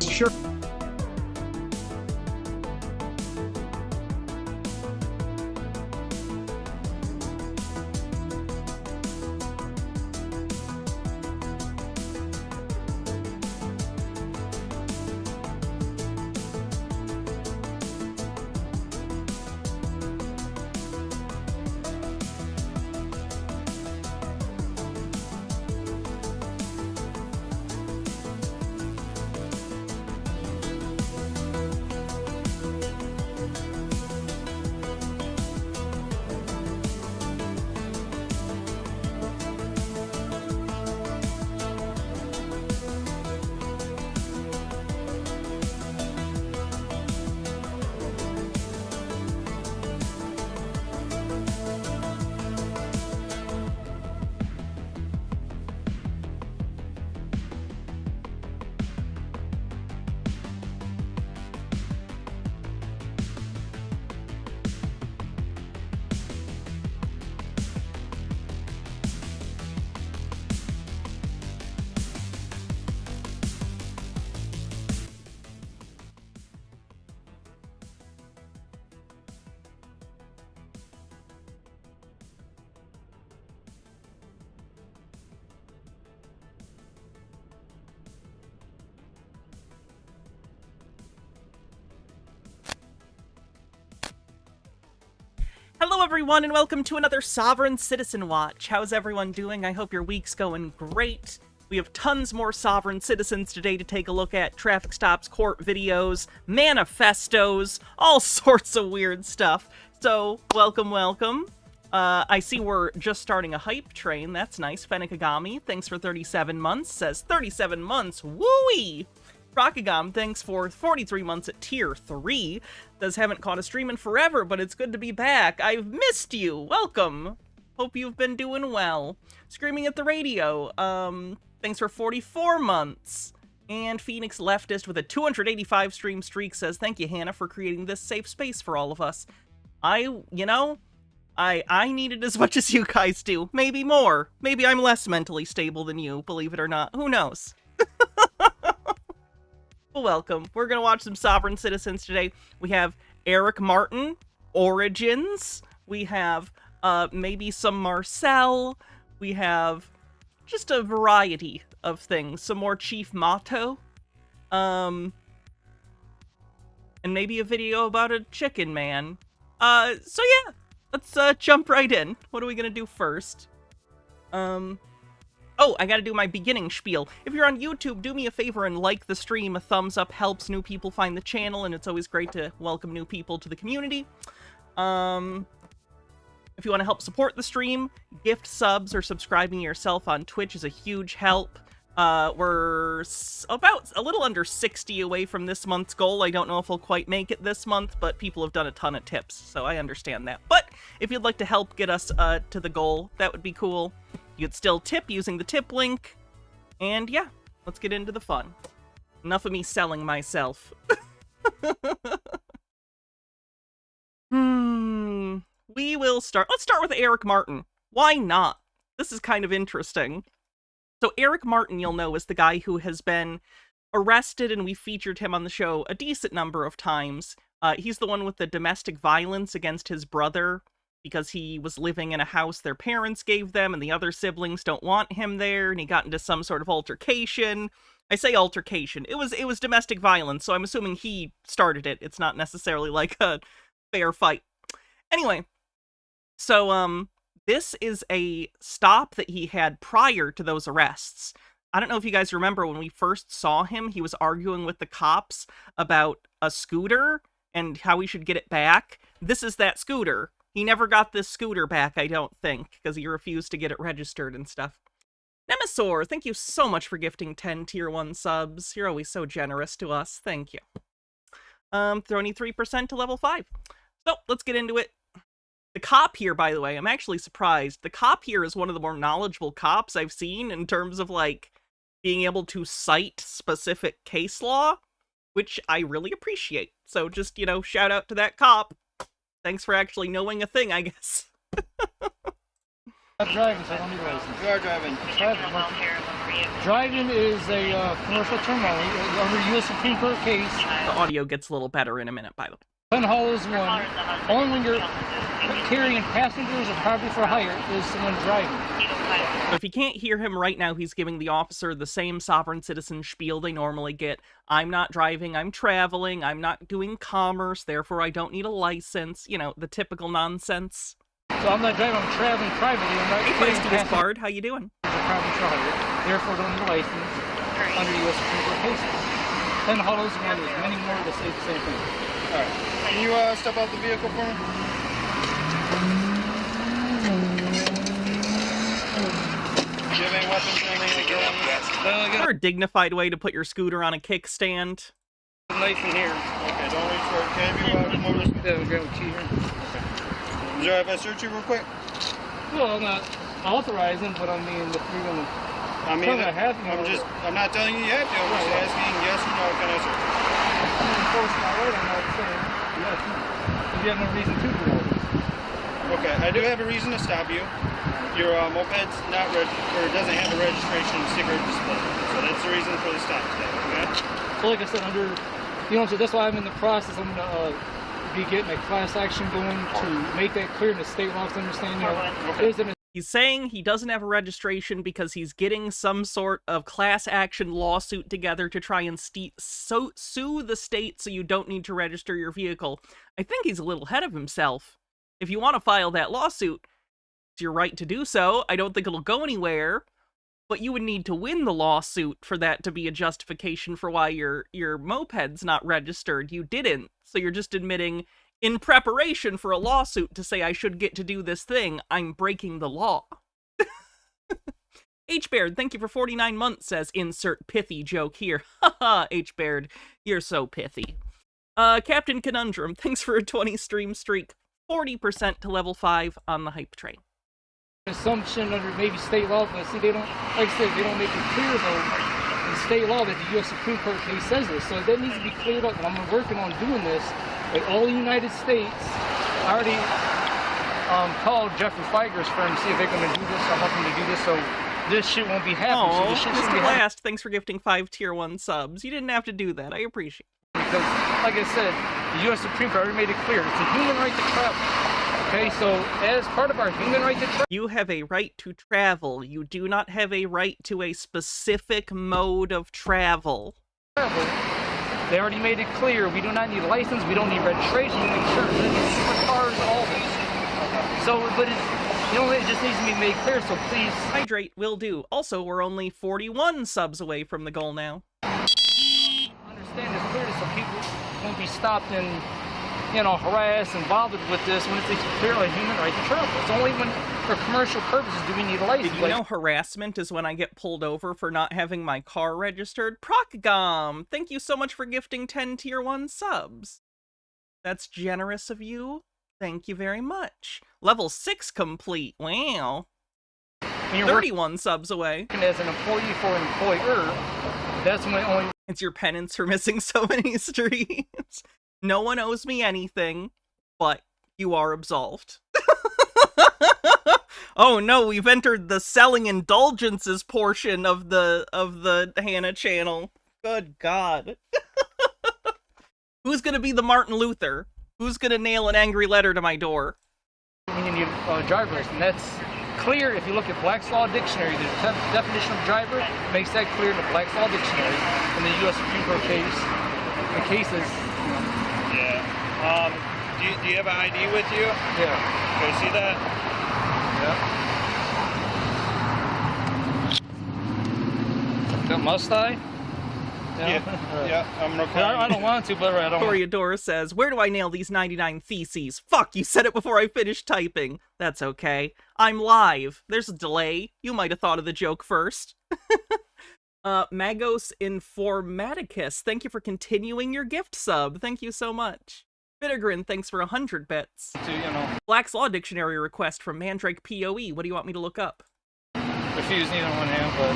Sure. Hello everyone and welcome to another Sovereign Citizen Watch. How's everyone doing? I hope your week's going great. We have tons more Sovereign Citizens today to take a look at. Traffic stops, court videos, manifestos, all sorts of weird stuff. So, welcome. I see we're just starting a hype train. That's nice. Fennikagami, thanks for 37 months. Says 37 months. Wooey! Rockagam, thanks for 43 months at tier 3. Says, haven't caught a stream in forever, but it's good to be back. I've missed you. Welcome. Hope you've been doing well. Screaming at the radio. Thanks for 44 months. And Phoenix Leftist with a 285 stream streak says, thank you, Hannah, for creating this safe space for all of us. I need it as much as you guys do. Maybe more. Maybe I'm less mentally stable than you, believe it or not. Who knows? Welcome. We're going to watch some Sovereign Citizens today. We have Eric Martin, Origins. We have maybe some Marcel. We have just a variety of things. Some more Chief Motto. And maybe a video about a chicken man. So yeah, let's jump right in. What are we going to do first? Oh, I gotta do my beginning spiel. If you're on YouTube, do me a favor and like the stream. A thumbs up helps new people find the channel, and it's always great to welcome new people to the community. If you want to help support the stream, gift subs or subscribing yourself on Twitch is a huge help. We're about a little under 60 away from this month's goal. I don't know if we'll quite make it this month, but people have done a ton of tips, so I understand that. But if you'd like to help get us to the goal, that would be cool. You could still tip using the tip link. And yeah, let's get into the fun. Enough of me selling myself. We will start. Let's start with Eric Martin. Why not? This is kind of interesting. So Eric Martin, you'll know, is the guy who has been arrested, and we featured him on the show a decent number of times. He's the one with the domestic violence against his brother, because he was living in a house their parents gave them, and the other siblings don't want him there, and he got into some sort of altercation. I say altercation. It was domestic violence, so I'm assuming he started it. It's not necessarily like a fair fight. Anyway, so, this is a stop that he had prior to those arrests. I don't know if you guys remember when we first saw him, he was arguing with the cops about a scooter and how we should get it back. This is that scooter. He never got this scooter back, I don't think, because he refused to get it registered and stuff. Nemesaur, thank you so much for gifting 10 tier 1 subs. You're always so generous to us. Thank you. 23% to level 5. So, let's get into it. The cop here, by the way, I'm actually surprised. The cop here is one of the more knowledgeable cops I've seen in terms of, like, being able to cite specific case law, which I really appreciate. So just, shout out to that cop. Thanks for actually knowing a thing, I guess. I'm driving, so I don't need a license. You are driving. Driving is a commercial term only. Under U.S. Supreme Court case. The audio gets a little better in a minute, by the way. Gun haul is one. Only when you're carrying passengers or property for hire is someone driving. So if you can't hear him right now, he's giving the officer the same sovereign citizen spiel they normally get. I'm not driving, I'm traveling, I'm not doing commerce, therefore I don't need a license. You know, the typical nonsense. So I'm not driving, I'm traveling privately. I'm not hey, Feisty Bard, how you doing? Property for hire, therefore don't need a license under U.S. Supreme Court cases. Gun haul is one. There's many more that say the same thing. All right. Can you step out the vehicle for me? Do you have any weapons or anything to get on? Or a dignified way to put your scooter on a kickstand. Knife in here. Okay, don't reach for it. Can I have you come over? Yeah, grab a key here. Okay. Is there if I search you real quick? Well, I'm not authorizing, but I mean, if you're gonna. I mean, I'm not telling you you have to. I'm just asking yes or no. Can I search? You have no reason to do all this. Okay, I do have a reason to stop you. Your moped's not or it doesn't have a registration sticker display, so that's the reason for the stop today. Okay. So, like I said, so that's why I'm in the process. I'm gonna be getting a class action going to make that clear in the state laws to understand. Okay. He's saying he doesn't have a registration because he's getting some sort of class action lawsuit together to try and sue the state so you don't need to register your vehicle. I think he's a little ahead of himself. If you want to file that lawsuit, it's your right to do so. I don't think it'll go anywhere, but you would need to win the lawsuit for that to be a justification for why your moped's not registered. You didn't, so you're just admitting in preparation for a lawsuit to say I should get to do this thing, I'm breaking the law. H. Baird, thank you for 49 months, says insert pithy joke here. Haha, H. Baird, you're so pithy. Captain Conundrum, thanks for a 20 stream streak. 40% to level 5 on the hype train. Assumption under maybe state law, but see, they don't, like I said, they don't make it clear though in state law that the U.S. Supreme Court case says this. So that needs to be cleared up, and I'm working on doing this. With all the United States, I already called Jeffrey Feiger's firm to see if they're going to do this or help them to do this, so this shit won't be happening. Oh, so Mr. Last, thanks for gifting 5 tier 1 subs. You didn't have to do that. I appreciate it. Because, like I said, the U.S. Supreme Court already made it clear. It's a human right to travel. Okay, so as part of our human right to travel... You have a right to travel. You do not have a right to a specific mode of travel. They already made it clear. We do not need a license. We don't need registration. We need insurance. Supercars, all this. So, but it just needs to be made clear. So please hydrate. Will do. Also, we're only 41 subs away from the goal now. Understand this clearly, so people won't be stopped and harassed and bothered with this when it's clearly a human right to travel. It's only when for commercial purposes do we need a license. Did you know harassment is when I get pulled over for not having my car registered? Procgom, thank you so much for gifting 10 tier 1 subs. That's generous of you. Thank you very much. Level 6 complete. Wow. 31 subs away. As an employee for an employer, that's when only... It's your penance for missing so many streams. No one owes me anything, but you are absolved. Oh no, we've entered the selling indulgences portion of the Hannah channel. Good God. Who's gonna be the Martin Luther? Who's gonna nail an angry letter to my door? You need a driver license, and that's clear if you look at Black's Law Dictionary. The definition of driver makes that clear in the Black's Law Dictionary in the U.S. Supreme Court case. The cases. Yeah. Do you have an ID with you? Yeah. Okay, see that? Yeah. Must I? Yeah, I'm recording. I don't want to, but I don't. Toreador says, where do I nail these 99 theses? Fuck, you said it before I finished typing. That's okay. I'm live. There's a delay. You might have thought of the joke first. Magos Informaticus, thank you for continuing your gift sub. Thank you so much. Bittergrin, thanks for 100 bits. Black's Law Dictionary request from Mandrake POE. What do you want me to look up? Refuse neither one hand, but...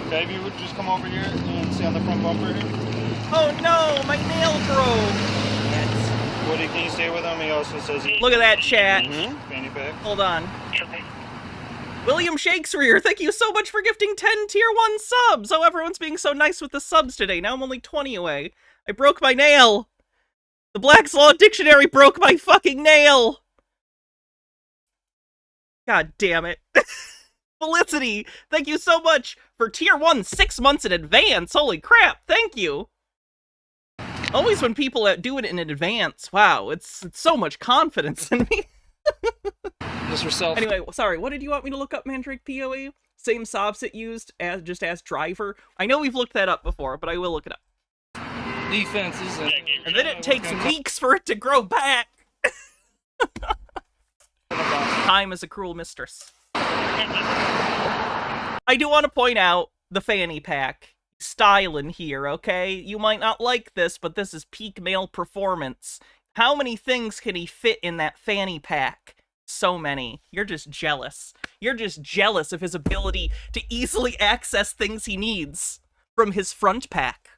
Okay, if you would just come over here and see on the front bumper here. Oh no, my nail broke! Woody, can you stay with him? He also says... Look at that chat. Fanny pack. Hold on. Okay. William Shakespeare, thank you so much for gifting 10 tier 1 subs. Oh, everyone's being so nice with the subs today. Now I'm only 20 away. I broke my nail. The Black's Law Dictionary broke my fucking nail. God damn it. Felicity, thank you so much for tier 1 6 months in advance. Holy crap, thank you. Always when people do it in advance, wow, it's so much confidence in me. Just for self. Anyway, sorry, what did you want me to look up, Mandrake PoE? Same sobs it used as just as driver. I know we've looked that up before, but I will look it up. Defenses And then it takes weeks for it to grow back. Time is a cruel mistress. I do want to point out the fanny pack. Style in here, okay? You might not like this, but this is peak male performance. How many things can he fit in that fanny pack? So many. You're just jealous. You're just jealous of his ability to easily access things he needs from his front pack.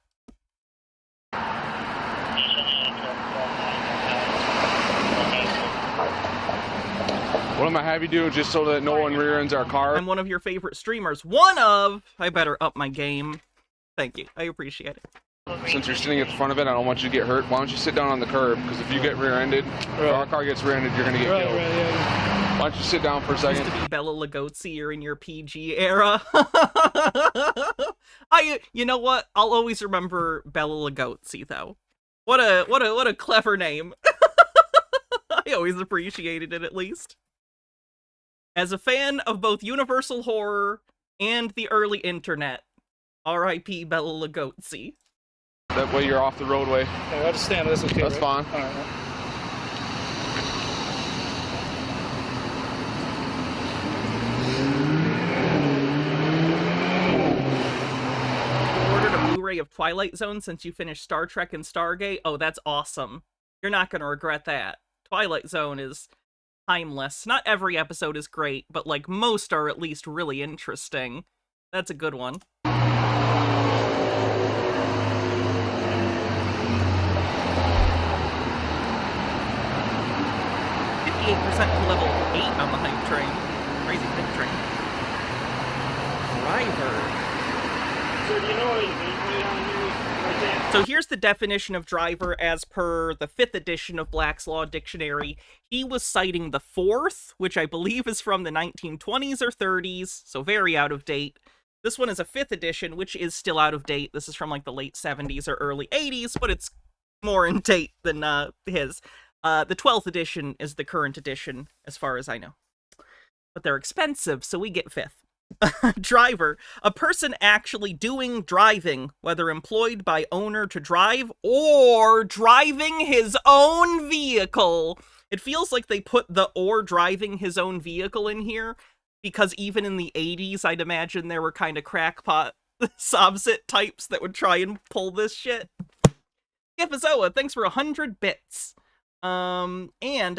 What am I have you do just so that no one rear ends our car? I'm one of your favorite streamers. One of... I better up my game. Thank you. I appreciate it. Since you're sitting at the front of it, I don't want you to get hurt. Why don't you sit down on the curb? Because if you get rear-ended, if our car gets rear-ended, you're going to get killed. yeah. Why don't you sit down for a second? Used to be Bela Lugosi, you're in your PG era. You know what? I'll always remember Bela Lugosi, though. What a clever name. I always appreciated it, at least. As a fan of both Universal Horror and the early internet, R.I.P. Bela Lugosi. That way you're off the roadway. I understand. That's okay. That's right? fine. All right. You ordered a Blu-ray of Twilight Zone since you finished Star Trek and Stargate? Oh, that's awesome. You're not going to regret that. Twilight Zone is timeless. Not every episode is great, but like most are at least really interesting. That's a good one. 58% to level 8 on the hype train. Crazy hype train. Driver. So do you know what you mean on here? Right there. So here's the definition of driver as per the 5th edition of Black's Law Dictionary. He was citing the 4th, which I believe is from the 1920s or 30s, so very out of date. This one is a 5th edition, which is still out of date. This is from like the late 70s or early 80s, but it's more in date than his. The 12th edition is the current edition, as far as I know. But they're expensive, so we get 5th. Driver, a person actually doing driving, whether employed by owner to drive or driving his own vehicle. It feels like they put the or driving his own vehicle in here, because even in the 80s, I'd imagine there were kind of crackpot Sobsit types that would try and pull this shit. Gifazoa, thanks for 100 bits. And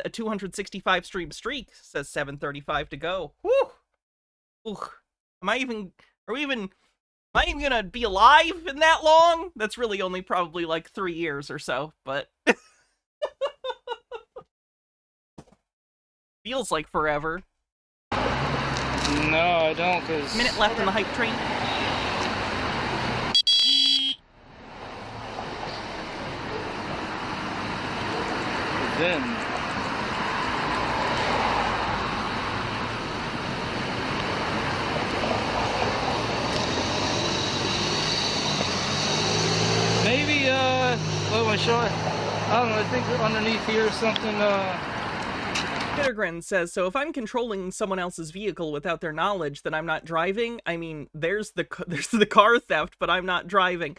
a 265 stream streak, says 735 to go. Whew! Ooh. Am I even gonna be alive in that long? That's really only probably like 3 years or so, but feels like forever. No, I don't, because... Minute left in the hype train. Then... maybe, what am I showing? I don't know, I think underneath here or something, Bittergrin says, so if I'm controlling someone else's vehicle without their knowledge, then I'm not driving? I mean, there's the car theft, but I'm not driving.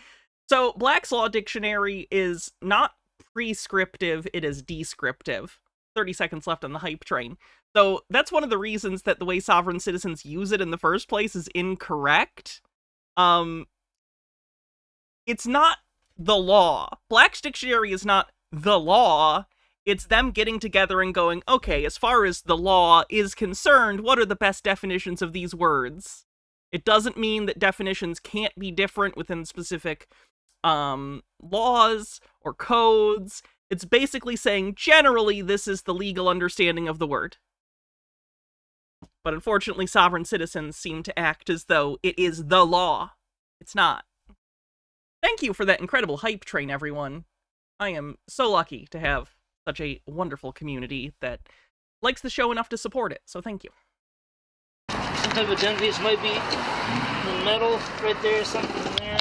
So Black's Law Dictionary is not prescriptive, it is descriptive. 30 seconds left on the hype train. So that's one of the reasons that the way sovereign citizens use it in the first place is incorrect. It's not the law. Black's Dictionary is not the law. It's them getting together and going, okay, as far as the law is concerned, what are the best definitions of these words? It doesn't mean that definitions can't be different within specific laws or codes. It's basically saying, generally, this is the legal understanding of the word. But unfortunately, sovereign citizens seem to act as though it is the law. It's not. Thank you for that incredible hype train, everyone. I am so lucky to have such a wonderful community that likes the show enough to support it, so thank you. Some type of dentist might be metal right there, something in there.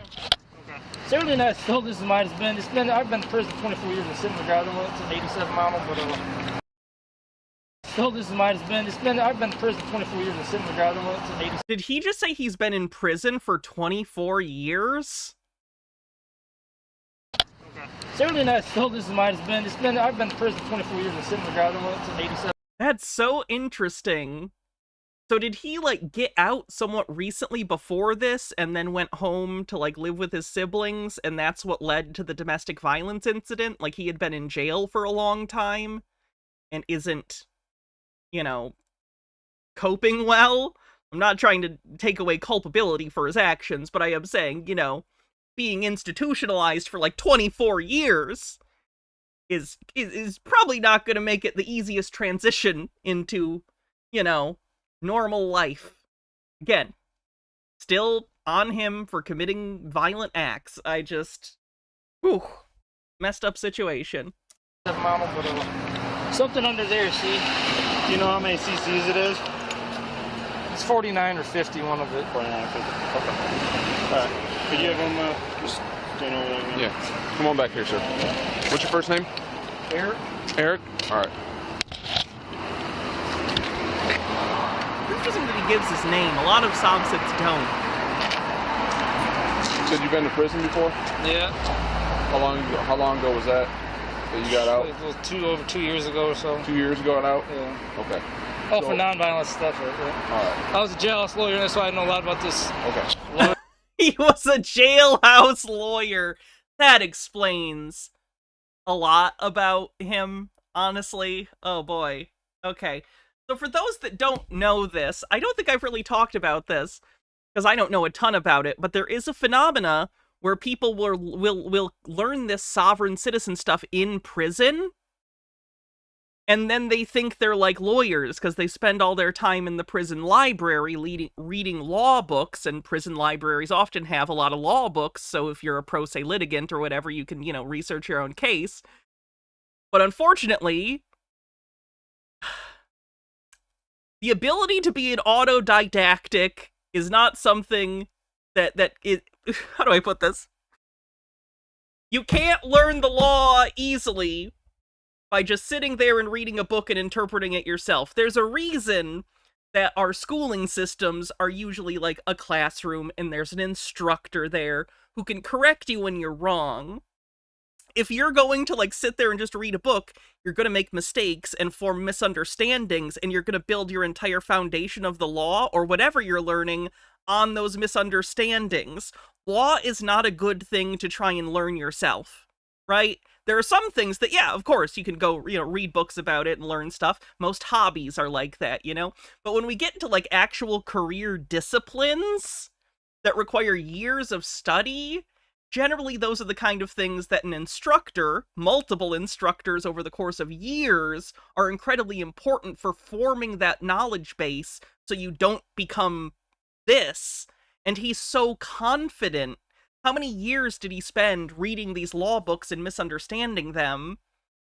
Okay. Certainly not as old as mine has been. I've been in prison 24 years in Cinema Garden. It's an 87 model, but as old as mine has been. I've been in prison 24 years in Cinema Garden. It's an 87. Did he just say he's been in prison for 24 years? Okay. Certainly not as old as mine has been. I've been in prison 24 years in Cinema Garden. It's an 87. That's so interesting. So did he, like, get out somewhat recently before this and then went home to, like, live with his siblings, and that's what led to the domestic violence incident? Like, he had been in jail for a long time and isn't, you know, coping well? I'm not trying to take away culpability for his actions, but I am saying, you know, being institutionalized for, like, 24 years is probably not going to make it the easiest transition into, you know, normal life. Again, still on him for committing violent acts. I just, whew, messed up situation. Something under there, see? Do you know how many cc's it is? It's 49 or 50, one of it. 49 or 50. Okay. All right. Could you have them just stand over there? Yeah. Come on back here, sir. What's your first name? Eric? Eric? All right. Interesting that he gives his name. A lot of Sobsits don't. You said you've been to prison before? Yeah. How long ago was that you got out? Over 2 years ago or so. 2 years ago and out? Yeah. Okay. Oh, So- for nonviolent stuff, right? Yeah. All right. I was a jailhouse lawyer, and that's why I know a lot about this. Okay. He was a jailhouse lawyer. That explains a lot about him, honestly. Oh boy. Okay. So for those that don't know this, I don't think I've really talked about this, because I don't know a ton about it, but there is a phenomena where people will learn this sovereign citizen stuff in prison, and then they think they're like lawyers because they spend all their time in the prison library reading law books, and prison libraries often have a lot of law books, so if you're a pro se litigant or whatever, you can, you know, research your own case. But unfortunately, the ability to be an autodidactic is not something that is, how do I put this? You can't learn the law easily by just sitting there and reading a book and interpreting it yourself. There's a reason that our schooling systems are usually like a classroom and there's an instructor there who can correct you when you're wrong. If you're going to, like, sit there and just read a book, you're going to make mistakes and form misunderstandings, and you're going to build your entire foundation of the law, or whatever you're learning, on those misunderstandings. Law is not a good thing to try and learn yourself, right? There are some things that, yeah, of course, you can go, you know, read books about it and learn stuff. Most hobbies are like that, you know? But when we get into, like, actual career disciplines that require years of study, generally, those are the kind of things that an instructor, multiple instructors over the course of years, are incredibly important for forming that knowledge base so you don't become this. And he's so confident. How many years did he spend reading these law books and misunderstanding them?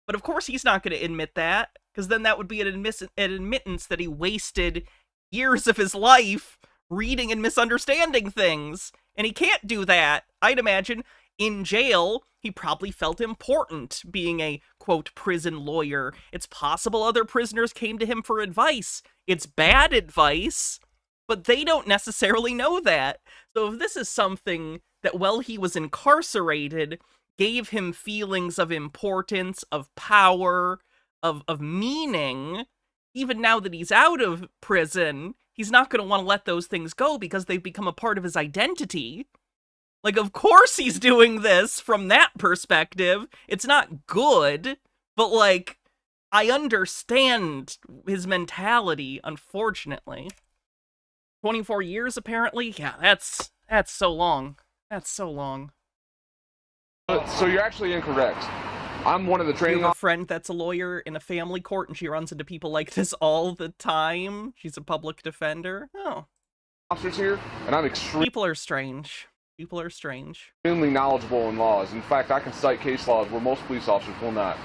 But of course he's not going to admit that, because then that would be an admittance that he wasted years of his life reading and misunderstanding things. And he can't do that. I'd imagine in jail, he probably felt important being a, quote, prison lawyer. It's possible other prisoners came to him for advice. It's bad advice, but they don't necessarily know that. So if this is something that, while he was incarcerated, gave him feelings of importance, of power, of meaning, even now that he's out of prison, he's not going to want to let those things go because they've become a part of his identity. Like, of course he's doing this from that perspective. It's not good, but, like, I understand his mentality, unfortunately. 24 years, apparently? Yeah, that's so long. That's so long. So you're actually incorrect. I'm one of the You training have a friend that's a lawyer in a family court, and she runs into people like this all the time. She's a public defender. Oh, officers here, and I'm extremely people are strange. People are strange. knowledgeable in laws. In fact, I can cite case laws where most police officers will not.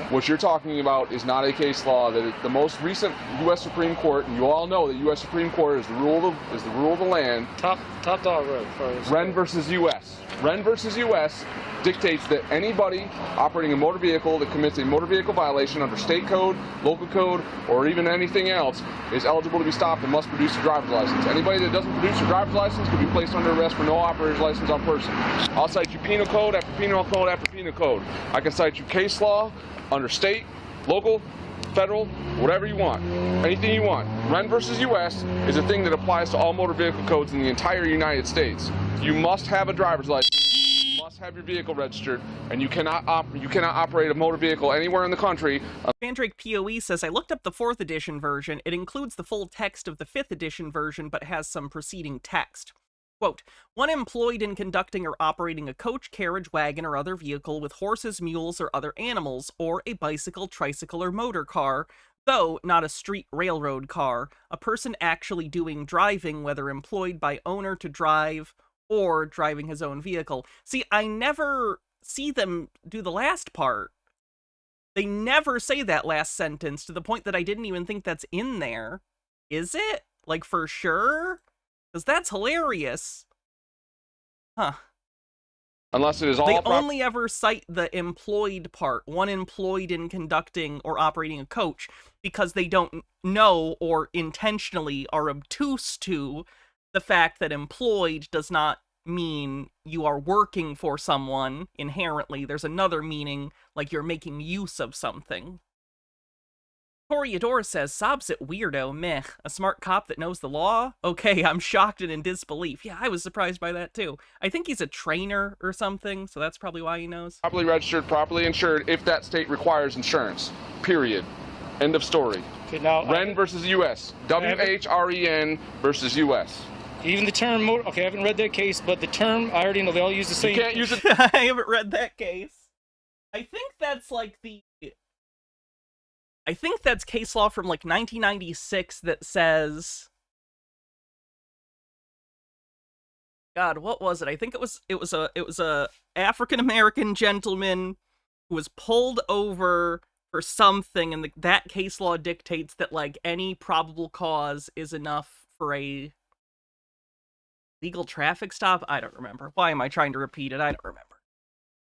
What you're talking about is not a case law. That the most recent U.S. Supreme Court, and you all know that U.S. Supreme Court is the rule of the land. Top dog road. Wren versus U.S. Wren versus U.S. dictates that anybody operating a motor vehicle that commits a motor vehicle violation under state code, local code, or even anything else is eligible to be stopped and must produce a driver's license. Anybody that doesn't produce a driver's license can be placed under arrest for no operator's license on person. I'll cite you penal code after penal code after penal code. I can cite you case law under state, local, federal, whatever you want. Anything you want. Wren versus U.S. is a thing that applies to all motor vehicle codes in the entire United States. You must have a driver's license. You must have your vehicle registered, and you cannot operate a motor vehicle anywhere in the country. Mandrake POE says, I looked up the 4th edition version. It includes the full text of the 5th edition version, but has some preceding text. Quote, one employed in conducting or operating a coach, carriage, wagon, or other vehicle with horses, mules, or other animals, or a bicycle, tricycle, or motor car, though not a street railroad car, a person actually doing driving, whether employed by owner to drive or driving his own vehicle. See, I never see them do the last part. They never say that last sentence, to the point that I didn't even think that's in there. Is it? Like, for sure? Because that's hilarious. Huh. Unless it is all They only ever cite the employed part, one employed in conducting or operating a coach, because they don't know or intentionally are obtuse to the fact that employed does not mean you are working for someone inherently. There's another meaning, like you're making use of something. Toreador says, sobs it weirdo, meh. A smart cop that knows the law? Okay, I'm shocked and in disbelief. Yeah, I was surprised by that too. I think he's a trainer or something, so that's probably why he knows. properly registered, properly insured, if that state requires insurance. Period. End of story. Okay, now Wren versus U.S. WHREN versus U.S. even the term motor. Okay, I haven't read that case, but the term I already know they all use the same. You can't use it. I haven't read that case. I think that's like I think that's case law from like 1996 that says, God, what was it? I think it was a African American gentleman who was pulled over for something, and that case law dictates that like any probable cause is enough for a legal traffic stop. I don't remember. Why am I trying to repeat it? I don't remember.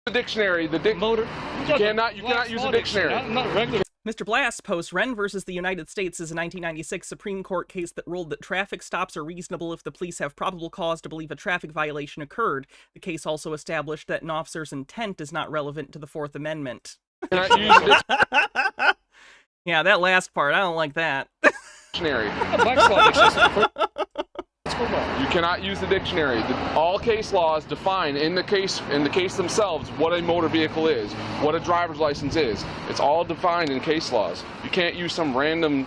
The dictionary, motor. You cannot use a dictionary. Not regular. Mr. Blast posts, Wren versus the United States is a 1996 Supreme Court case that ruled that traffic stops are reasonable if the police have probable cause to believe a traffic violation occurred. The case also established that an officer's intent is not relevant to the Fourth Amendment. Cannot use a Yeah, that last part, I don't like that. dictionary. Black's law dictionary. Let's go back. You cannot use the dictionary. All case laws define in the case themselves what a motor vehicle is, what a driver's license is. It's all defined in case laws. You can't use some random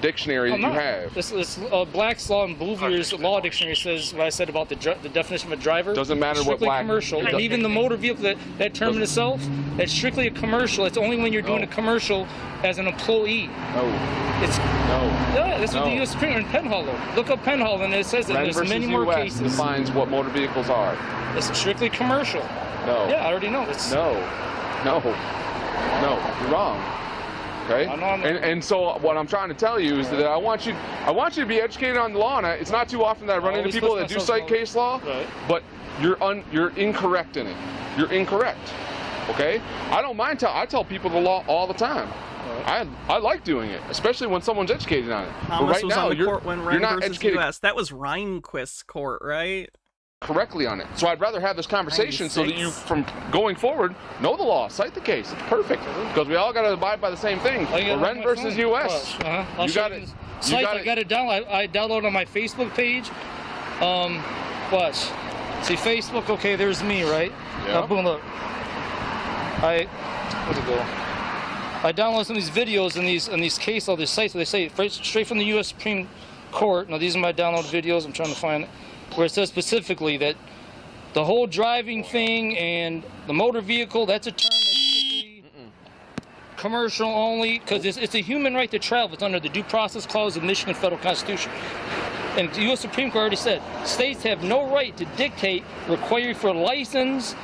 dictionary that you have. This Black's Law and Bouvier's Law Dictionary says what I said about the definition of a driver. Doesn't matter what strictly black. commercial, and even the motor vehicle, that term in itself, that's strictly a commercial. It's only when you're doing a commercial as an employee. No. It's No. yeah. That's what No. the U.S. Supreme Court in Penhall. Look up Penhall, and it says that Wren there's versus many more US cases. defines what motor vehicles are. It's strictly commercial. No. Yeah, I already know. It's No. You're wrong. Okay. And so what I'm trying to tell you is that I want you to be educated on the law, and it's not too often that I run into people that do cite case law, right. but you're incorrect in it. You're incorrect. Okay. I don't mind I tell people the law all the time. Right. I like doing it, especially when someone's educated on it. Thomas but right was now, on the court when you're Wren not versus educated U.S. That was Rehnquist's court, right? correctly on it. So I'd rather have this conversation 96. so that you, from going forward, know the law, cite the case. It's perfect because we all got to abide by the same thing. Wren versus U.S. You got it. I got it download. I download on my Facebook page. What? See Facebook. Okay, there's me, right? Yeah. Now, boom, look. Where'd it go? I download some of these videos and these case law, these sites where they say straight from the U.S. Supreme Court. Now these are my download videos. I'm trying to find it, where it says specifically that the whole driving thing and the motor vehicle, that's a term commercial only, because it's a human right to travel. It's under the Due Process Clause of the Michigan Federal Constitution. And the U.S. Supreme Court already said states have no right to dictate requiring for a license.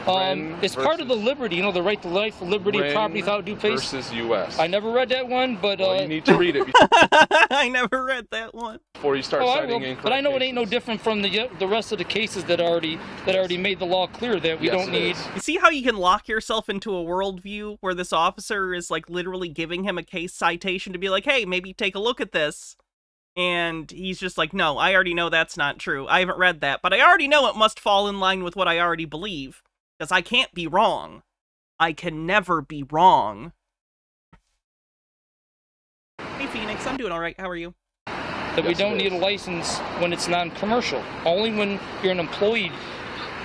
It's part of the liberty, the right to life, liberty, and property without due process. Versus U.S. I never read that one, but well, you need to read it I never read that one before you start citing incorrect but I know it ain't no cases. different from the rest of the cases that already made the law clear that we don't need. You see how you can lock yourself into a worldview where this officer is like literally giving him a case citation to be like, hey, maybe take a look at this. And he's just like, no, I already know that's not true. I haven't read that, but I already know it must fall in line with what I already believe. Because I can't be wrong. I can never be wrong. Hey, Phoenix, I'm doing all right. How are you? That we don't need a license when it's non-commercial. Only when you're an employee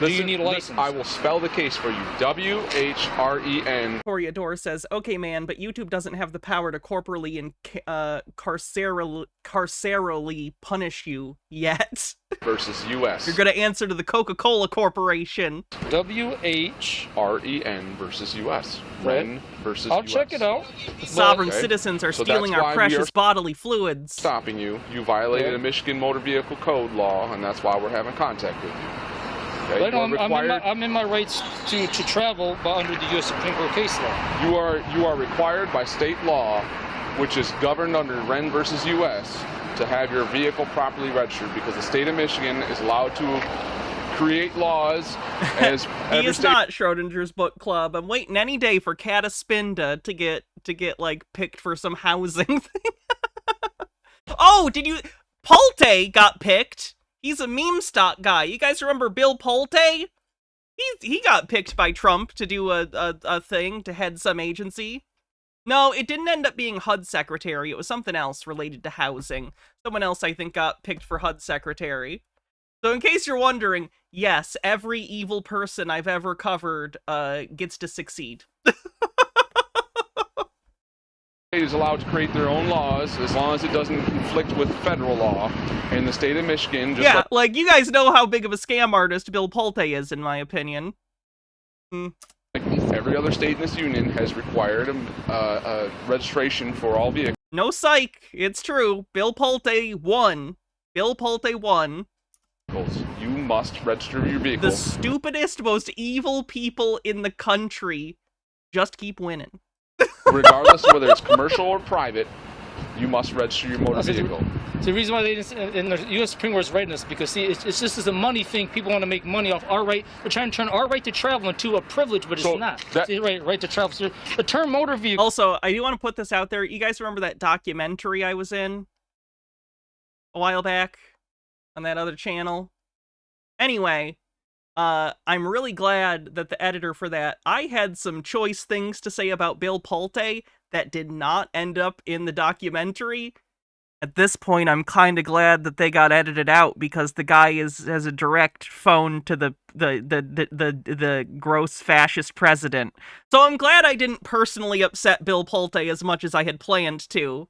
do you need a license. I will spell the case for you. W-H-R-E-N. Toreador says, okay, man, but YouTube doesn't have the power to corporally and carcerally punish you yet. Versus U.S. You're going to answer to the Coca-Cola Corporation. W-H-R-E-N versus U.S. Ren versus U.S. I'll check it out. The sovereign citizens are stealing our precious bodily fluids. Stopping you. You violated a Michigan Motor Vehicle Code law, and that's why we're having contact with you. Okay? I'm in my rights to travel under the U.S. Supreme Court case law. You are required by state law, which is governed under Ren versus U.S., to have your vehicle properly registered, because the state of Michigan is allowed to create laws as he is not Schrodinger's book club. I'm waiting any day for Cataspinda to get like picked for some housing thing. Oh, Pulte got picked. He's a meme stock guy. You guys remember Bill Pulte? He got picked by Trump to do a thing, to head some agency. No, it didn't end up being HUD secretary. It was something else related to housing. Someone else, I think, got picked for HUD secretary. So in case you're wondering, yes, every evil person I've ever covered gets to succeed. Is allowed to create their own laws as long as it doesn't conflict with federal law. And the state of Michigan just like you guys know how big of a scam artist Bill Pulte is, in my opinion. Like every other state in this union has required a registration for all vehicles. No psych, it's true. Bill Pulte won. Bill Pulte won. You must register your vehicle. The stupidest, most evil people in the country just keep winning. Regardless of whether it's commercial or private, you must register your motor vehicle. So the reason why they didn't, and the U.S. Supreme Court is writing this, because see, it's just as a money thing. People want to make money off our right. They're trying to turn our right to travel into a privilege, but it's not. It's the right to travel. So the term motor vehicle. Also, I do want to put this out there. You guys remember that documentary I was in a while back on that other channel? Anyway, I'm really glad that the editor for that, I had some choice things to say about Bill Pulte that did not end up in the documentary. At this point, I'm kind of glad that they got edited out, because the guy has a direct phone to the gross fascist president. So I'm glad I didn't personally upset Bill Pulte as much as I had planned to.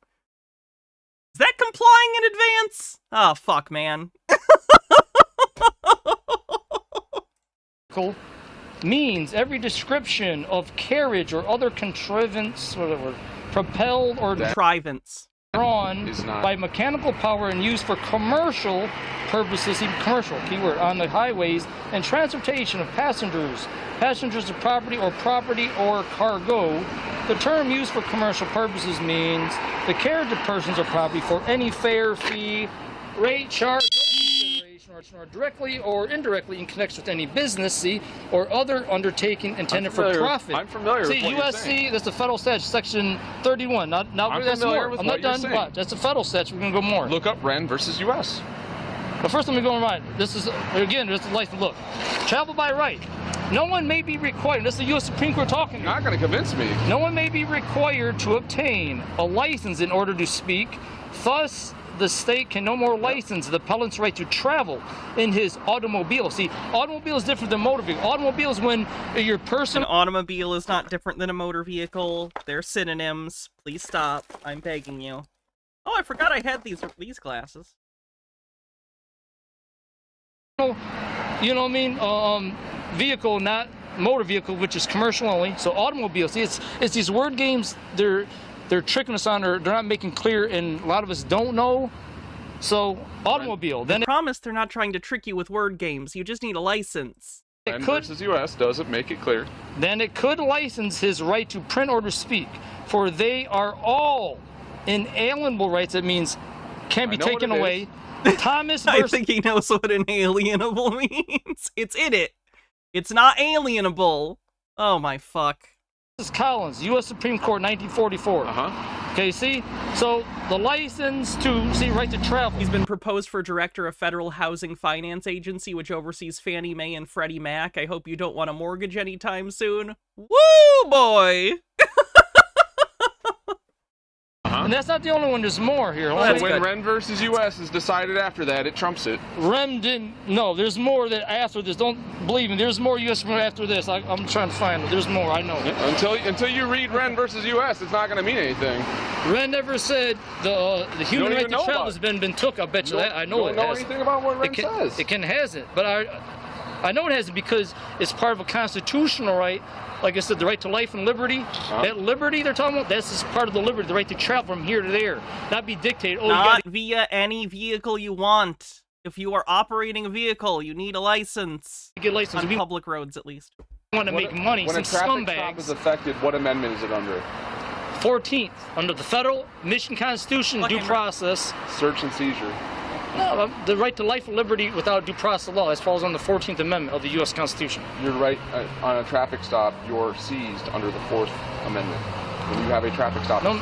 Is that complying in advance? Oh, fuck, man. Means every description of carriage or other contrivance, whatever, propelled or contrivance, drawn by mechanical power and used for commercial purposes, commercial, keyword, on the highways, and transportation of passengers of property or cargo. The term used for commercial purposes means the carriage of persons or property for any fare, fee, rate, charge, or directly or indirectly in connection with any business or other undertaking intended for profit. I'm familiar with what you're saying. That's the federal statute, section 31. That's more. I'm not done. That's the federal statute. We're going to go more. Look up Ren versus U.S. But first, let me go on right. This is license. Look, travel by right. No one may be required. This is the U.S. Supreme Court talking. You're not going to convince me. No one may be required to obtain a license in order to speak. Thus, the state can no more license the appellant's right to travel in his automobile. See, automobile is different than motor vehicle. Automobile is when your person... An automobile is not different than a motor vehicle. They're synonyms. Please stop. I'm begging you. Oh, I forgot I had these glasses. You know what I mean? Vehicle, not motor vehicle, which is commercial only. So automobile. See, it's these word games. They're tricking us on, or they're not making clear, and a lot of us don't know. So automobile. Then I promise they're not trying to trick you with word games. You just need a license. Ren versus U.S. doesn't make it clear. Then it could license his right to print or to speak, for they are all inalienable rights. That means can be taken away. Thomas I versus think he knows what inalienable means. It's in it. It's not alienable. Oh my fuck. Collins, U.S. Supreme Court, 1944. Okay, see? So the license to, see, right to travel. He's been proposed for director of Federal Housing Finance Agency, which oversees Fannie Mae and Freddie Mac. I hope you don't want a mortgage anytime soon. Woo, boy! And that's not the only one. There's more here. Well, So when Ren versus U.S. is decided after that, it trumps it. Rem didn't. No, there's more that after this. Don't believe me. There's more U.S. after this. I'm trying to find it. There's more. I know. Until you read Ren versus U.S., it's not going to mean anything. Ren never said the human right to travel has been took. I bet you that. I know you it don't know has. anything about what Ren says. It has it, but I know it has it because it's part of a constitutional right. Like I said, the right to life and liberty. That liberty they're talking about, that's just part of the liberty, the right to travel from here to there. Not be dictated. Oh, Not via any vehicle you want. If you are operating a vehicle, you need a license. you get license. On We public roads, at least. want to make money. When Some a traffic stop scumbags. is affected, what amendment is it under? 14th, under the federal Michigan Constitution, due process. Search and seizure. No, the right to life and liberty without due process of law. This falls on the 14th Amendment of the U.S. Constitution. You're right, on a traffic stop, you're seized under the 4th Amendment. When you have a traffic stop, No,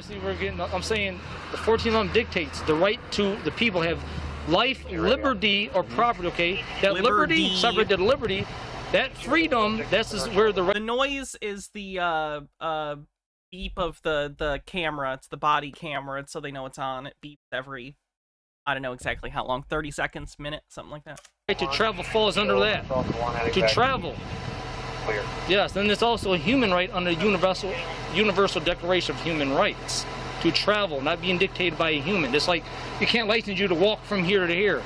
see, I'm saying the 14th Amendment dictates the right to the people have life, liberty, or property, okay? That liberty, separate that liberty, that freedom, that's just where the right... The noise is the beep of the camera. It's the body camera, so they know it's on. It beeps every, I don't know exactly how long, 30 seconds, minute, something like that. Right to travel falls under that. To travel. Clear. Yes, then there's also a human right under the Universal Declaration of Human Rights. To travel, not being dictated by a human. It's like, you can't license you to walk from here to here.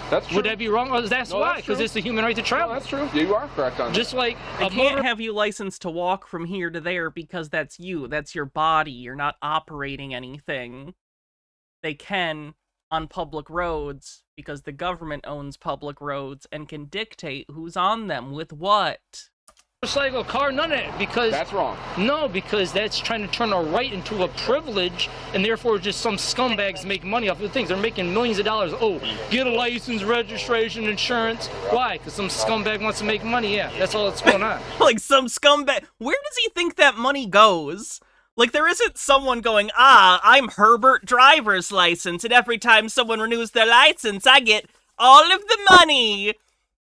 That's true. Would that be wrong? Oh, that's No, why, that's because true. it's the human right to travel. No, that's true. You are correct on that. Just like They a can't motor... have you licensed to walk from here to there because that's you. That's your body. You're not operating anything. They can on public roads because the government owns public roads and can dictate who's on them with what. motorcycle, car, none of that, because... That's wrong. No, because that's trying to turn a right into a privilege, and therefore just some scumbags make money off of things. They're making millions of dollars. Oh, get a license, registration, insurance. Why? Because some scumbag wants to make money. Yeah, that's all that's going on. Like some scumbag. Where does he think that money goes? Like, there isn't someone going, I'm Herbert driver's license, and every time someone renews their license, I get all of the money.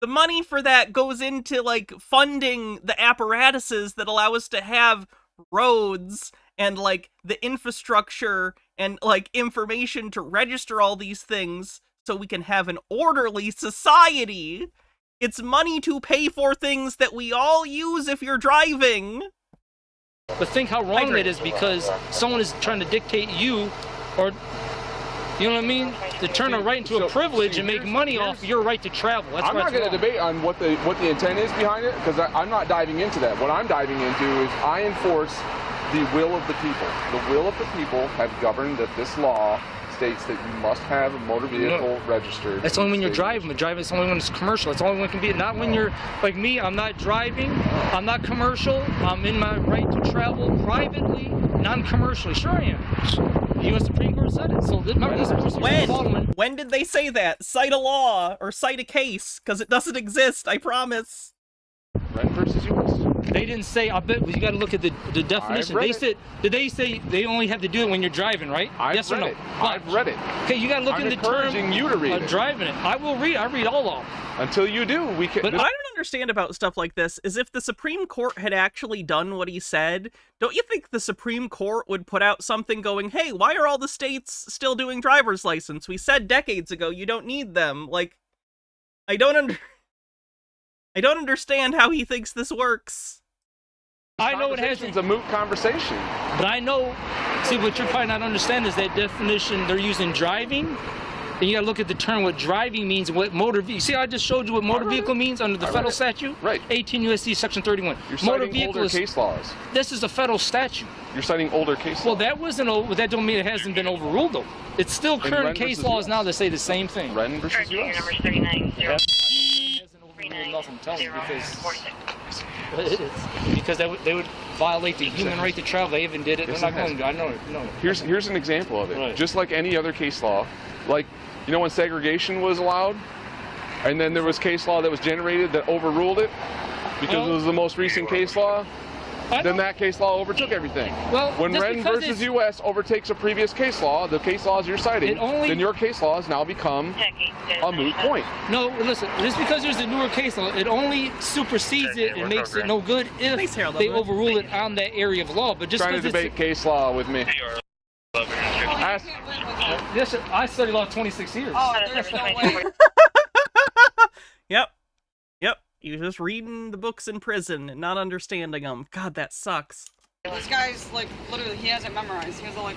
The money for that goes into, like, funding the apparatuses that allow us to have roads and, like, the infrastructure and, like, information to register all these things so we can have an orderly society. It's money to pay for things that we all use if you're driving. But think how wrong that is, because someone is trying to dictate you, or, you know what I mean? To turn a right into a privilege and make money off your right to travel. That's I'm not going to debate on what the intent is behind it, because I'm not diving into that. What I'm diving into is I enforce the will of the people. The will of the people have governed that this law states that you must have a motor vehicle registered. That's only when you're driving. But driving is only when it's commercial. It's only when it can be. Not when you're like me. I'm not driving. I'm not commercial. I'm in my right to travel privately, non-commercially. Sure I am. The U.S. Supreme Court said it. So remember, this person When did they say that? Cite a law or cite a case, because it doesn't exist. I promise. Ren versus U.S. They didn't say. I bet you got to look at the definition. They said. Did they say they only have to do it when you're driving, right? Yes or no? I've read it. Okay, you got to look I'm in the term. encouraging you to read it. Driving it. I will read. I read all of them. Until you do, we can. But what I don't understand about stuff like this is if the Supreme Court had actually done what he said, don't you think the Supreme Court would put out something going, hey, why are all the states still doing driver's license? We said decades ago you don't need them. Like, I don't understand how he thinks this works. I know it has. It's a moot conversation. But I know, see, what you're probably not understanding is that definition they're using driving And you gotta look at the term what driving means and what motor vehicle. See, I just showed you what motor vehicle means under the federal statute? Right. 18 U.S.C. section 31. You're motor citing vehicle older is, case laws. this is a federal statute. You're citing older case laws. Well, that wasn't over. That don't mean it hasn't been overruled though. It's still current Ren case versus laws US. now that say the same thing. Ren versus US. Number 39 It hasn't overruled enough, I'm telling you, because they would violate the human right to travel. They even did it. Yes, They're not it going to. I know it. No. Here's an example of it. Right. Just like any other case law, like, you know when segregation was allowed? And then there was case law that was generated that overruled it? Because it was the most recent case law? Then that case law overtook everything. Well, when just Ren because versus US overtakes a previous case law, the case laws you're citing, then your case law has now become a moot point. No, listen, just because there's a newer case law, it only supersedes it and makes it no good if they overrule it on that area of law. But just Trying to debate case law with me. Yes, sir. I studied law 26 years. Oh, there's no way. Yep. You're just reading the books in prison and not understanding them. God, that sucks. This guy's like, literally, he has it memorized. He has like...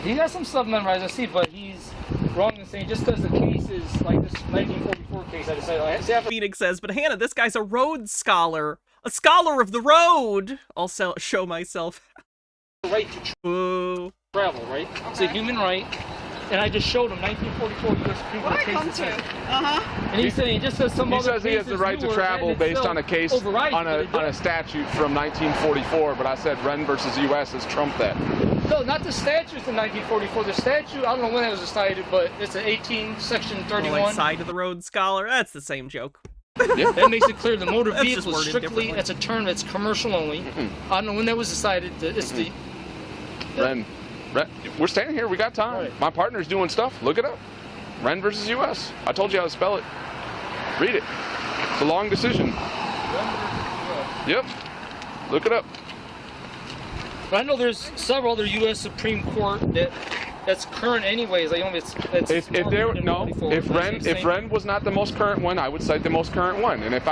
He got some stuff memorized, I see, but he's wrong in saying just because the case is like this 1944 case, I decided. Phoenix says, but Hannah, this guy's a Rhodes scholar. A scholar of the road. I'll show myself. Right to travel, right? Okay. It's a human right. And I just showed him 1944 U.S. Supreme What Court I come case. to? Uh-huh. And he said he just says some He other says he has the right to travel based on a case, on a statute from 1944, but I said Ren versus U.S. has trumped that. No, not the statutes in 1944. The statute, I don't know when that was decided, but it's an 18, section 31. Like side of the road scholar. That's the same joke. Yeah. That makes it clear the motor That's vehicle just is worded strictly, differently. that's a term that's commercial only. I don't know when that was decided. It's the... Ren, we're standing here. We got time. Right. My partner's doing stuff. Look it up. Ren versus U.S. I told you how to spell it. Read it. It's a long decision. Yep. Look it up. But I know there's several other U.S. Supreme Court that's current anyways. Like, if Ren was not the most current one, I would cite the most current one. And if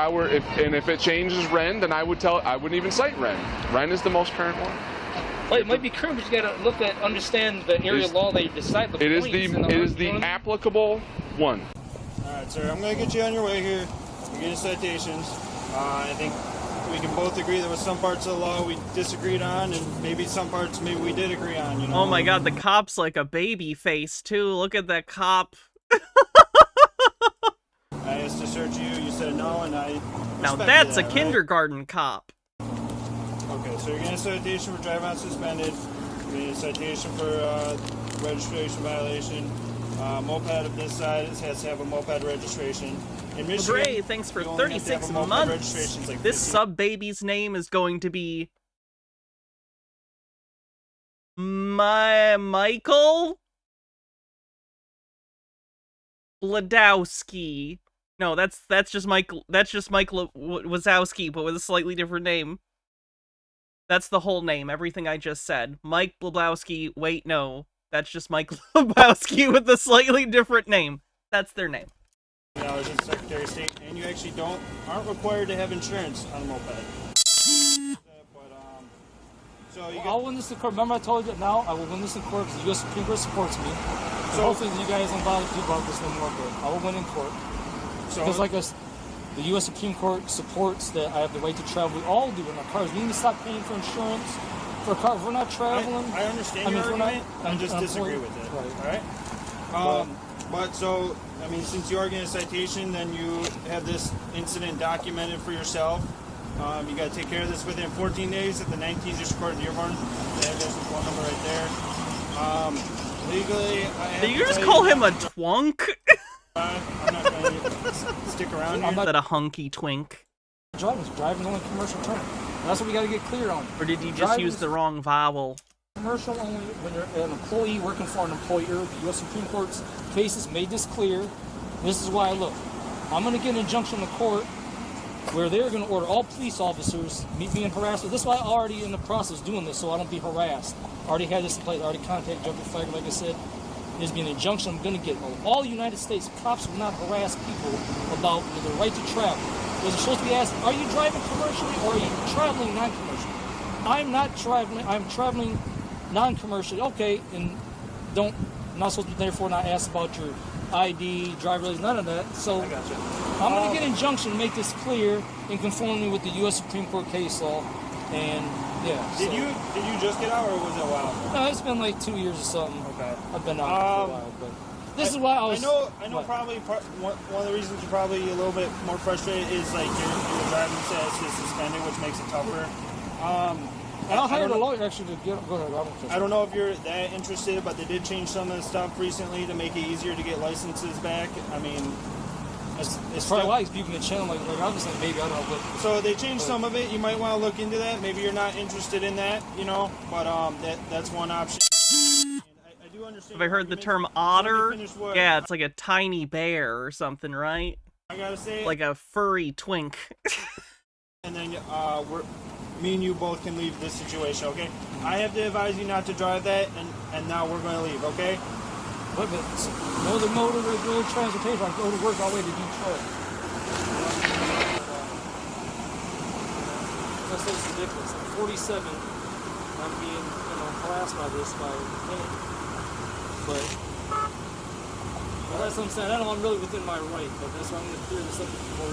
it changes Ren, then I wouldn't even cite Ren. Ren is the most current one. Well, it might be current, but you gotta understand the area of law that you decide. It is the applicable one. All right, sir. I'm going to get you on your way here. You're getting citations. I think we can both agree there was some parts of the law we disagreed on, and maybe some parts maybe we did agree on. You know. Oh my God, the cop's like a baby face too. Look at that cop. I asked to search you. You said no, and I. Now respected that's a that, right? kindergarten cop. Okay, so you're getting a citation for driving unsuspended. You're getting a citation for registration violation. Moped of this size has to have a moped registration. In Michigan, Hooray, thanks for you only have to have 36 a moped months. registration. It's like This 15. sub baby's name is going to be Michael Bladowski. No, that's just Michael. That's just Michael Wazowski, but with a slightly different name. That's the whole name. Everything I just said. Mike Blabowski. Wait, no, that's just Mike Blabowski with a slightly different name. That's their name. $1 as Secretary of State, and you actually aren't required to have insurance on a moped. So you I'll win this in court. Remember I told you that now I will win this in court because the U.S. Supreme Court supports me. So hopefully you guys don't bother to do about this anymore, but I will win in court. Because like us, the U.S. Supreme Court supports that I have the right to travel. We all do in our cars. We need to stop paying for insurance for a car. If we're not traveling. I understand your argument. I just disagree with it. Right. All right. But so, I mean, since you are getting a citation, then you have this incident documented for yourself. You got to take care of this within 14 days at the 19th District Court of Dearborn. There's the phone number right there. Legally, I have Did you to just tell call him a twunk? I'm not going to stick around here. That a hunky twink? Driving's only commercial term. And that's what we got to get clear on. Or did you just use the wrong vowel? Commercial only when you're an employee working for an employer. The U.S. Supreme Court's cases made this clear. This is why, look, I'm going to get an injunction in the court where they're going to order all police officers meet me in harassment. This is why I'm already in the process of doing this, so I don't be harassed. I already had this in place. I already contacted Judge Flag, like I said. There's be an injunction I'm going to get. All United States cops will not harass people about the right to travel. They're supposed to be asking, are you driving commercially or are you traveling non-commercially? I'm not traveling. I'm traveling non-commercially. Okay, and I'm not supposed to therefore not ask about your ID, driver license, none of that. So I gotcha. I'm going to get injunction to make this clear in conformity with the U.S. Supreme Court case law. And yeah. Did you just get out, or was it a while ago? No, it's been like 2 years or something. Okay. I've been out for a while, but this is why I was. I know. Probably one of the reasons you're probably a little bit more frustrated is like your driving status is suspended, which makes it tougher. And I'll hire a lawyer actually to get. Go ahead. I don't know if you're that interested, but they did change some of the stuff recently to make it easier to get licenses back. I mean, it's probably why he's beeping the channel. Like I'm just like, maybe I don't know. But, so they changed some of it. You might want to look into that. Maybe you're not interested in that, you know. But that's one option. I do understand. Have I heard the term otter? Yeah, it's like a tiny bear or something, right? I gotta say, like a furry twink. And then me and you both can leave this situation, okay? I have to advise you not to drive that, and now we're going to leave, okay? Wait a minute. No other mode of road transportation. I go to work all the way to Detroit. That's ridiculous. I'm 47. I'm being, harassed by this by him. But that's what I'm saying. I don't want really within my right, but that's why I'm going to clear this up with the court.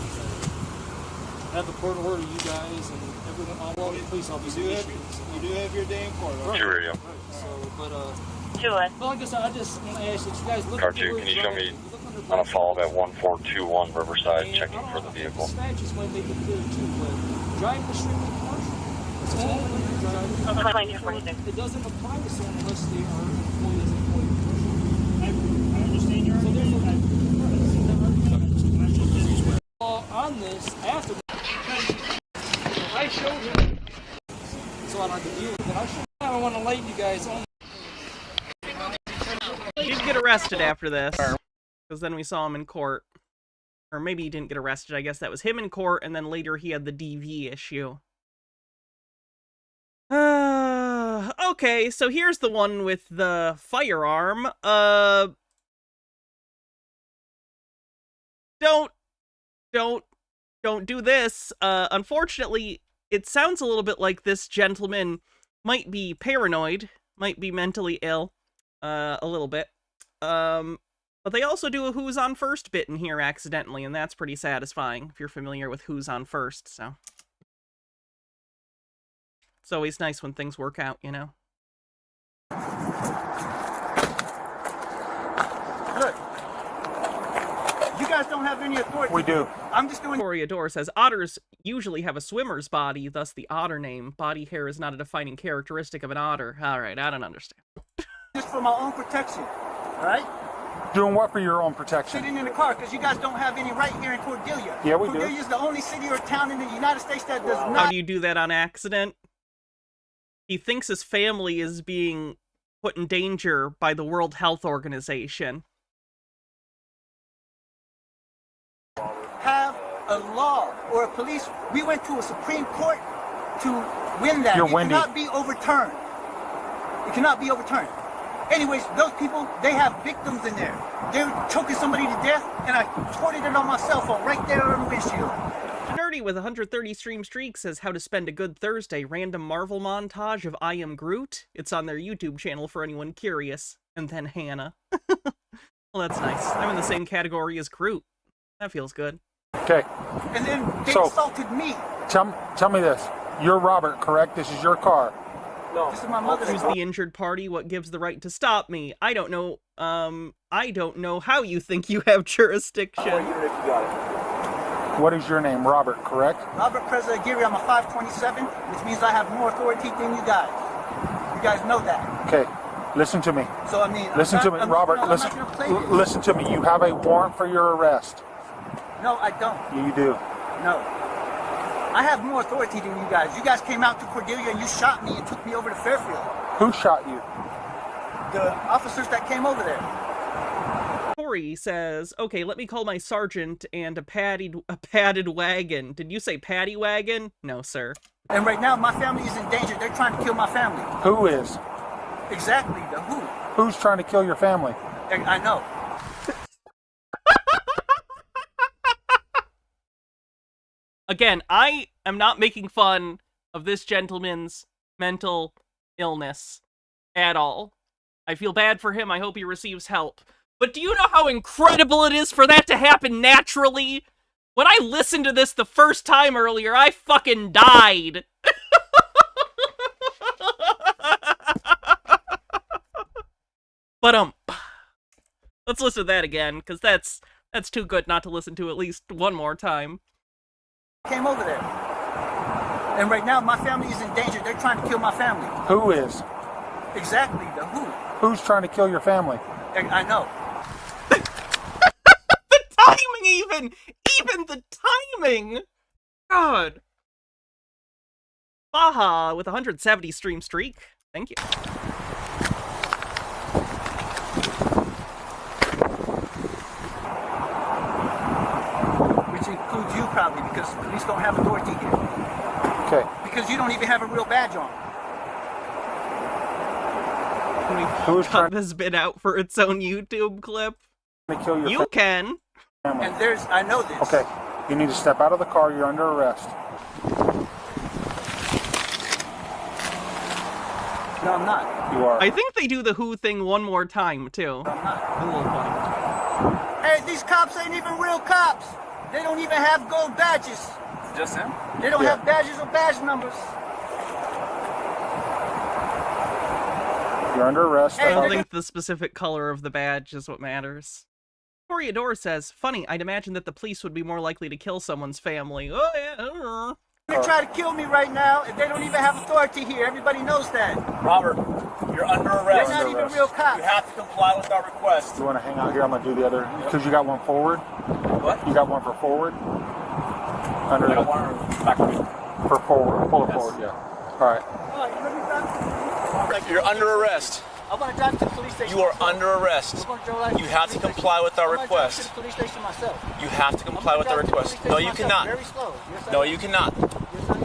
I have the court order you guys and everyone, all the police officers. You do have your day in court, right? Right. So, but Well, like I said, I just want to ask you guys look Car 2, can you show me on a follow-up at 1421 Riverside, checking for the vehicle? Statutes might make it clear too, but driving restricted commercial. It's only when you're driving. It doesn't apply to someone unless they are employed as employee commercial. I understand your argument. On this after I showed him, so I don't have to deal with it. I don't want to light you guys on. He didn't get arrested after this, because then we saw him in court. Or maybe he didn't get arrested. I guess that was him in court, and then later he had the DV issue. Okay, so here's the one with the firearm. Don't do this. Unfortunately, it sounds a little bit like this gentleman might be paranoid, might be mentally ill, a little bit. But they also do a Who's on First bit in here accidentally, and that's pretty satisfying, if you're familiar with Who's on First, so. It's always nice when things work out, you know? Look. You guys don't have any authority. We do. I'm just doing... Toreador says, otters usually have a swimmer's body, thus the otter name. Body hair is not a defining characteristic of an otter. Alright, I don't understand. Just for my own protection, alright? Doing what for your own protection? Sitting in the car, because you guys don't have any right here in Cordelia. Yeah, we do. Cordelia's the only city or town in the United States that does not... How do you do that on accident? He thinks his family is being put in danger by the World Health Organization. Have a law or a police. We went to a Supreme Court to win that. You're It windy. cannot be overturned. It cannot be overturned. Anyways, those people, they have victims in there. They're choking somebody to death, and I recorded it on my cell phone right there on the windshield. Nerdy with 130 stream streak says how to spend a good Thursday. Random Marvel montage of I Am Groot. It's on their YouTube channel for anyone curious. And then Hannah. Well, that's nice. I'm in the same category as Groot. That feels good. Okay. And then they So- assaulted me. Tell me this. You're Robert, correct? This is your car. This is my mother's Who's car. the injured party? What gives the right to stop me? I don't know. I don't know how you think you have jurisdiction. What is your name? Robert, correct? Robert President-Aguirre, I'm a 527, which means I have more authority than you guys. You guys know that. Okay. Listen to me. So, I mean... Listen to me, Robert. I'm Listen. not gonna play this. Listen to me. You have a warrant for your arrest. No, I don't. You do. No. I have more authority than you guys. You guys came out to Cordelia and you shot me and took me over to Fairfield. Who shot you? The officers that came over there. Corey says, okay, let me call my sergeant and a padded wagon. Did you say paddy wagon? No, sir. And right now, my family is in danger. They're trying to kill my family. Who is? Exactly, the who. Who's trying to kill your family? I know. Again, I am not making fun of this gentleman's mental illness at all. I feel bad for him. I hope he receives help. But do you know how incredible it is for that to happen naturally? When I listened to this the first time earlier, I fucking died. But let's listen to that again, because that's too good not to listen to at least one more time. Came over there. And right now, my family is in danger. They're trying to kill my family. Who is? Exactly, the who. Who's trying to kill your family? I know. The timing even the timing! God. Baja with 170 stream streak. Thank you. Which includes you probably, because police don't have authority here. Okay. Because you don't even have a real badge on. Who's trying Cut this bit out for its own YouTube clip. to kill your You can. family? And I know this. Okay. You need to step out of the car. You're under arrest. No, I'm not. You are. I think they do the who thing one more time, too. I'm not. A little funny. Hey, these cops ain't even real cops. They don't even have gold badges. Just him? They don't Yeah. have badges or badge numbers. You're under arrest. Hey, I don't they're think the specific color of the badge is what matters. Toriador says, funny, I'd imagine that the police would be more likely to kill someone's family. Oh, yeah. They try to kill me right now, and they don't even have authority here. Everybody knows that. Robert, you're under They're arrest. not even real cops. You have to comply with our request. You want to hang out here? I'm going to do the other. Because you got one forward. What? You got one for forward? Under I got the, one back. for forward. Pull it forward, yeah. All right. Oh, you let me drive? You're under arrest. I want to drive to the police station. You are myself. under arrest. I'm gonna drive You to have the to police comply with our station. I'm gonna drive to request. the police station myself. You have to comply with our I'm gonna drive request. to the No, police you station cannot. myself. Very slow. Yes, I No, am. you cannot. Yes, I am.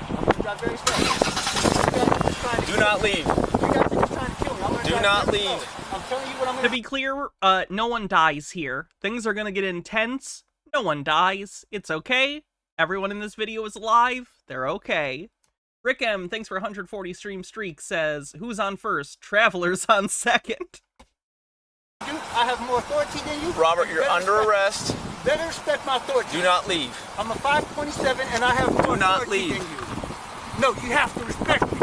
I'm gonna drive very slow. You guys are just trying to Do kill not me. leave. You guys are just trying to kill me. I'm gonna Do drive not very leave. slow. I'm telling you what I'm To gonna be clear, no one dies here. Things are gonna get intense. No one dies. It's okay. Everyone in this video is alive. They're okay. Rick M, thanks for 140 stream streak, says, who's on first? Travelers on second. I have more authority than you. Robert, you're Better under respect- arrest. Better respect my authority. Do not leave. I'm a 527 and I have more Do not authority leave. than you. No, you have to respect me.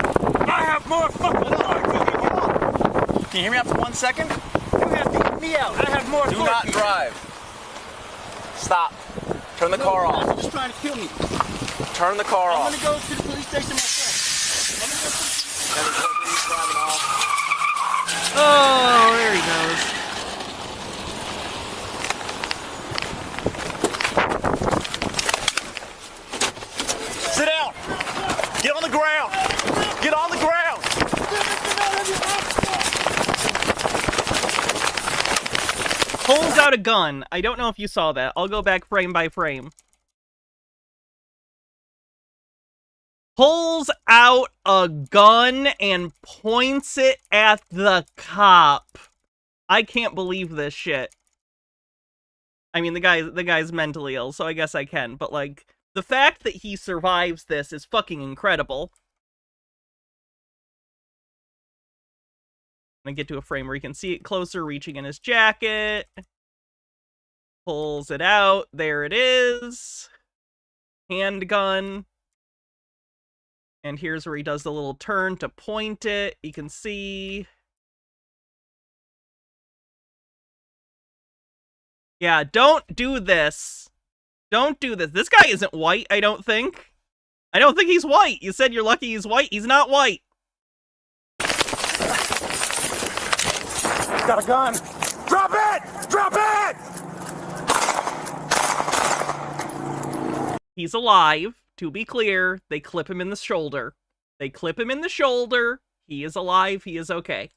I have more fucking authority than you. Can you hear me after 1 second? You have to get me out. I have more Do authority. not drive. Stop. Turn the car You guys off. are just trying to kill me. Turn the car I'm off. gonna go to the police station myself. I'm gonna go to the He's driving off. Oh, there he goes. Sit down. Get on the ground. Get on the ground. Pulls out a gun. I don't know if you saw that. I'll go back frame by frame. Pulls out a gun and points it at the cop. I can't believe this shit. I mean, the guy's mentally ill, so I guess I can, but like, the fact that he survives this is fucking incredible. I'm gonna get to a frame where you can see it closer, reaching in his jacket. Pulls it out. There it is. Handgun. And here's where he does the little turn to point it. You can see. Yeah, don't do this. Don't do this. This guy isn't white, I don't think. I don't think he's white. You said you're lucky he's white. He's not white. Got a gun. Drop it! Drop it! He's alive. To be clear, they clip him in the shoulder. They clip him in the shoulder. He is alive. He is okay.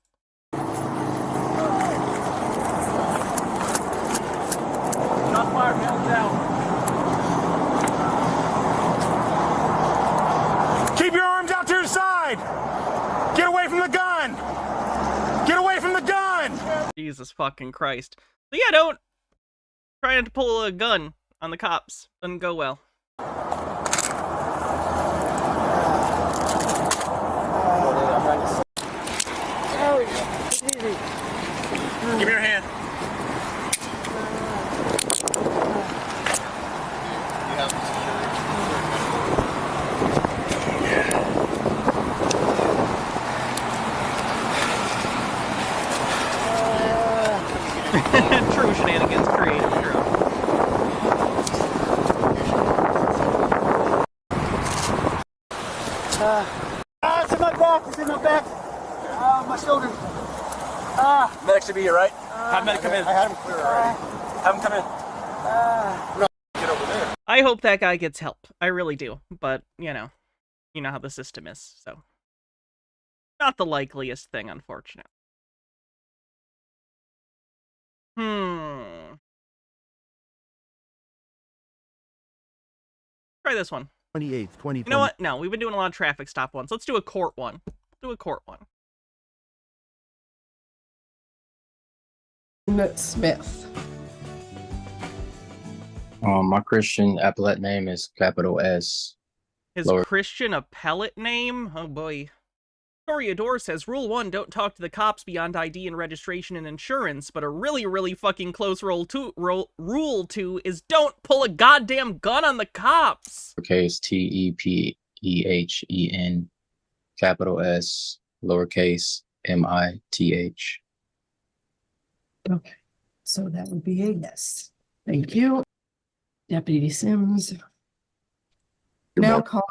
Not fire, man. Down. Keep your arms out to your side! Get away from the gun! Get away from the gun! Jesus fucking Christ. So yeah, don't try not to pull a gun on the cops. Doesn't go well. Give me your hand. It's in my back. It's in my back. My shoulder. Medic should be here, right? Have medic come in. I had him clear already. Have him come in. No, get over there. I hope that guy gets help. I really do. But, you know how the system is, so. Not the likeliest thing, unfortunately. Try this one. 28th, 2020. You know what? No, we've been doing a lot of traffic stop ones. Let's do a court one. Do a court one. Smith. My Christian appellate name is capital S. His Christian appellate name? Oh boy. Toreador says, Rule 1, don't talk to the cops beyond ID and registration and insurance, but a really, really fucking close Rule 2 is don't pull a goddamn gun on the cops! Lowercase T-E-P-E-H-E-N, capital S, lowercase M-I-T-H. Okay, so that would be a yes. Thank you. Deputy Sims. Now calling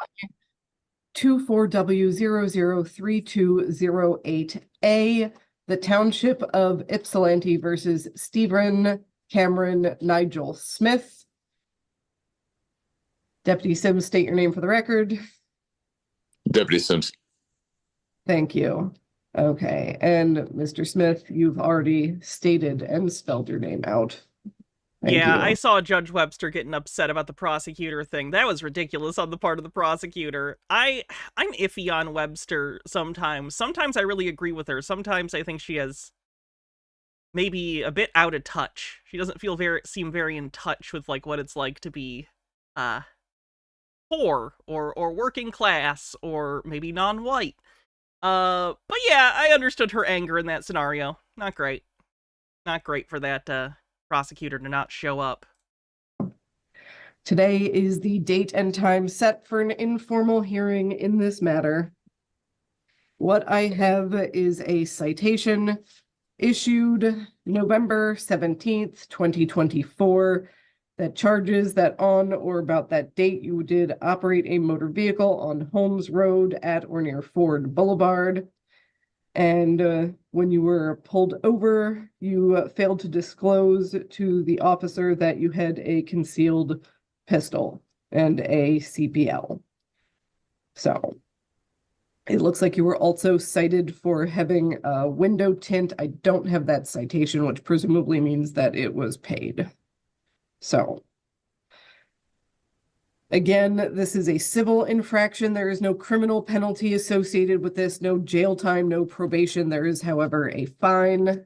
24W003208A, the Township of Ypsilanti versus Stephen Cameron Nigel Smith. Deputy Sims, state your name for the record. Deputy Sims. Thank you. Okay, and Mr. Smith, you've already stated and spelled your name out. Thank yeah, you. I saw Judge Webster getting upset about the prosecutor thing. That was ridiculous on the part of the prosecutor. I'm iffy on Webster sometimes. Sometimes I really agree with her. Sometimes I think she has maybe a bit out of touch. She doesn't seem very in touch with like what it's like to be poor or working class or maybe non-white. But yeah, I understood her anger in that scenario. Not great. Not great for that prosecutor to not show up. Today is the date and time set for an informal hearing in this matter. What I have is a citation issued November 17th, 2024, that charges that on or about that date you did operate a motor vehicle on Holmes Road at or near Ford Boulevard. And when you were pulled over, you failed to disclose to the officer that you had a concealed pistol and a CPL. So it looks like you were also cited for having a window tint. I don't have that citation, which presumably means that it was paid. So again, this is a civil infraction. There is no criminal penalty associated with this, no jail time, no probation. There is, however, a fine.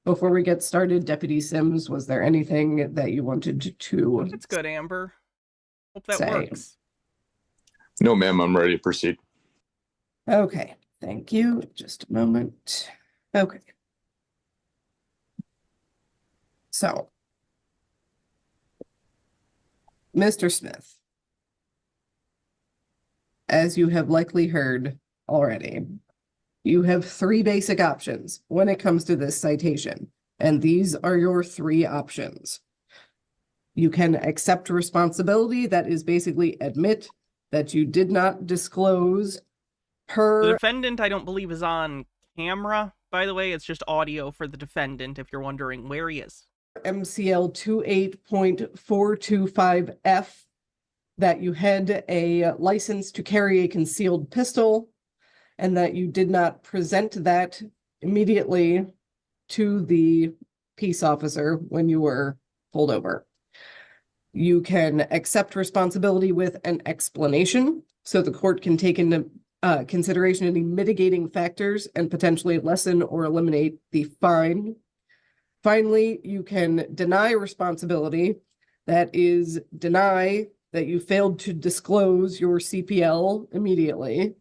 Before we get started, Deputy Sims, was there anything that you wanted to That's good, Amber. Hope that say? works. No, ma'am, I'm ready to proceed. Okay, thank you. Just a moment. Okay. So, Mr. Smith, as you have likely heard already, you have three basic options when it comes to this citation, and these are your three options. You can accept responsibility, that is basically admit that you did not disclose The defendant, I don't believe, is on camera, by the way. It's just audio for the defendant, if you're wondering where he is. MCL 28.425F, that you had a license to carry a concealed pistol and that you did not present that immediately to the peace officer when you were pulled over. You can accept responsibility with an explanation, so the court can take into consideration any mitigating factors and potentially lessen or eliminate the fine. Finally, you can deny responsibility, that is, deny that you failed to disclose your CPL immediately,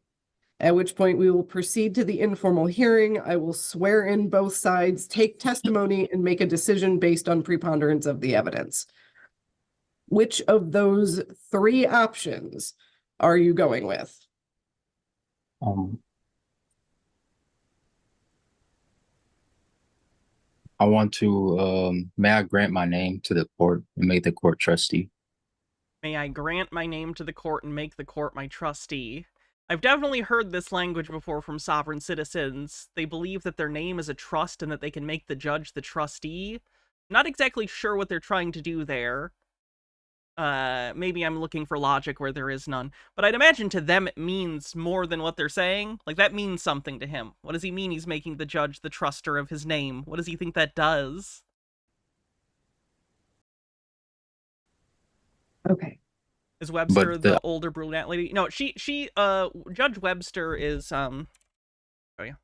at which point we will proceed to the informal hearing. I will swear in both sides, take testimony, and make a decision based on preponderance of the evidence. Which of those three options are you going with? I want to, may I grant my name to the court and make the court trustee? May I grant my name to the court and make the court my trustee? I've definitely heard this language before from sovereign citizens. They believe that their name is a trust and that they can make the judge the trustee. Not exactly sure what they're trying to do there. Maybe I'm looking for logic where there is none. But I'd imagine to them it means more than what they're saying. Like, that means something to him. What does he mean he's making the judge the truster of his name? What does he think that does? Okay. Is Webster But the older brunette lady? No, Judge Webster is, oh yeah.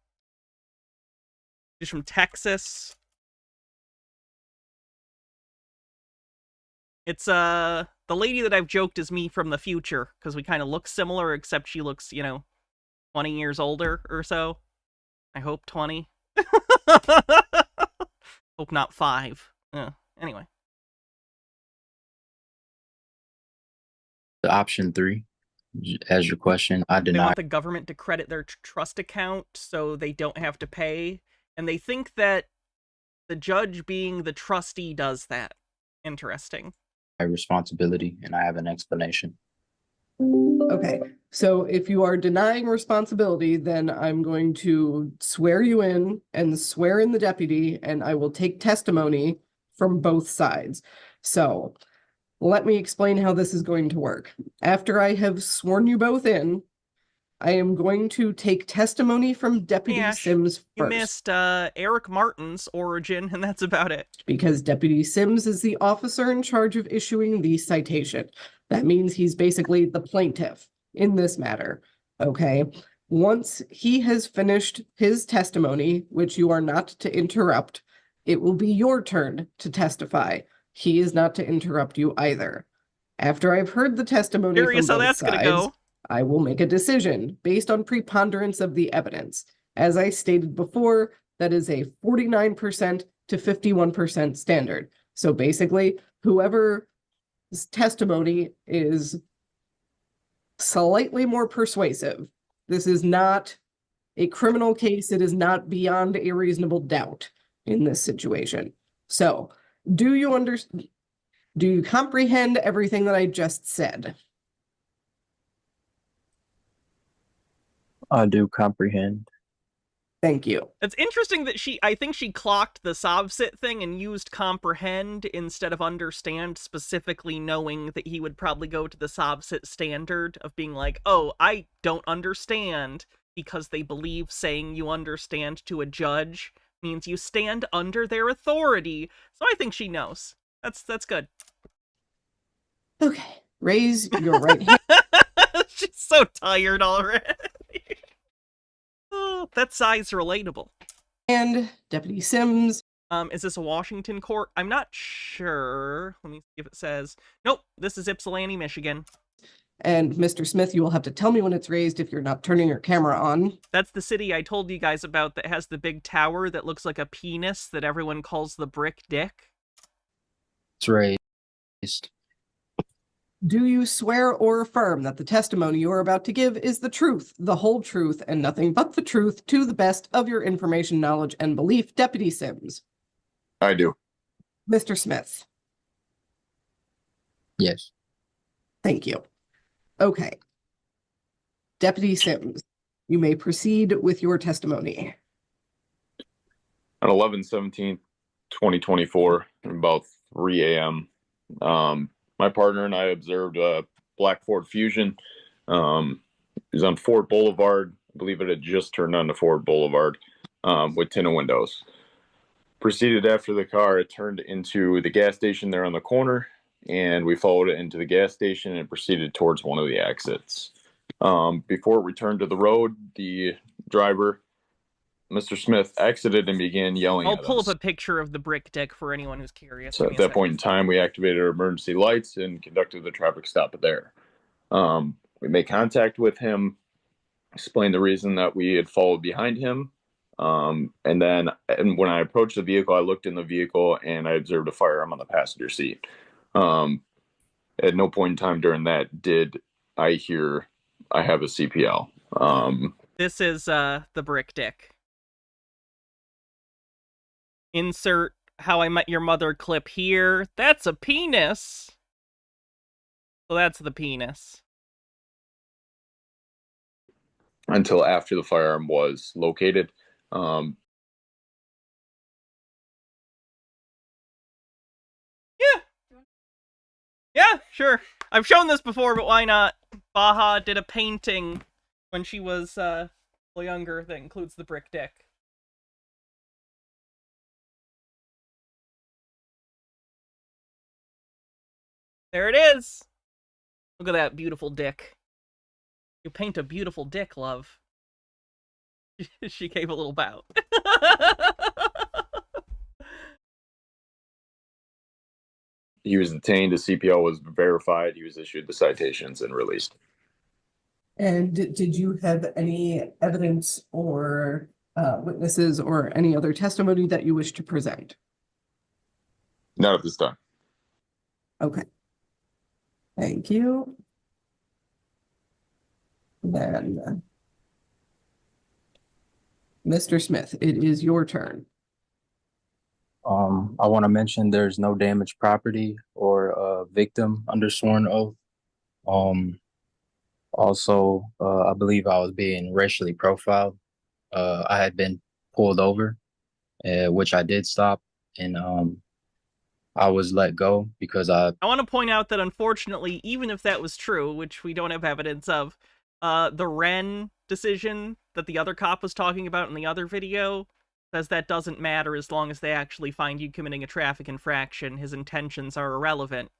She's from Texas. It's, the lady that I've joked is me from the future, because we kind of look similar, except she looks, 20 years older or so. I hope 20. Hope not 5. Anyway. the option 3, as your question, I They deny. want the government to credit their trust account so they don't have to pay. And they think that the judge being the trustee does that. Interesting. My responsibility, and I have an explanation. Okay, so if you are denying responsibility, then I'm going to swear you in and swear in the deputy, and I will take testimony from both sides. So let me explain how this is going to work. After I have sworn you both in, I am going to take testimony from Deputy Ash, Sims you first. missed Eric Martin's origin, and that's about it. Because Deputy Sims is the officer in charge of issuing the citation. That means he's basically the plaintiff in this matter, okay? Once he has finished his testimony, which you are not to interrupt, it will be your turn to testify. He is not to interrupt you either. After I've heard the testimony Curious from how both that's gonna sides, go. I will make a decision based on preponderance of the evidence. As I stated before, that is a 49% to 51% standard. So basically, whoever's testimony is slightly more persuasive. This is not a criminal case. It is not beyond a reasonable doubt in this situation. So, do you comprehend everything that I just said? I do comprehend. Thank you. It's interesting that I think she clocked the Sovsit thing and used comprehend instead of understand, specifically knowing that he would probably go to the Sovsit standard of being like, oh, I don't understand, because they believe saying you understand to a judge means you stand under their authority. So I think she knows. That's good. Okay, raise your right hand. She's so tired already. Oh, that sigh's relatable. And Deputy Sims. Is this a Washington court? I'm not sure. Let me see if it says. Nope, this is Ypsilanti, Michigan. And Mr. Smith, you will have to tell me when it's raised if you're not turning your camera on. That's the city I told you guys about that has the big tower that looks like a penis that everyone calls the Brick Dick. It's raised. Do you swear or affirm that the testimony you are about to give is the truth, the whole truth, and nothing but the truth to the best of your information, knowledge, and belief, Deputy Sims? I do. Mr. Smith? Yes. Thank you. Okay. Deputy Sims, you may proceed with your testimony. On 11/17/2024, about 3 a.m., my partner and I observed a black Ford Fusion. It was on Ford Boulevard. I believe it had just turned onto Ford Boulevard with tinted windows. Proceeded after the car. It turned into the gas station there on the corner, and we followed it into the gas station and proceeded towards one of the exits. Before it returned to the road, the driver, Mr. Smith, exited and began yelling I'll at pull us. up a picture of the Brick Dick for anyone who's curious. So at that point in time, we activated our emergency lights and conducted the traffic stop there. We made contact with him, explained the reason that we had followed behind him. And when I approached the vehicle, I looked in the vehicle and I observed a firearm on the passenger seat. At no point in time during that did I hear I have a CPL. This is the Brick Dick. Insert How I Met Your Mother clip here. That's a penis. So that's the penis. until after the firearm was located. Yeah, sure. I've shown this before, but why not? Baha did a painting when she was a little younger that includes the brick dick. There it is! Look at that beautiful dick. You paint a beautiful dick, love. She gave a little bow. He was detained. His CPO was verified. He was issued the citations and released. And did you have any evidence or witnesses or any other testimony that you wish to present? Not at this time. Okay. Thank you. Then, Mr. Smith, it is your turn. I want to mention there's no damaged property or victim under sworn oath. Also, I believe I was being racially profiled. I had been pulled over, which I did stop, and I was let go because I want to point out that unfortunately, even if that was true, which we don't have evidence of, the Wren decision that the other cop was talking about in the other video says that doesn't matter as long as they actually find you committing a traffic infraction. His intentions are irrelevant.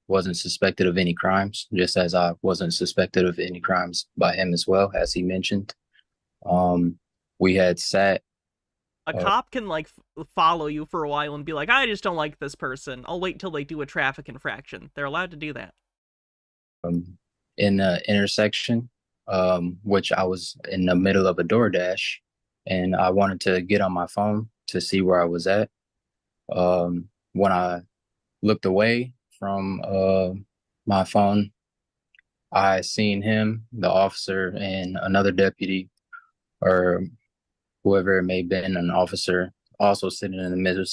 wasn't suspected of any crimes, just as I wasn't suspected of any crimes by him as well, as he mentioned. We had sat. A cop can, like, follow you for a while and be like, I just don't like this person. I'll wait till they do a traffic infraction. They're allowed to do that. In the intersection, which I was in the middle of a DoorDash, and I wanted to get on my phone to see where I was at. When I looked away from my phone, I seen him, the officer, and another deputy, or whoever it may have been, an officer, also sitting in the middle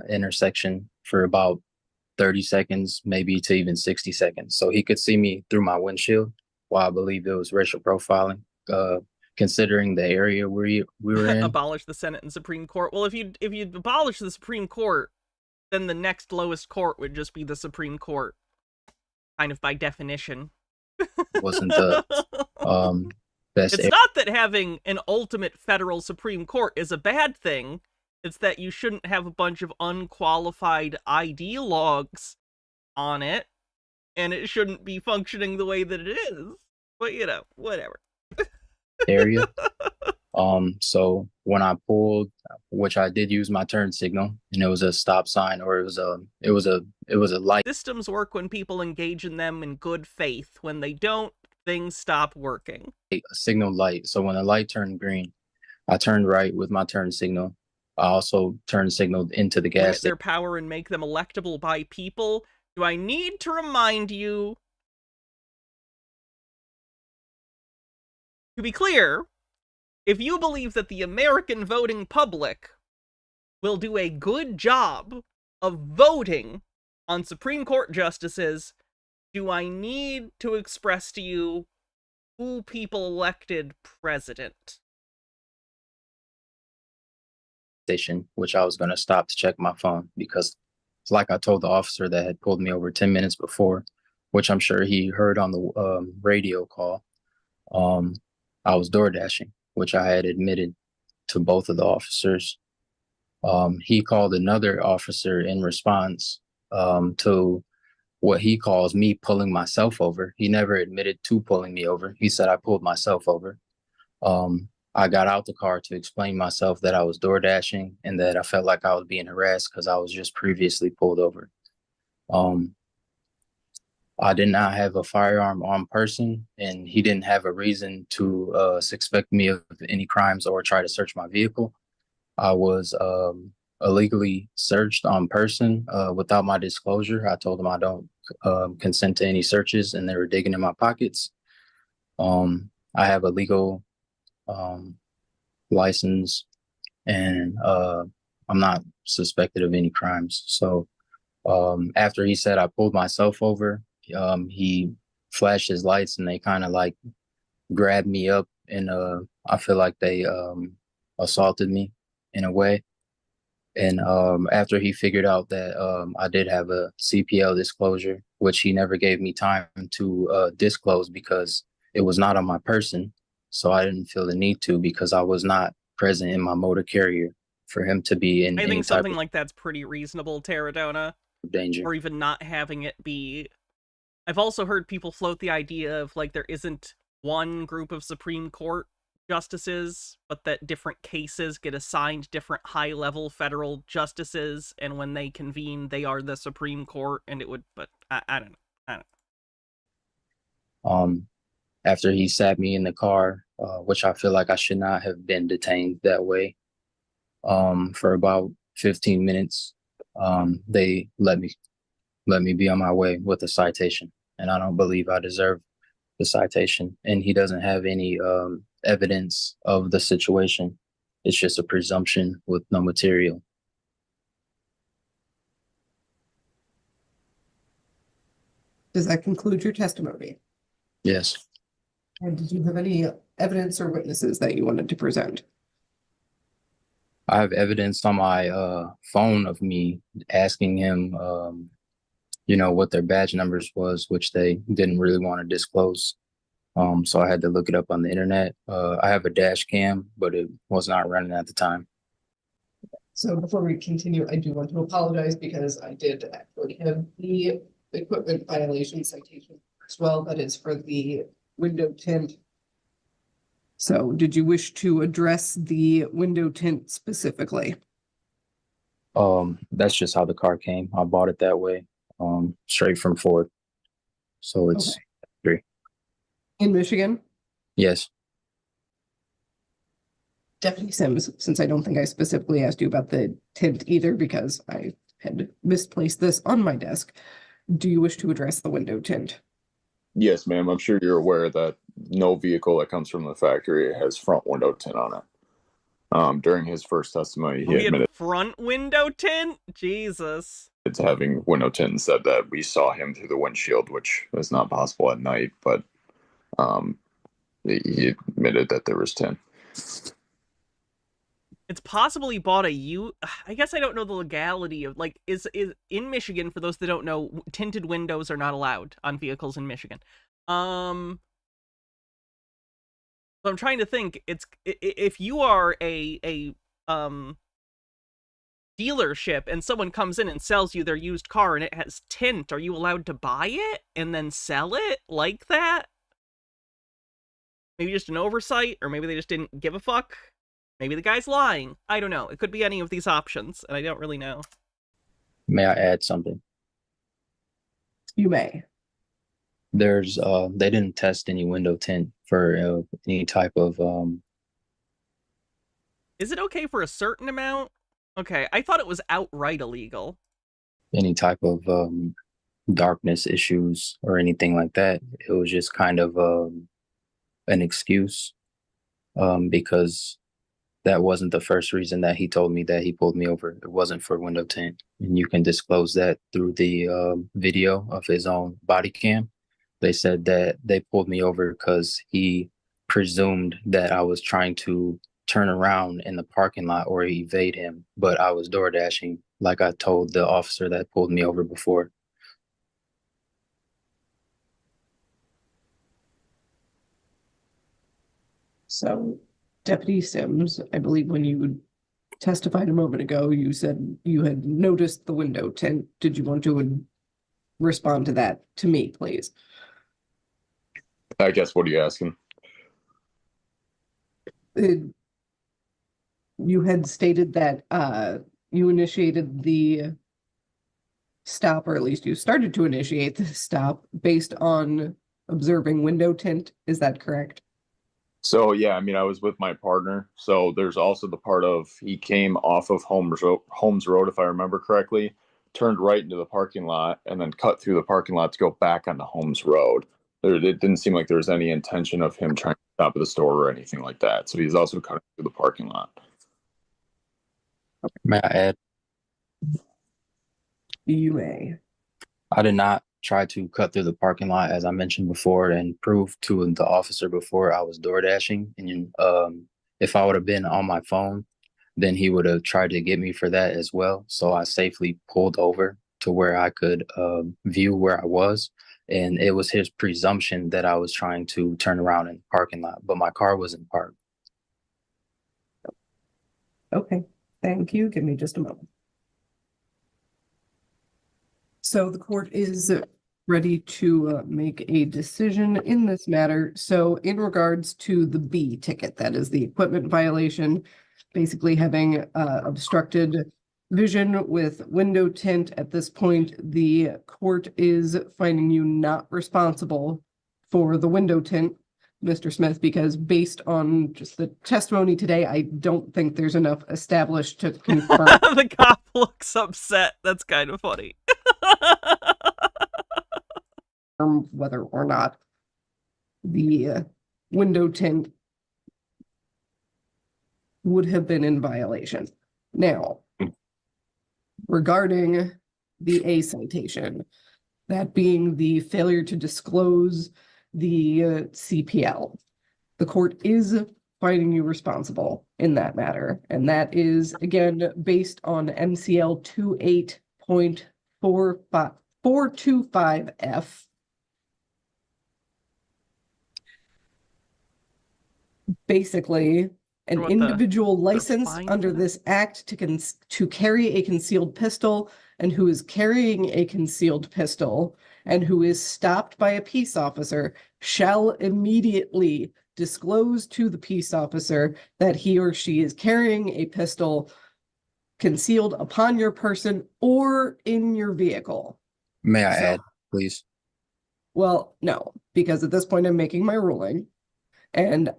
intersection for about 30 seconds, maybe to even 60 seconds. So he could see me through my windshield. While I believe it was racial profiling, considering the area we were in. Abolish the Senate and Supreme Court. Well, if you abolish the Supreme Court, then the next lowest court would just be the Supreme Court, kind of by definition. Wasn't the best. It's not that having an ultimate federal Supreme Court is a bad thing. It's that you shouldn't have a bunch of unqualified ID logs on it, and it shouldn't be functioning the way that it is. But, you know, whatever. Area. So when I pulled, which I did use my turn signal, and it was a stop sign, or it was a light. Systems work when people engage in them in good faith. When they don't, things stop working. A signal light. So when the light turned green, I turned right with my turn signal. I also turned signal into the gas station. Their power and make them electable by people. Do I need to remind you? To be clear, if you believe that the American voting public will do a good job of voting on Supreme Court justices, do I need to express to you who people elected president? Station, which I was going to stop to check my phone, because like I told the officer that had pulled me over 10 minutes before, which I'm sure he heard on the radio call, I was door dashing, which I had admitted to both of the officers. He called another officer in response to what he calls me pulling myself over. He never admitted to pulling me over. He said I pulled myself over. I got out the car to explain myself that I was door dashing and that I felt like I was being harassed because I was just previously pulled over. I did not have a firearm on person, and he didn't have a reason to suspect me of any crimes or try to search my vehicle. I was illegally searched on person without my disclosure. I told them I don't consent to any searches, and they were digging in my pockets. I have a legal license, and I'm not suspected of any crimes. So after he said I pulled myself over, he flashed his lights, and they kind of like grabbed me up and I feel like they assaulted me in a way. And after he figured out that I did have a CPL disclosure, which he never gave me time to disclose because it was not on my person. So I didn't feel the need to because I was not present in my motor carrier for him to be in I any think type something like that's pretty reasonable, Terradona. of danger. Or even not having it be... I've also heard people float the idea of, like, there isn't one group of Supreme Court justices, but that different cases get assigned different high-level federal justices, and when they convene, they are the Supreme Court, and it would... But I don't know. After he sat me in the car, which I feel like I should not have been detained that way, for about 15 minutes, they let me be on my way with a citation, and I don't believe I deserve the citation. And he doesn't have any evidence of the situation. It's just a presumption with no material. Does that conclude your testimony? Yes. And did you have any evidence or witnesses that you wanted to present? I have evidence on my phone of me asking him, what their badge numbers was, which they didn't really want to disclose. So I had to look it up on the internet. I have a dash cam, but it was not running at the time. So before we continue, I do want to apologize because I did actually have the equipment violation citation as well. That is for the window tint. So did you wish to address the window tint specifically? That's just how the car came. I bought it that way, straight from Ford. So it's free. In Michigan? Yes. Deputy Sims, since I don't think I specifically asked you about the tint either because I had misplaced this on my desk, do you wish to address the window tint? Yes, ma'am. I'm sure you're aware that no vehicle that comes from the factory has front window tint on it. During his first testimony, he admitted front window tint? Jesus. to having window tint and said that we saw him through the windshield, which was not possible at night, but he admitted that there was tint. It's possible he bought I guess I don't know the legality of, like, is in Michigan, for those that don't know, tinted windows are not allowed on vehicles in Michigan. So I'm trying to think, if you are a dealership and someone comes in and sells you their used car and it has tint, are you allowed to buy it and then sell it like that? Maybe just an oversight, or maybe they just didn't give a fuck. Maybe the guy's lying. I don't know. It could be any of these options, and I don't really know. May I add something? You may. There's they didn't test any window tint for any type of Is it okay for a certain amount? Okay, I thought it was outright illegal. Any type of darkness issues or anything like that. It was just kind of an excuse because that wasn't the first reason that he told me that he pulled me over. It wasn't for window tint. And you can disclose that through the video of his own body cam. They said that they pulled me over because he presumed that I was trying to turn around in the parking lot or evade him, but I was door dashing like I told the officer that pulled me over before. So, Deputy Sims, I believe when you testified a moment ago, you said you had noticed the window tint. Did you want to respond to that to me, please? I guess, what are you asking? You had stated that you initiated the stop, or at least you started to initiate the stop based on observing window tint. Is that correct? So, yeah, I mean, I was with my partner. So there's also the part of he came off of Holmes Road, if I remember correctly, turned right into the parking lot, and then cut through the parking lot to go back onto Holmes Road. It didn't seem like there was any intention of him trying to stop at the store or anything like that. So he's also cutting through the parking lot. May I add? You may. I did not tried to cut through the parking lot, as I mentioned before, and prove to the officer before I was door dashing. And if I would have been on my phone, then he would have tried to get me for that as well. So I safely pulled over to where I could view where I was. And it was his presumption that I was trying to turn around in the parking lot, but my car wasn't parked. Okay, thank you. Give me just a moment. So the court is ready to make a decision in this matter. So in regards to the B ticket, that is the equipment violation, basically having obstructed vision with window tint. At this point, the court is finding you not responsible for the window tint, Mr. Smith, because based on just the testimony today, I don't think there's enough established to confirm. The cop looks upset. That's kind of funny. Whether or not the window tint would have been in violation. Now, regarding the A citation, that being the failure to disclose the CPL, the court is finding you responsible in that matter. And that is, again, based on MCL 28.425F. Basically, an individual licensed under this act to carry a concealed pistol and who is carrying a concealed pistol and who is stopped by a peace officer shall immediately disclose to the peace officer that he or she is carrying a pistol concealed upon your person or in your vehicle. May I add, please? Well, no, because at this point I'm making my ruling, and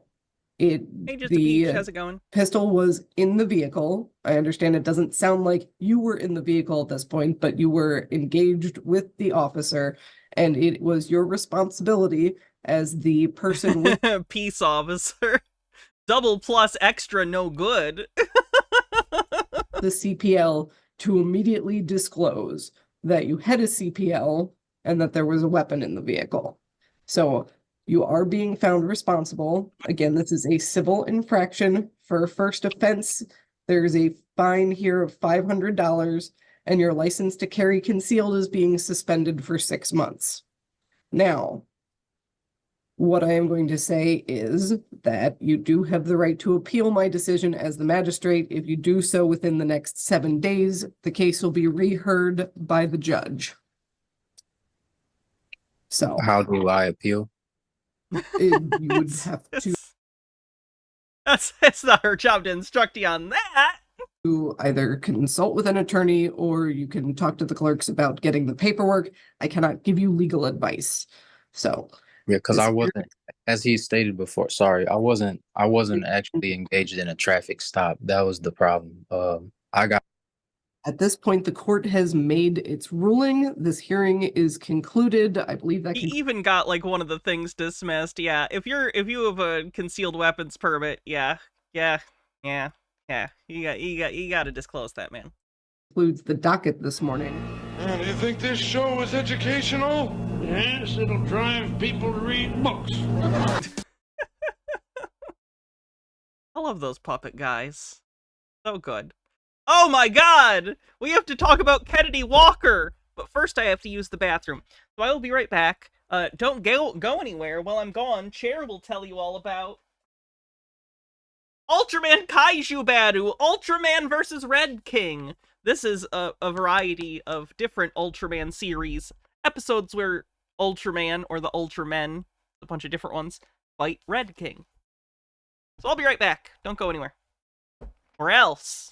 Hey, just a peach. How's it going? Pistol was in the vehicle. I understand it doesn't sound like you were in the vehicle at this point, but you were engaged with the officer, and it was your responsibility as the person with peace officer. Double plus extra no good. the CPL to immediately disclose that you had a CPL and that there was a weapon in the vehicle. So you are being found responsible. Again, this is a civil infraction for first offense. There's a fine here of $500, and your license to carry concealed is being suspended for 6 months. Now, what I am going to say is that you do have the right to appeal my decision as the magistrate. If you do so within the next 7 days, the case will be reheard by the judge. So, how do I appeal? You would have to. It's not her job to instruct you on that. To either consult with an attorney or you can talk to the clerks about getting the paperwork. I cannot give you legal advice. So yeah, because I wasn't, as he stated before. Sorry, I wasn't actually engaged in a traffic stop. That was the problem. At this point, the court has made its ruling. This hearing is concluded. I believe that he even got like one of the things dismissed. Yeah, if you have a concealed weapons permit, yeah. You got to disclose that, man. Includes the docket this morning. Do you think this show is educational? Yes, it'll drive people to read books. I love those puppet guys. So good. Oh my god! We have to talk about Kennedy Walker! But first I have to use the bathroom. So I will be right back. Don't go anywhere. While I'm gone, Chair will tell you all about Ultraman Kaiju Battle! Ultraman vs. Red King! This is a variety of different Ultraman series. Episodes where Ultraman, or the Ultramen, a bunch of different ones, fight Red King. So I'll be right back. Don't go anywhere. Or else...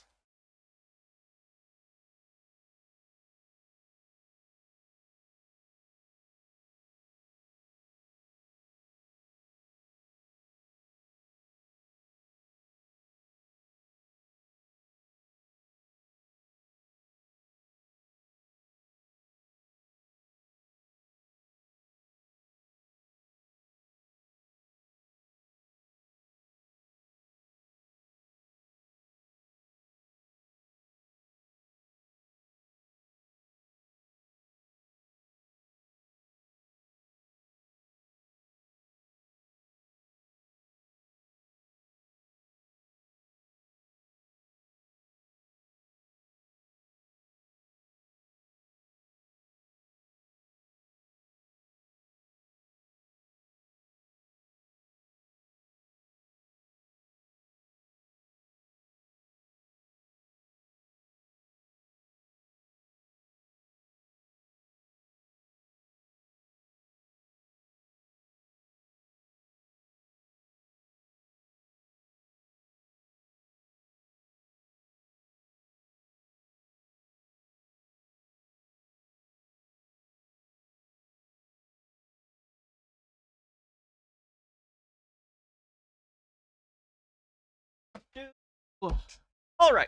All right.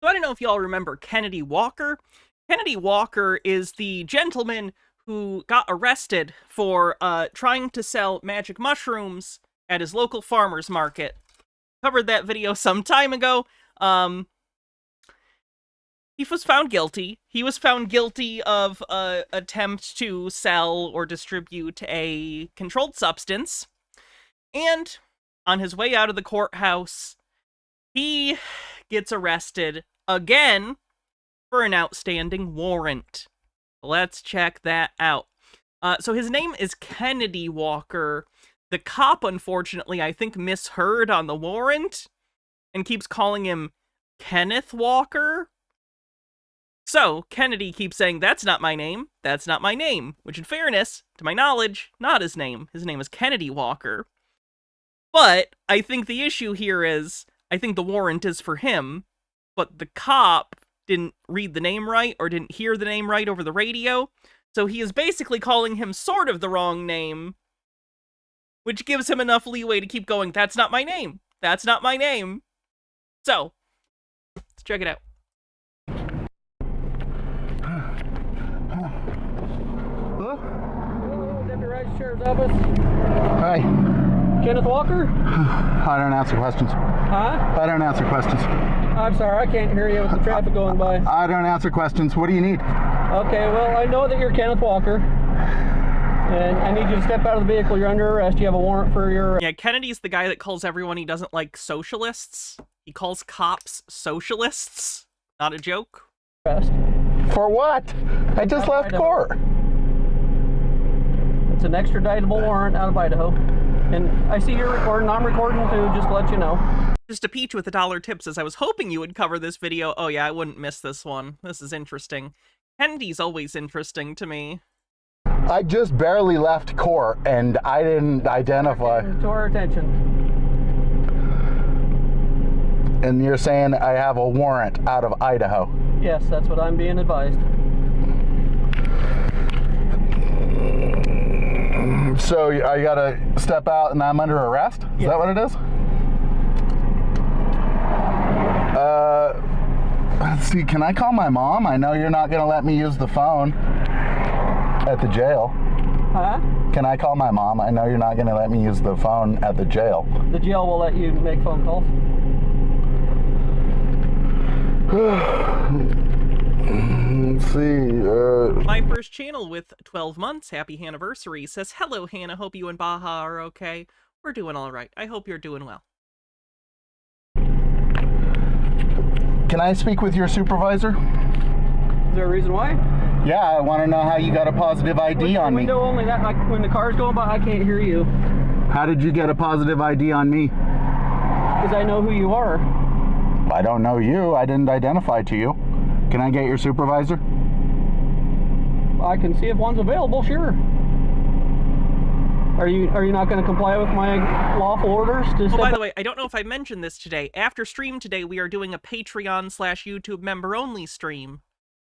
So I don't know if y'all remember Kennedy Walker. Kennedy Walker is the gentleman who got arrested for trying to sell magic mushrooms at his local farmer's market. Covered that video some time ago. He was found guilty. He was found guilty of attempt to sell or distribute a controlled substance. And on his way out of the courthouse, he gets arrested again for an outstanding warrant. Let's check that out. So his name is Kennedy Walker. The cop, unfortunately, I think misheard on the warrant and keeps calling him Kenneth Walker. So Kennedy keeps saying, that's not my name, that's not my name, which in fairness, to my knowledge, not his name. His name is Kennedy Walker. But I think the issue here is, I think the warrant is for him, but the cop didn't read the name right or didn't hear the name right over the radio. So he is basically calling him sort of the wrong name, which gives him enough leeway to keep going, that's not my name, that's not my name. So, let's check it out. Hello? Hello, Deputy Rice Sheriff's Office. Hi. Kenneth Walker? I don't answer questions. Huh? I don't answer questions. I'm sorry, I can't hear you with the traffic going by. I don't answer questions. What do you need? Okay, well, I know that you're Kenneth Walker, and I need you to step out of the vehicle. You're under arrest. You have a warrant for your arrest. Yeah, Kennedy's the guy that calls everyone he doesn't like socialists. He calls cops socialists. Not a joke. For what? I just left court. It's an extraditable warrant out of Idaho. And I see you're recording. I'm recording too, just to let you know. Just a peach with $1 tip says, I was hoping you would cover this video. Oh yeah, I wouldn't miss this one. This is interesting. Kennedy's always interesting to me. I just barely left court and I didn't identify. To our attention. And you're saying I have a warrant out of Idaho? Yes, that's what I'm being advised. So I gotta step out and I'm under arrest? Is that what it is? Let's see, can I call my mom? I know you're not gonna let me use the phone at the jail. Huh? Can I call my mom? I know you're not gonna let me use the phone at the jail. The jail will let you make phone calls. Let's see. My first channel with 12 months, happy anniversary, says, hello, Hannah, hope you and Baja are okay. We're doing all right. I hope you're doing well. Can I speak with your supervisor? Is there a reason why? Yeah, I want to know how you got a positive ID on me. Window only, that like when the car's going by, I can't hear you. How did you get a positive ID on me? Because I know who you are. I don't know you. I didn't identify to you. Can I get your supervisor? I can see if one's available, sure. Are you not going to comply with my lawful orders? Oh, by the way, I don't know if I mentioned this today. After stream today, we are doing a Patreon/YouTube member-only stream.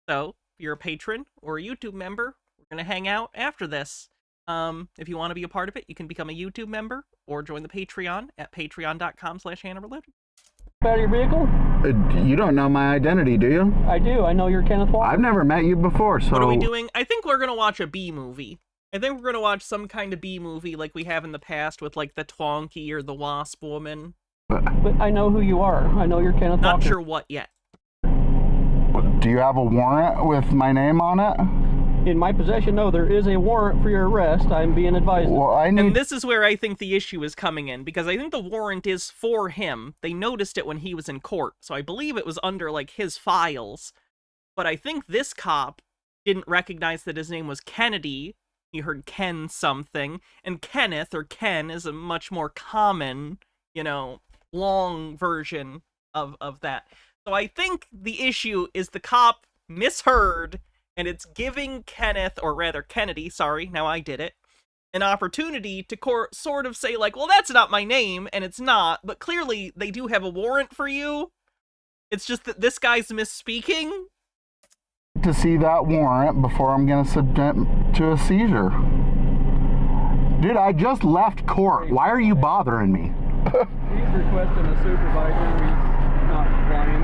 So, if you're a patron or a YouTube member, we're going to hang out after this. If you want to be a part of it, you can become a YouTube member or join the Patreon at patreon.com/HannahReligion. Out of your vehicle? You don't know my identity, do you? I do. I know you're Kenneth Walker. I've never met you before, so... What are we doing? I think we're going to watch a B-movie. I think we're going to watch some kind of B-movie like we have in the past with, like, the Twonky or the Wasp Woman. But I know who you are. I know you're Kenneth Walker. Not sure what yet. Do you have a warrant with my name on it? In my possession, no. There is a warrant for your arrest. I'm being advised. Well, And this is where I think the issue is coming in, because I think the warrant is for him. They noticed it when he was in court, so I believe it was under, like, his files. But I think this cop didn't recognize that his name was Kennedy. He heard Ken something, and Kenneth, or Ken, is a much more common, you know, long version of that. So I think the issue is the cop misheard, and it's giving Kenneth, or rather Kennedy, sorry, now I did it, an opportunity to sort of say, like, well, that's not my name, and it's not, but clearly they do have a warrant for you. It's just that this guy's misspeaking. To see that warrant before I'm going to submit to a seizure. Dude, I just left court. Why are you bothering me? He's requesting a supervisor. not complying.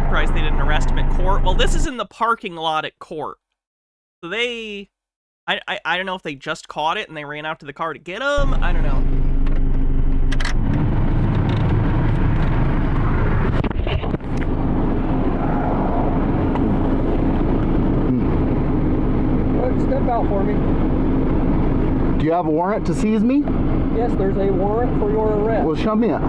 Surprised they didn't arrest him at court. Well, this is in the parking lot at court. So they... I don't know if they just caught it and they ran out to the car to get him. I don't know. Step out for me. Do you have a warrant to seize me? Yes, there's a warrant for your arrest. Well, show me it.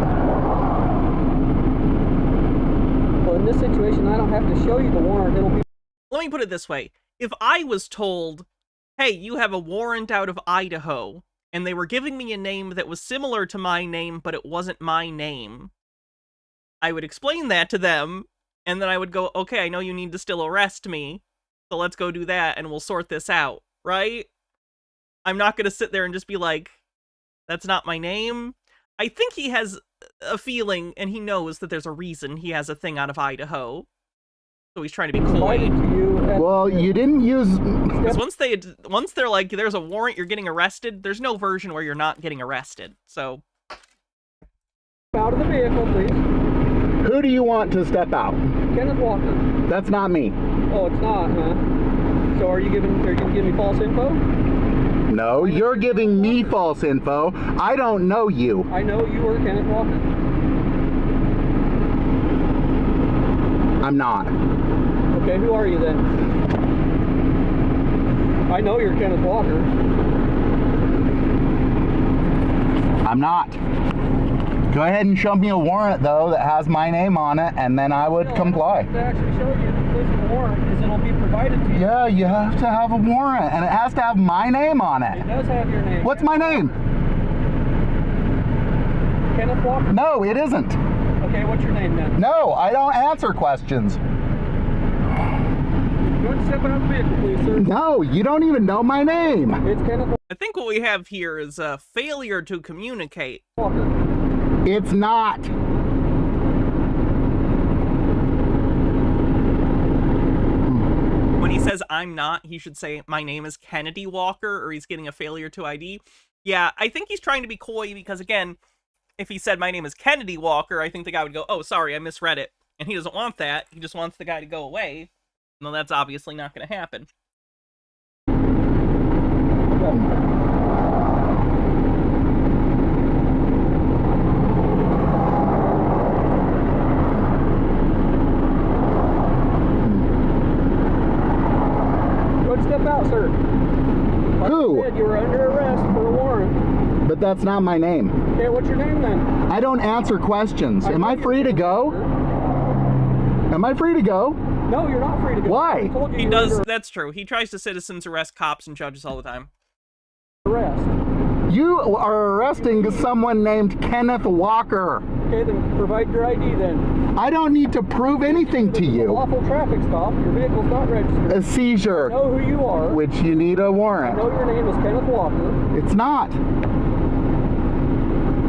Well, in this situation, I don't have to show you the warrant. It'll be... Let me put it this way. If I was told, hey, you have a warrant out of Idaho, and they were giving me a name that was similar to my name, but it wasn't my name, I would explain that to them, and then I would go, okay, I know you need to still arrest me, so let's go do that, and we'll sort this out, right? I'm not going to sit there and just be like, that's not my name. I think he has a feeling, and he knows that there's a reason he has a thing out of Idaho. So he's trying to be coy. Well, you didn't use... Because once they're like, there's a warrant, you're getting arrested, there's no version where you're not getting arrested, so... Out of the vehicle, please. Who do you want to step out? Kenneth Walker. That's not me. Oh, it's not, huh? So are you going to give me false info? No, you're giving me false info. I don't know you. I know you are Kenneth Walker. I'm not. Okay, who are you then? I know you're Kenneth Walker. I'm not. Go ahead and show me a warrant, though, that has my name on it, and then I would comply. To actually show you the physical warrant is it'll be provided to you. Yeah, you have to have a warrant, and it has to have my name on it. It does have your name. What's my name? Kenneth Walker? No, it isn't. Okay, what's your name then? No, I don't answer questions. Go ahead and step out of the vehicle, please, sir. No, you don't even know my name. It's Kenneth Walker. I think what we have here is a failure to communicate. It's not. When he says, I'm not, he should say, my name is Kennedy Walker, or he's getting a failure to ID. Yeah, I think he's trying to be coy because, again, if he said, my name is Kennedy Walker, I think the guy would go, oh, sorry, I misread it. And he doesn't want that. He just wants the guy to go away. No, that's obviously not going to happen. Step out, sir. Like Who? You said, you were under arrest for a warrant. But that's not my name. Okay, what's your name then? I don't answer questions. Am I free to go? Am I free to go? No, you're not free to go. Why? He does, that's true. He tries to citizens arrest cops and judges all the time. Arrest. You are arresting someone named Kenneth Walker. Okay, then provide your ID then. I don't need to prove anything to you. Lawful traffic stop. Your vehicle's not registered. A seizure. I know who you are. Which you need a warrant. I know your name is Kenneth Walker. It's not.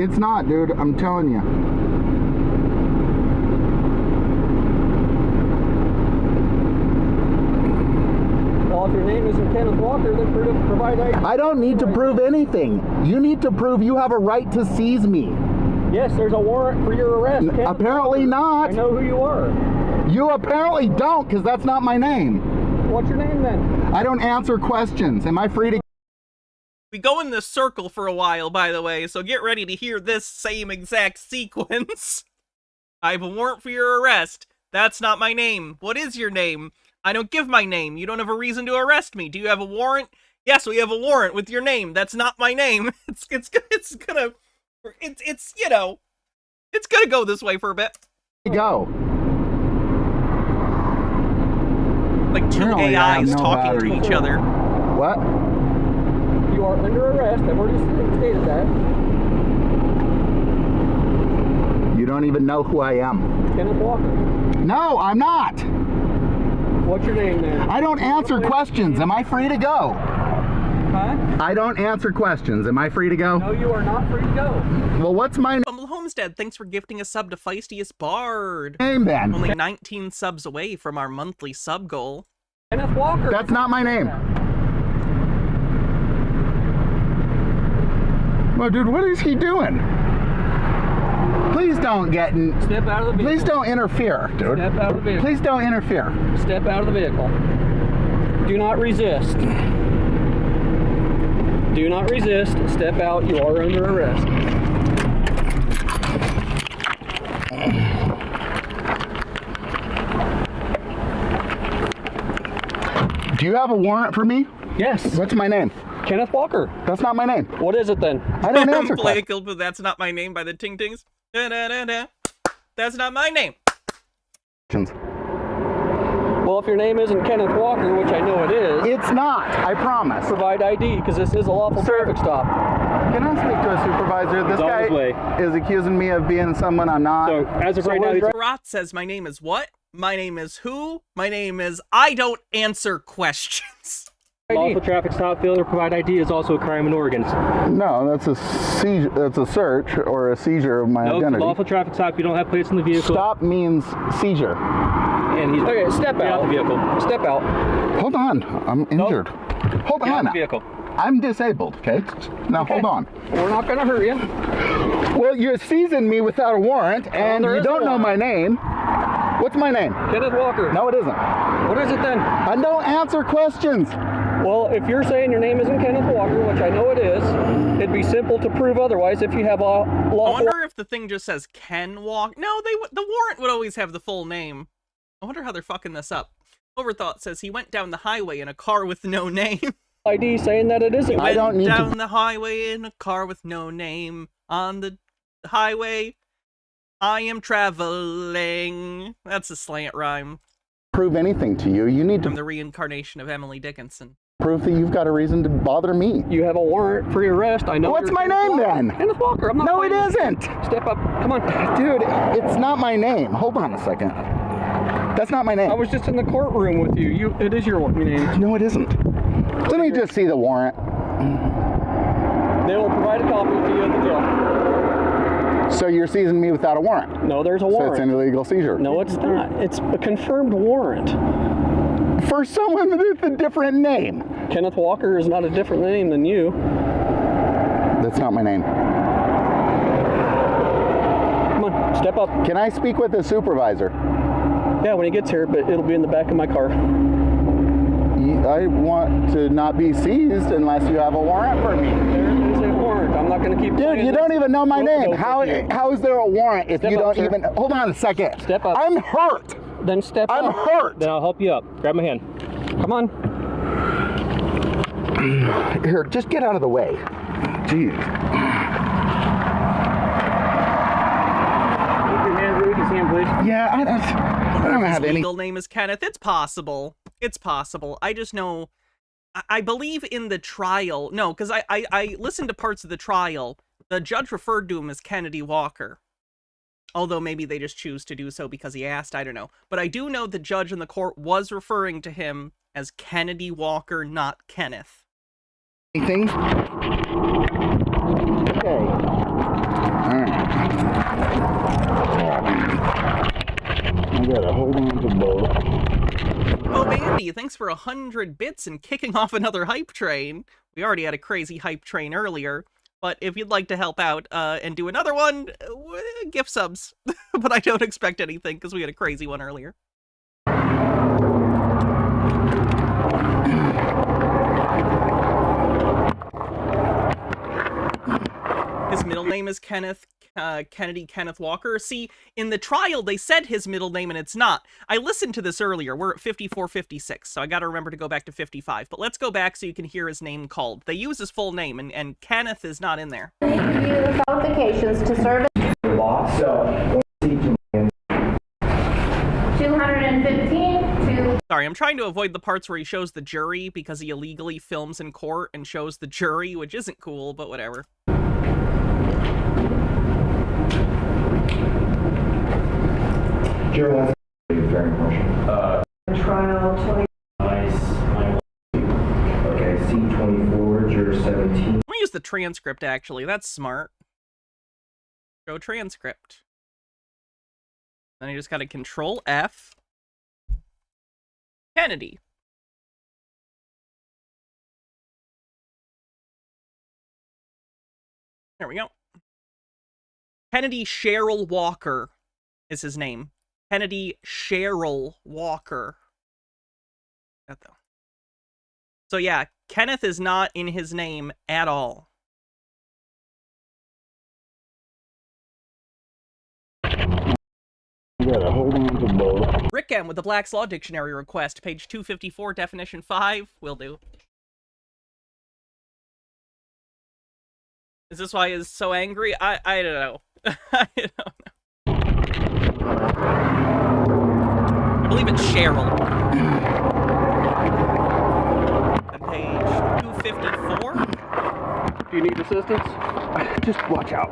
It's not, dude. I'm telling you. Well, if your name isn't Kenneth Walker, then provide ID. I don't need to prove anything. You need to prove you have a right to seize me. Yes, there's a warrant for your arrest. Apparently not. I know who you are. You apparently don't, because that's not my name. What's your name then? I don't answer questions. Am I free to... We go in this circle for a while, by the way, so get ready to hear this same exact sequence. I have a warrant for your arrest. That's not my name. What is your name? I don't give my name. You don't have a reason to arrest me. Do you have a warrant? Yes, we have a warrant with your name. That's not my name. It's gonna, you know, it's gonna go this way for a bit. Go. Like two AIs talking to each other. What? You are under arrest. I've already stated that. You don't even know who I am. Kenneth Walker. No, I'm not. What's your name then? I don't answer questions. Am I free to go? Huh? I don't answer questions. Am I free to go? No, you are not free to go. Well, what's my... Homestead, thanks for gifting a sub to Feistiest Bard. Name then. Only 19 subs away from our monthly sub goal. Kenneth Walker. That's not my name. Well, dude, what is he doing? Please don't get in. Step out of the vehicle. Please don't interfere, dude. Step out of the vehicle. Please don't interfere. Step out of the vehicle. Do not resist. Do not resist. Step out. You are under arrest. Do you have a warrant for me? Yes. What's my name? Kenneth Walker. That's not my name. What is it then? I don't answer Play questions. but that's not my name by the Ting Tings. Da-da-da-da. That's not my name. Well, if your name isn't Kenneth Walker, which I know it is. It's not. I promise. Provide ID, because this is a lawful traffic stop. Can I speak to a supervisor? This guy is accusing me of being someone I'm not. So, as of right now, Rot says my name is what? My name is who? My name is I don't answer questions. lawful traffic stop, failure to provide ID is also a crime in Oregon. No, that's a seizure. That's a search or a seizure of my identity. Lawful traffic stop. You don't have plates in the vehicle. Stop means seizure. And he's okay. Step out of the vehicle. Step out. Hold on, I'm injured. Hold Get out on. of the vehicle. I'm disabled. Okay. Now hold on. We're not gonna hurt you. Well, you're seizing me without a warrant, and you don't know my name. What's my name? Kenneth Walker. No, it isn't. What is it then? I don't answer questions. Well, if you're saying your name isn't Kenneth Walker, which I know it is, it'd be simple to prove otherwise if you have a lawful... I wonder if the thing just says Ken Walk. No, the warrant would always have the full name. I wonder how they're fucking this up. Overthought says he went down the highway in a car with no name. ID saying that it isn't. I don't need down the highway in a car with no name. On the highway, I am traveling. That's a slant rhyme. Prove anything to you. You need to I'm the reincarnation of Emily Dickinson. prove that you've got a reason to bother me. You have a warrant for your arrest. I know. What's my name then? Kenneth Walker. I'm not. No, it isn't. Step up. Come on. Dude, it's not my name. Hold on a second. That's not my name. I was just in the courtroom with you. It is your name. No, it isn't. Let me just see the warrant. They will provide a copy to you at the jail. So you're seizing me without a warrant? No, there's a warrant. So it's an illegal seizure? No, it's not. It's a confirmed warrant. For someone with a different name? Kenneth Walker is not a different name than you. That's not my name. Come on, step up. Can I speak with a supervisor? Yeah, when he gets here, but it'll be in the back of my car. I want to not be seized unless you have a warrant for me. There is a warrant. I'm not going to keep. Dude, you don't even know my name. How is there a warrant if you don't even? Hold on a second. Step up. I'm hurt. Then step up. I'm hurt. Then I'll help you up. Grab my hand. Come on. Here, just get out of the way. Jeez. Keep your hands where we can see him, please. Yeah, I don't have His any. legal name is Kenneth. It's possible. It's possible. I just know. I believe in the trial. No, because I listened to parts of the trial. The judge referred to him as Kennedy Walker. Although maybe they just choose to do so because he asked. I don't know. But I do know the judge in the court was referring to him as Kennedy Walker, not Kenneth. Anything? Okay. Alright. I gotta hold on to both. Oh, Andy, thanks for 100 bits and kicking off another hype train. We already had a crazy hype train earlier, but if you'd like to help out and do another one, gift subs. But I don't expect anything because we had a crazy one earlier. His middle name is Kenneth Walker. See, in the trial, they said his middle name, and it's not. I listened to this earlier. We're at 54:56, so I got to remember to go back to 55. But let's go back so you can hear his name called. They use his full name, and Kenneth is not in there. The qualifications to serve as 215 to... Sorry, I'm trying to avoid the parts where he shows the jury because he illegally films in court and shows the jury, which isn't cool, but whatever. Trial 20. Nice. Okay, C24, juror 17. Let me use the transcript, actually. That's smart. Show transcript. Then you just gotta Control F. Kennedy. There we go. Kennedy Cheryl Walker is his name. Kennedy Cheryl Walker. That though. So yeah, Kenneth is not in his name at all. You gotta hold on to both. Rick M with the Black's Law Dictionary request, page 254, definition 5. Will do. Is this why he's so angry? I don't know. I don't know. I believe it's Cheryl. And page 254. Do you need assistance? Just watch out.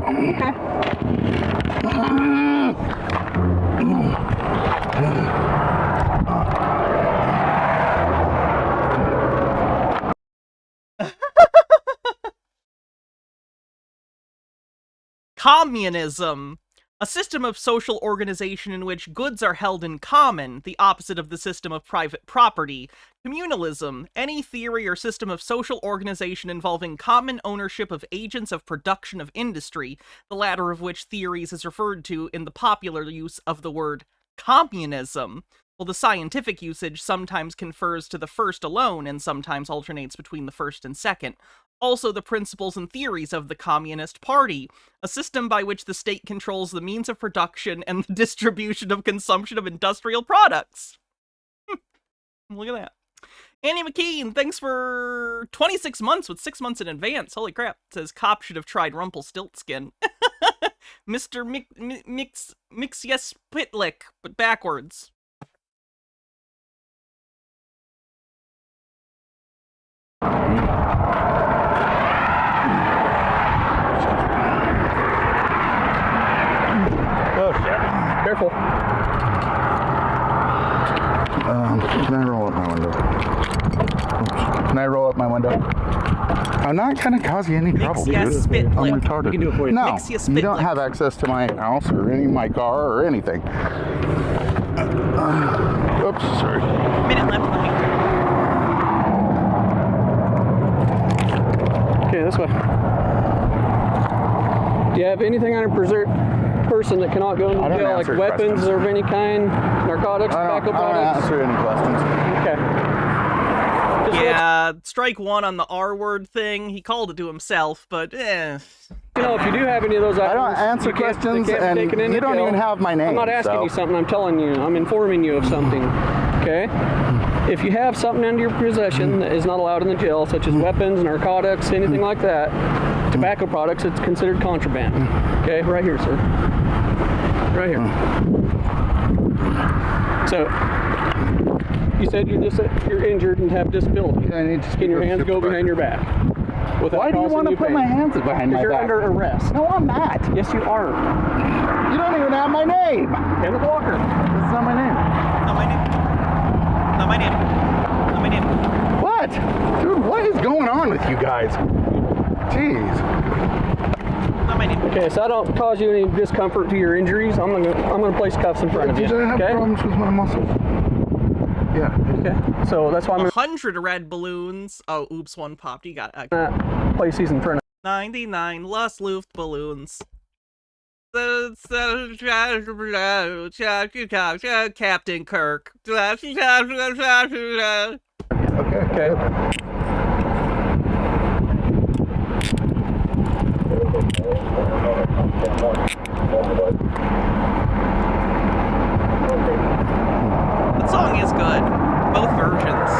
Communism. A system of social organization in which goods are held in common, the opposite of the system of private property. Communalism. Any theory or system of social organization involving common ownership of agents of production of industry, the latter of which theories is referred to in the popular use of the word communism. While the scientific usage sometimes confers to the first alone and sometimes alternates between the first and second. Also the principles and theories of the Communist Party, a system by which the state controls the means of production and the distribution of consumption of industrial products. Look at that. Annie McKean, thanks for 26 months with 6 months in advance. Holy crap. It says cop should have tried Rumpelstiltskin. Mr. Mix Pitlick, but backwards. Oh, shit. Careful. Can I roll up my window? Oops. Can I roll up my window? I'm not gonna cause you any trouble, dude. I'm retarded. We can do it for you. No, you don't have access to my house or my car or anything. Oops, sorry. Minute left behind. Okay, this way. Do you have anything on a person that cannot go into jail, like weapons of any kind, narcotics, tobacco products? I don't answer any questions. Okay. Yeah, strike one on the R word thing. He called it to himself, but eh. You know, if you do have any of those items, I don't answer questions, and you don't even have my name. I'm not asking you something, I'm telling you, I'm informing you of something, okay? If you have something under your possession that is not allowed in the jail, such as weapons, narcotics, anything like that, tobacco products, it's considered contraband. Okay, right here, sir. Right here. So, you said you're injured and have disability. I need to Can your hands go behind your back? Why do you want to put my hands behind my back? Because you're under arrest. No, I'm not. Yes, you are. You don't even have my name. Kenneth Walker. That's not my name. Not my name. Not my name. Not my name. What? Dude, what is going on with you guys? Jeez. Not my name. Okay, so I don't cause you any discomfort to your injuries. I'm gonna place cuffs in front of you. Did I have problems with my muscles? Yeah. Okay. So that's why I'm 100 red balloons. Oh, oops, one popped. You got it. Place these in front of 99 Lust Luft balloons. Captain Kirk. Okay. The song is good. Both versions.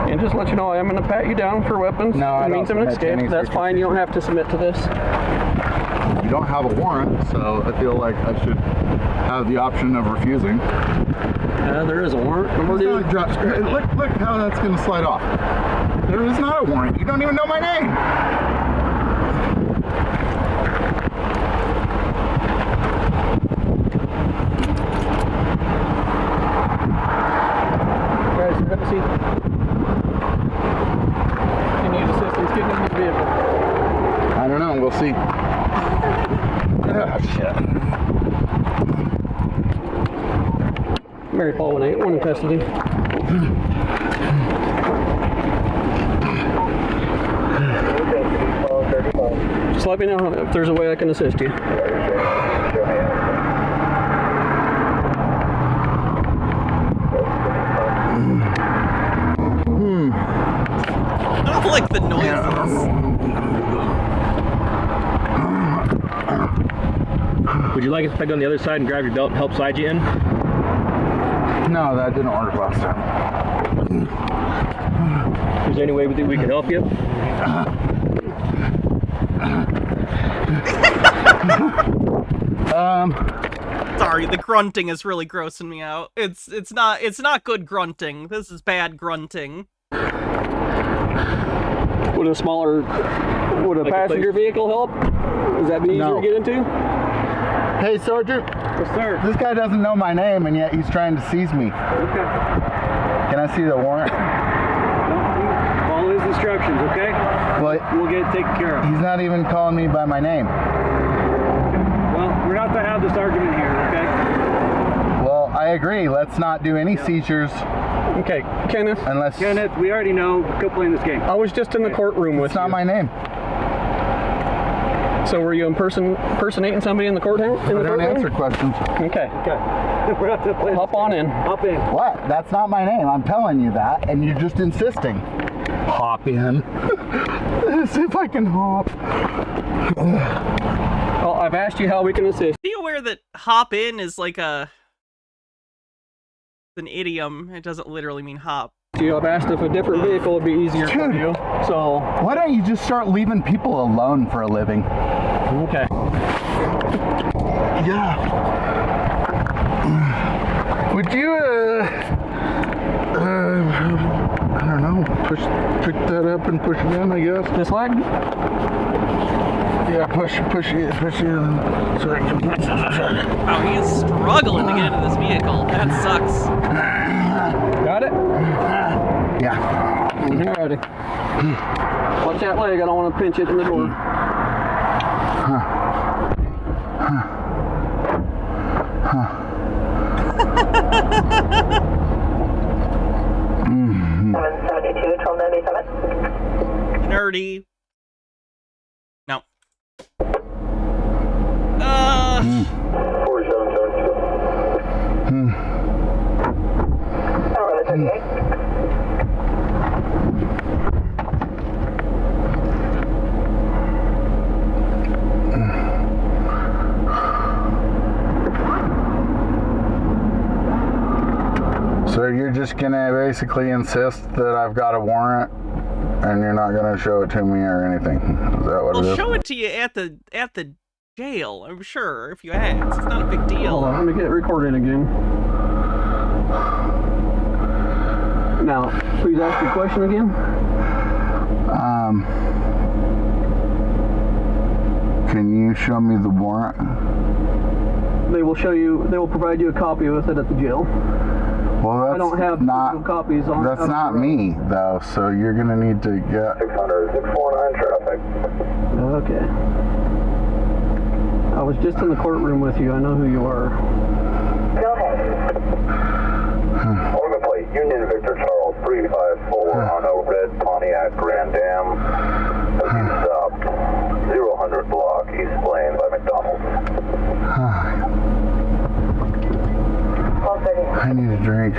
And just let you know, I am going to pat you down for weapons. No, I don't means of an submit to escape. any That's fine. You don't have to submit to this. You don't have a warrant, so I feel like I should have the option of refusing. There is a warrant. Look how that's going to slide off. There is not a warrant. You don't even know my name. Guys, you see? You need assistance getting in the vehicle. I don't know. We'll see. right, Paul, 1-8, one in custody. Just let me know if there's a way I can assist you. I don't like the noises. Would you like us to peg on the other side and grab your belt and help slide you in? No, that didn't work last time. Is there any way we can help you? Sorry, the grunting is really grossing me out. It's not good grunting. This is bad grunting. Would a passenger vehicle help? Is that be easier to get into? Hey, Sergeant. Yes, sir. This guy doesn't know my name, and yet he's trying to seize me. Okay. Can I see the warrant? Follow his instructions, okay? Well, we'll get it taken care of. He's not even calling me by my name. Well, we're not to have this argument here, okay? Well, I agree. Let's not do any seizures. Okay, Kenneth. Kenneth, we already know. Go play in this game. I was just in the courtroom with you. It's not my name. So were you impersonating somebody in the courthouse? I don't answer questions. Okay. We're not to play. Hop on in. Hop in. What? That's not my name. I'm telling you that, and you're just insisting. Hop in. Let's see if I can hop. Well, I've asked you how we can assist. Be aware that hop in is like an idiom. It doesn't literally mean hop. I've asked if a different vehicle would be easier for you. So why don't you just start leaving people alone for a living? Okay. Yeah. Would you I don't know, pick that up and push it in, I guess. This leg? Yeah, push it in so I can push it. Wow, he is struggling to get into this vehicle. That sucks. Got it? Yeah. Alrighty. Watch that leg, I don't want to pinch it in the door. Nerdy. No. 4772. So you're just gonna basically insist that I've got a warrant and you're not gonna show it to me or anything? Is that what it is? I'll show it to you at the jail, I'm sure, if you ask. It's not a big deal. Hold on, let me get recording again. Now, please ask your question again. Can you show me the warrant? They will provide you a copy with it at the jail. Well, that's I don't have not copies on. That's not me, though. So you're gonna need to get 600, 649 traffic. Okay. I was just in the courtroom with you. I know who you are. Go ahead. Organ plate, Union Victor Charles 354 on a red Pontiac Grand Am. Stopped. 0 block, East Plain by McDonald's. I need a drink.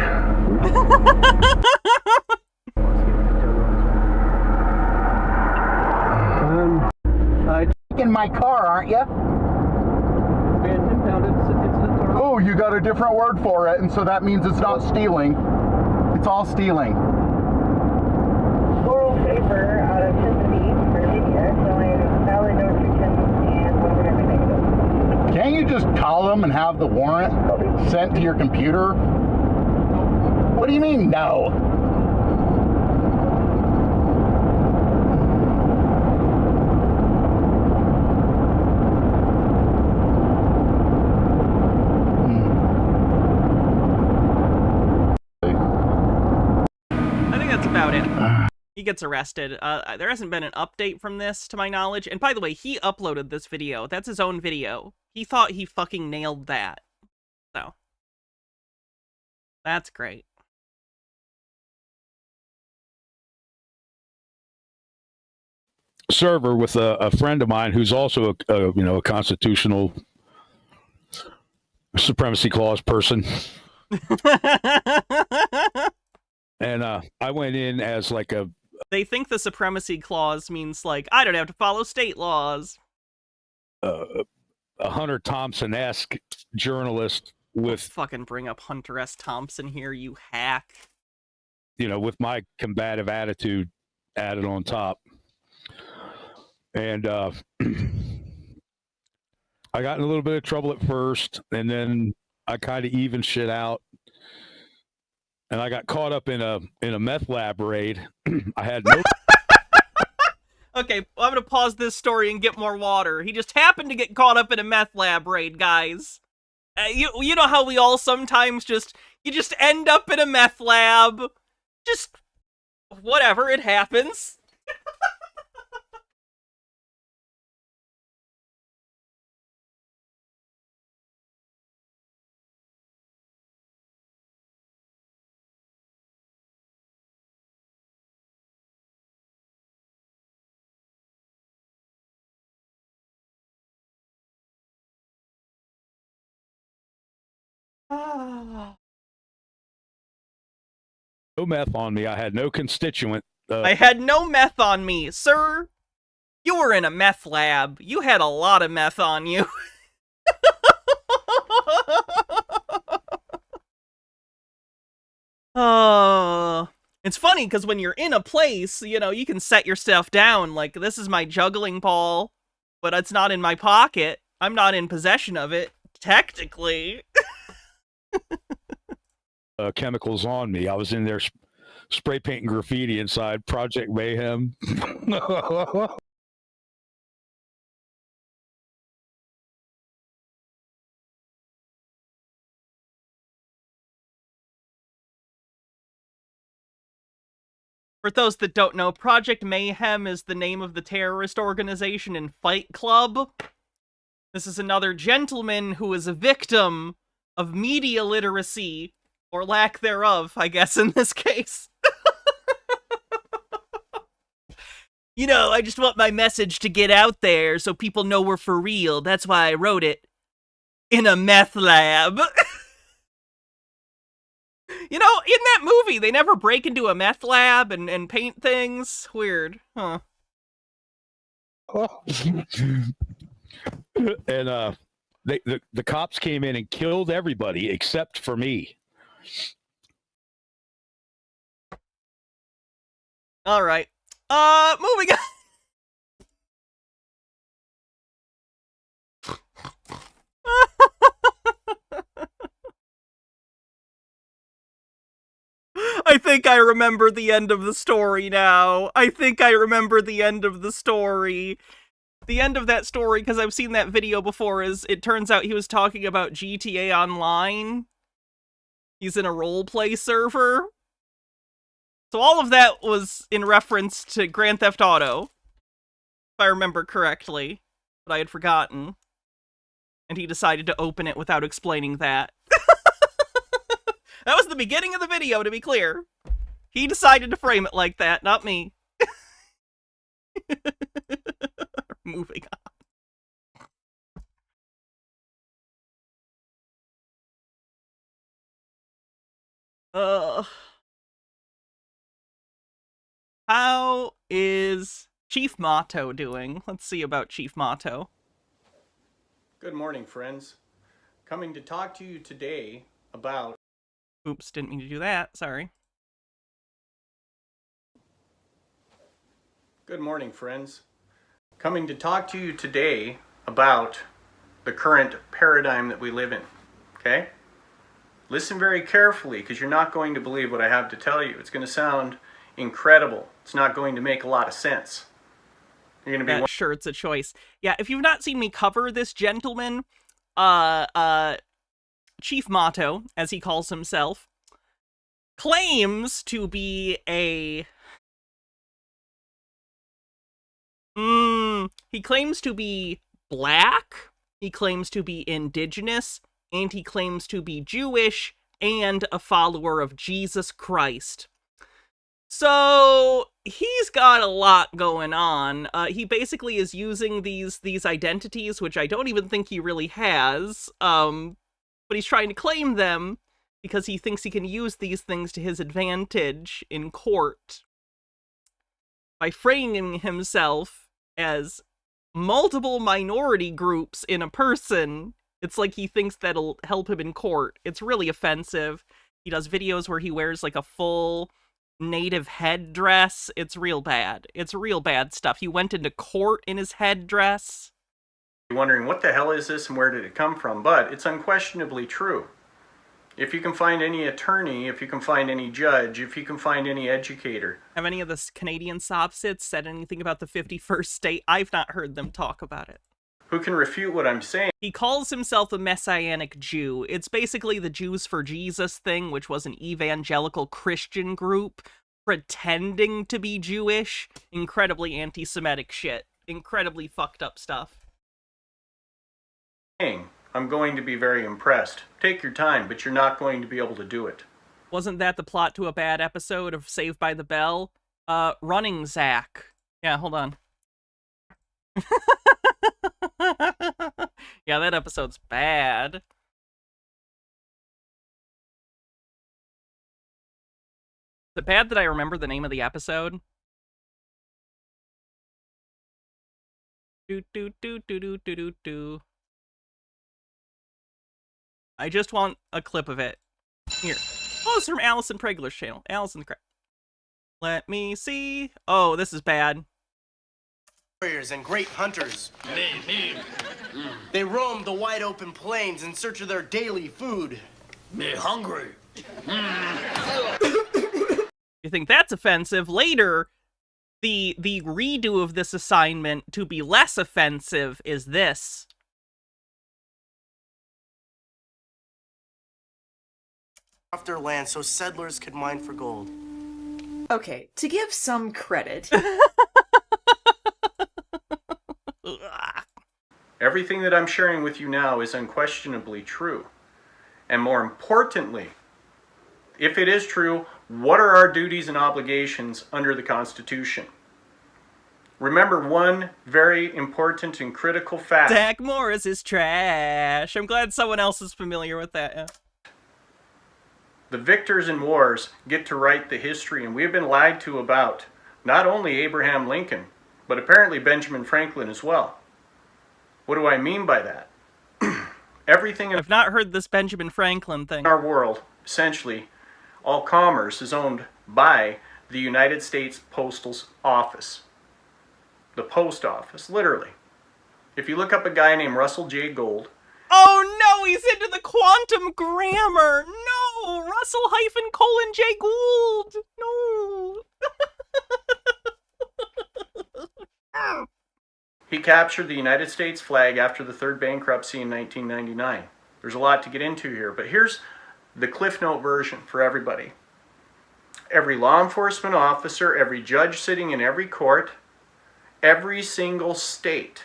In my car, aren't you? Oh, you got a different word for it, and so that means it's not stealing. It's all stealing. Floral paper out of Chesapeake, Virginia, showing valid notification and everything. Can't you just call them and have the warrant sent to your computer? What do you mean, no? I think that's about it. He gets arrested. There hasn't been an update from this, to my knowledge. And by the way, he uploaded this video. That's his own video. He thought he fucking nailed that. So. That's great. Server with a friend of mine who's also a constitutional supremacy clause person. And I went in as like they think the supremacy clause means like I don't have to follow state laws. A Hunter Thompson-esque journalist with fucking bring up Hunter S. Thompson here, you hack. With my combative attitude added on top. And I got in a little bit of trouble at first, and then I kind of evened shit out. And I got caught up in a meth lab raid. I had no. Okay, I'm gonna pause this story and get more water. He just happened to get caught up in a meth lab raid, guys. You know how we all sometimes just end up in a meth lab. Just whatever, it happens. No meth on me. I had no constituent. I had no meth on me, sir. You were in a meth lab. You had a lot of meth on you. It's funny because when you're in a place, you can set your stuff down. Like, this is my juggling ball, but it's not in my pocket. I'm not in possession of it, technically. Chemicals on me. I was in there spray painting graffiti inside Project Mayhem. For those that don't know, Project Mayhem is the name of the terrorist organization in Fight Club. This is another gentleman who is a victim of media literacy, or lack thereof, I guess, in this case. I just want my message to get out there so people know we're for real. That's why I wrote it in a meth lab. In that movie, they never break into a meth lab and paint things. Weird, huh? And the cops came in and killed everybody except for me. All right. Moving on. I think I remember the end of the story now. The end of that story, because I've seen that video before, is it turns out he was talking about GTA Online. He's in a roleplay server. So all of that was in reference to Grand Theft Auto, if I remember correctly, but I had forgotten. And he decided to open it without explaining that. That was the beginning of the video, to be clear. He decided to frame it like that, not me. Moving on. How is Chief Motto doing? Let's see about Chief Motto. Good morning, friends. Coming to talk to you today about... Oops, didn't mean to do that. Sorry. Good morning, friends. Coming to talk to you today about the current paradigm that we live in, okay? Listen very carefully, because you're not going to believe what I have to tell you. It's going to sound incredible. It's not going to make a lot of sense. You're going to be... Sure, it's a choice. Yeah, if you've not seen me cover this gentleman, Chief Motto, as he calls himself, claims to be a... he claims to be black, he claims to be indigenous, and he claims to be Jewish, and a follower of Jesus Christ. So he's got a lot going on. He basically is using these identities, which I don't even think he really has, but he's trying to claim them because he thinks he can use these things to his advantage in court by framing himself as multiple minority groups in a person. It's like he thinks that'll help him in court. It's really offensive. He does videos where he wears like a full native headdress. It's real bad. It's real bad stuff. He went into court in his headdress. You're wondering, what the hell is this and where did it come from? But it's unquestionably true. If you can find any attorney, if you can find any judge, if you can find any educator. Have any of the Canadian SOPSITs said anything about the 51st state? I've not heard them talk about it. Who can refute what I'm saying? He calls himself a Messianic Jew. It's basically the Jews for Jesus thing, which was an evangelical Christian group pretending to be Jewish. Incredibly anti-Semitic shit. Incredibly fucked up stuff. I'm going to be very impressed. Take your time, but you're not going to be able to do it. Wasn't that the plot to a bad episode of Saved by the Bell? Running Zach. Yeah, hold on. Yeah, that episode's bad. Is it bad that I remember the name of the episode? Do. I just want a clip of it. Here. Oh, it's from Allison Pregler's channel. Allison Craig. Let me see. Oh, this is bad. Warriors and great hunters. They roam the wide open plains in search of their daily food. Me hungry. You think that's offensive? Later, the redo of this assignment to be less offensive is this. Off their land so settlers could mine for gold. Okay, to give some credit. Everything that I'm sharing with you now is unquestionably true. And more importantly, if it is true, what are our duties and obligations under the Constitution? Remember one very important and critical fact. Zach Morris is trash. I'm glad someone else is familiar with that. Yeah. The victors in wars get to write the history, and we have been lied to about not only Abraham Lincoln, but apparently Benjamin Franklin as well. What do I mean by that? Everything I've not heard this Benjamin Franklin thing. In our world, essentially, all commerce is owned by the United States Postal Office. The post office, literally. If you look up a guy named Russell J. Gold. Oh no, he's into the quantum grammar. No, Russell-J. Gould. No. He captured the United States flag after the third bankruptcy in 1999. There's a lot to get into here, but here's the Cliff Note version for everybody. Every law enforcement officer, every judge sitting in every court, every single state.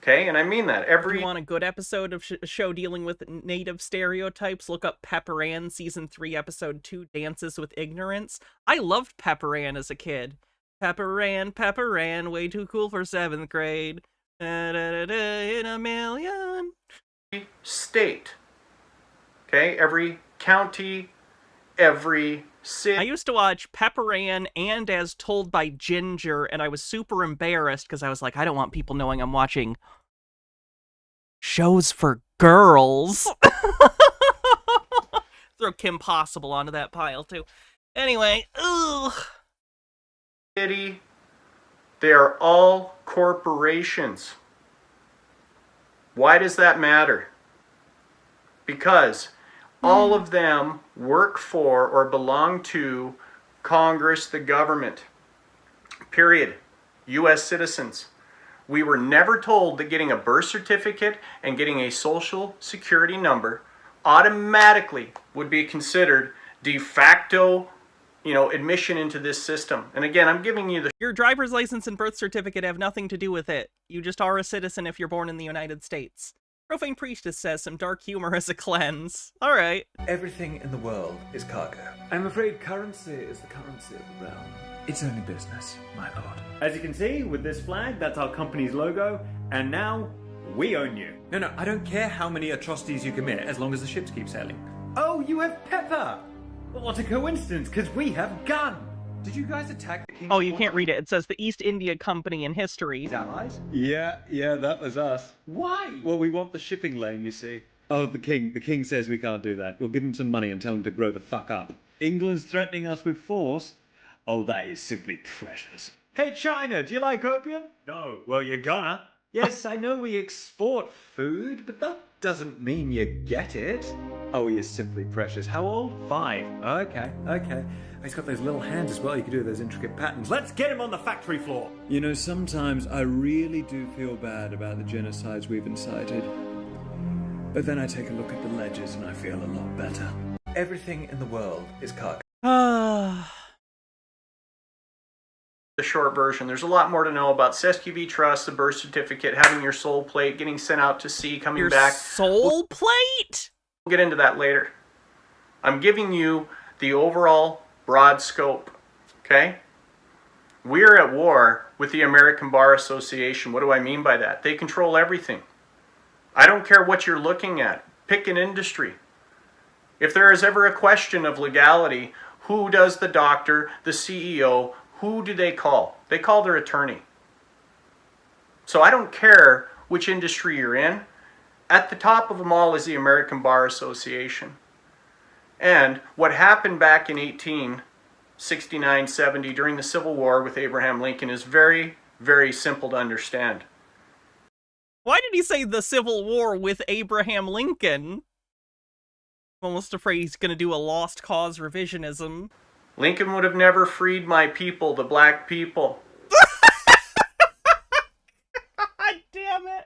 Okay, and I mean that. If you want a good episode of a show dealing with native stereotypes, look up Pepper Ann, Season 3, Episode 2, Dances with Ignorance. I loved Pepper Ann as a kid. Pepper Ann, way too cool for 7th grade. In a million. State. Okay, every county, every city. I used to watch Pepper Ann and As Told by Ginger, and I was super embarrassed because I was like, I don't want people knowing I'm watching shows for girls. Throw Kim Possible onto that pile, too. Anyway, ugh. City, they are all corporations. Why does that matter? Because all of them work for or belong to Congress, the government. Period. U.S. citizens. We were never told that getting a birth certificate and getting a social security number automatically would be considered de facto, admission into this system. And again, I'm giving you your driver's license and birth certificate have nothing to do with it. You just are a citizen if you're born in the United States. Profane Priestess says some dark humor as a cleanse. Alright. Everything in the world is cargo. I'm afraid currency is the currency of the realm. It's only business, my lord. As you can see, with this flag, that's our company's logo, and now we own you. No, I don't care how many atrocities you commit as long as the ships keep sailing. Oh, you have pepper! What a coincidence, because we have gun! Did you guys attack the king? Oh, you can't read it. It says the East India Company in history. Allies? Yeah, that was us. Why? Well, we want the shipping lane, you see. Oh, the king says we can't do that. We'll give him some money and tell him to grow the fuck up. England's threatening us with force. Oh, that is simply precious. Hey, China, do you like opium? No. Well, you're gonna. Yes, I know we export food, but that doesn't mean you get it. Oh, you're simply precious. How old? 5. Okay. He's got those little hands as well. You can do those intricate patterns. Let's get him on the factory floor. You know, sometimes I really do feel bad about the genocides we've incited. But then I take a look at the ledgers and I feel a lot better. Everything in the world is cargo. The short version. There's a lot more to know about Sesky V Trust, the birth certificate, having your soul plate, getting sent out to sea, coming back. Soul plate? We'll get into that later. I'm giving you the overall broad scope, okay? We're at war with the American Bar Association. What do I mean by that? They control everything. I don't care what you're looking at. Pick an industry. If there is ever a question of legality, who does the doctor, the CEO, who do they call? They call their attorney. So I don't care which industry you're in. At the top of them all is the American Bar Association. And what happened back in 1869-70 during the Civil War with Abraham Lincoln is very, very simple to understand. Why did he say the Civil War with Abraham Lincoln? I'm almost afraid he's going to do a lost cause revisionism. Lincoln would have never freed my people, the black people. God damn it.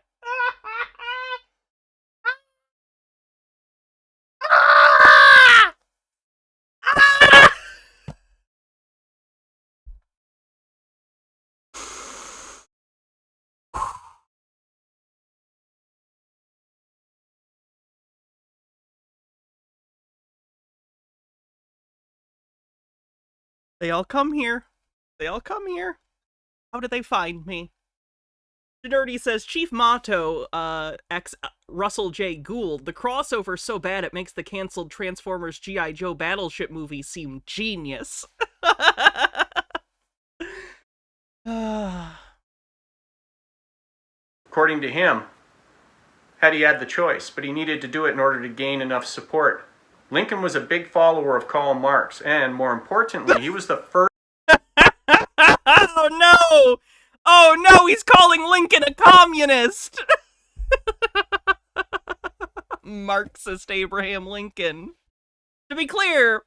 They all come here. They all come here. How did they find me? Dirty says, Chief Motto, ex Russell J. Gould, the crossover's so bad it makes the canceled Transformers G.I. Joe Battleship movie seem genius. According to him, had he had the choice, but he needed to do it in order to gain enough support. Lincoln was a big follower of Karl Marx, and more importantly, he was the first... Oh no! Oh no, he's calling Lincoln a communist! Marxist Abraham Lincoln. To be clear,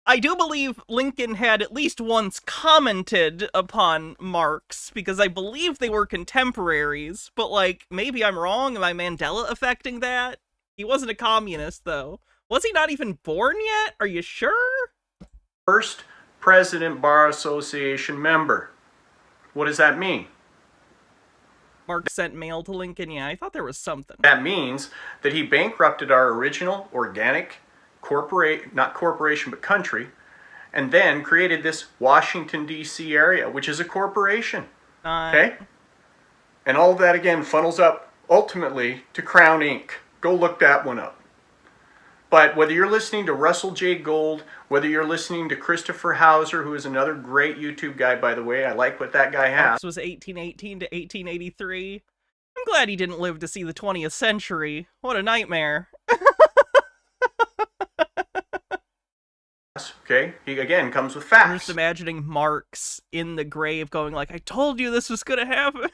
I do believe Lincoln had at least once commented upon Marx, because I believe they were contemporaries, but like, maybe I'm wrong, am I Mandela affecting that? He wasn't a communist, though. Was he not even born yet? Are you sure? First President Bar Association member. What does that mean? Marx sent mail to Lincoln? Yeah, I thought there was something. That means that he bankrupted our original organic not corporation, but country, and then created this Washington, D.C. area, which is a corporation. Okay? And all of that, again, funnels up ultimately to Crown Inc. Go look that one up. But whether you're listening to Russell J. Gould, whether you're listening to Christopher Hauser, who is another great YouTube guy, by the way, I like what that guy has. This was 1818 to 1883. I'm glad he didn't live to see the 20th century. What a nightmare. Okay, he again comes with facts. I'm just imagining Marx in the grave going like, I told you this was gonna happen.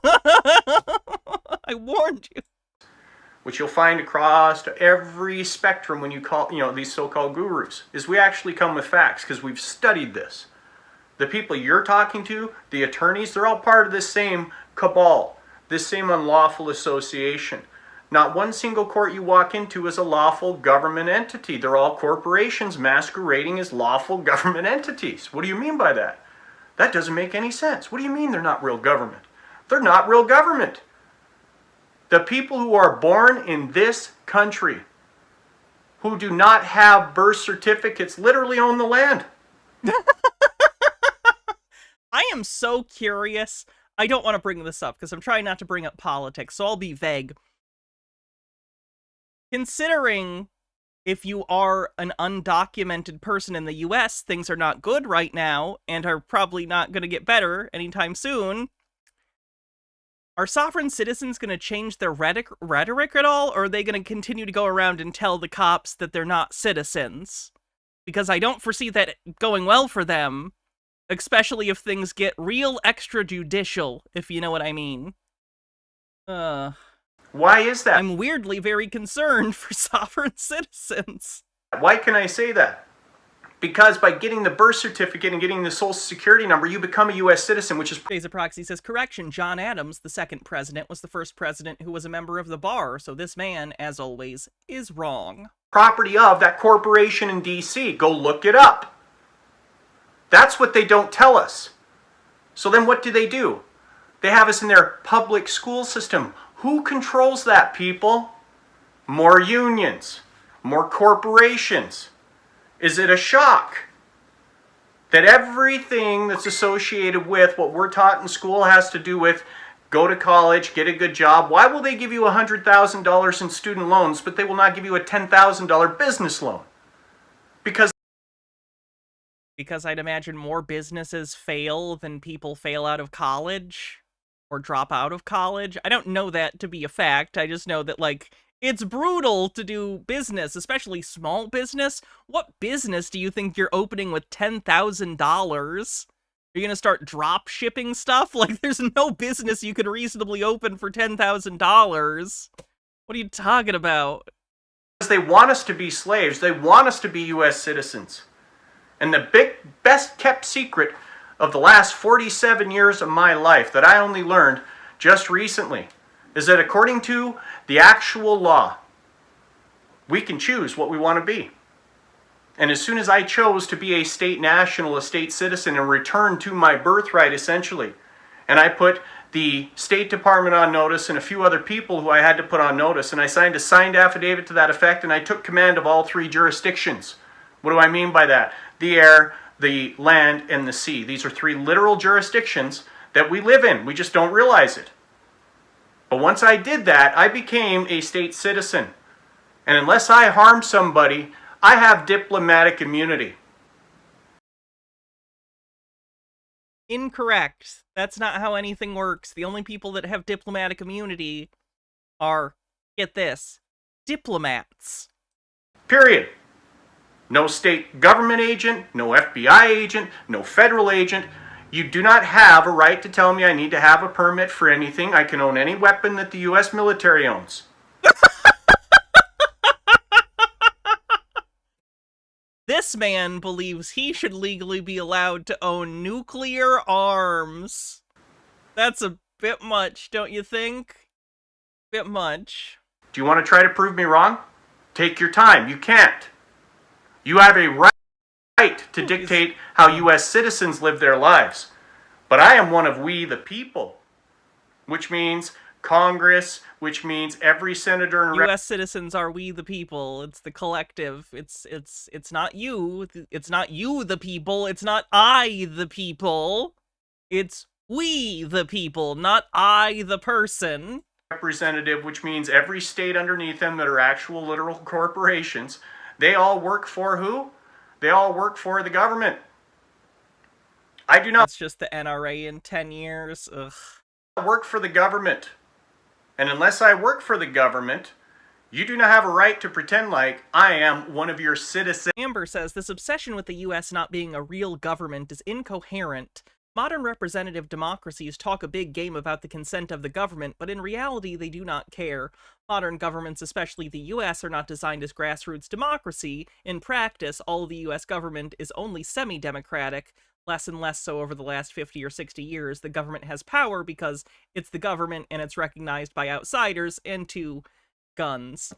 I warned you. Which you'll find across every spectrum when you call, these so-called gurus, is we actually come with facts because we've studied this. The people you're talking to, the attorneys, they're all part of this same cabal, this same unlawful association. Not one single court you walk into is a lawful government entity. They're all corporations masquerading as lawful government entities. What do you mean by that? That doesn't make any sense. What do you mean they're not real government? They're not real government. The people who are born in this country, who do not have birth certificates, literally own the land. I am so curious. I don't want to bring this up because I'm trying not to bring up politics, so I'll be vague. Considering if you are an undocumented person in the US, things are not good right now and are probably not going to get better anytime soon. Are sovereign citizens going to change their rhetoric at all, or are they going to continue to go around and tell the cops that they're not citizens? Because I don't foresee that going well for them. Especially if things get real extrajudicial, if you know what I mean. Why is that? I'm weirdly very concerned for sovereign citizens. Why can I say that? Because by getting the birth certificate and getting the social security number, you become a U.S. citizen, which is... Days of Proxy says, correction, John Adams, the second president, was the first president who was a member of the bar, so this man, as always, is wrong. Property of that corporation in D.C. Go look it up. That's what they don't tell us. So then what do? They have us in their public school system. Who controls that, people? More unions, more corporations. Is it a shock that everything that's associated with what we're taught in school has to do with go to college, get a good job? Why will they give you $100,000 in student loans, but they will not give you a $10,000 business loan? Because I'd imagine more businesses fail than people fail out of college or drop out of college. I don't know that to be a fact. I just know that, like, it's brutal to do business, especially small business. What business do you think you're opening with $10,000? Are you going to start drop shipping stuff? Like, there's no business you could reasonably open for $10,000. What are you talking about? Because they want us to be slaves. They want us to be U.S. citizens. And the best kept secret of the last 47 years of my life that I only learned just recently is that according to the actual law, we can choose what we want to be. And as soon as I chose to be a state national, a state citizen, and return to my birthright, essentially, and I put the State Department on notice and a few other people who I had to put on notice, and I signed a signed affidavit to that effect, and I took command of all 3 jurisdictions. What do I mean by that? The air, the land, and the sea. These are 3 literal jurisdictions that we live in. We just don't realize it. But once I did that, I became a state citizen. And unless I harm somebody, I have diplomatic immunity. Incorrect. That's not how anything works. The only people that have diplomatic immunity are, get this, diplomats. Period. No state government agent, no FBI agent, no federal agent. You do not have a right to tell me I need to have a permit for anything. I can own any weapon that the U.S. military owns. This man believes he should legally be allowed to own nuclear arms. That's a bit much, don't you think? Bit much. Do you want to try to prove me wrong? Take your time. You can't. You have a right to dictate how U.S. citizens live their lives. But I am one of we the people, which means Congress, which means every senator and U.S. citizens are we the people. It's the collective. It's not you. It's not you the people. It's not I the people. It's we the people, not I the person. Representative, which means every state underneath them that are actual literal corporations. They all work for who? They all work for the government. I do not... It's just the NRA in 10 years. Ugh. Work for the government. And unless I work for the government, you do not have a right to pretend like I am one of your citizens. Amber says, this obsession with the U.S. not being a real government is incoherent. Modern representative democracies talk a big game about the consent of the government, but in reality they do not care. Modern governments, especially the US, are not designed as grassroots democracy. In practice, all of the US government is only semi-democratic, less and less so over the last 50 or 60 years. The government has power because it's the government and it's recognized by outsiders, and 2, guns.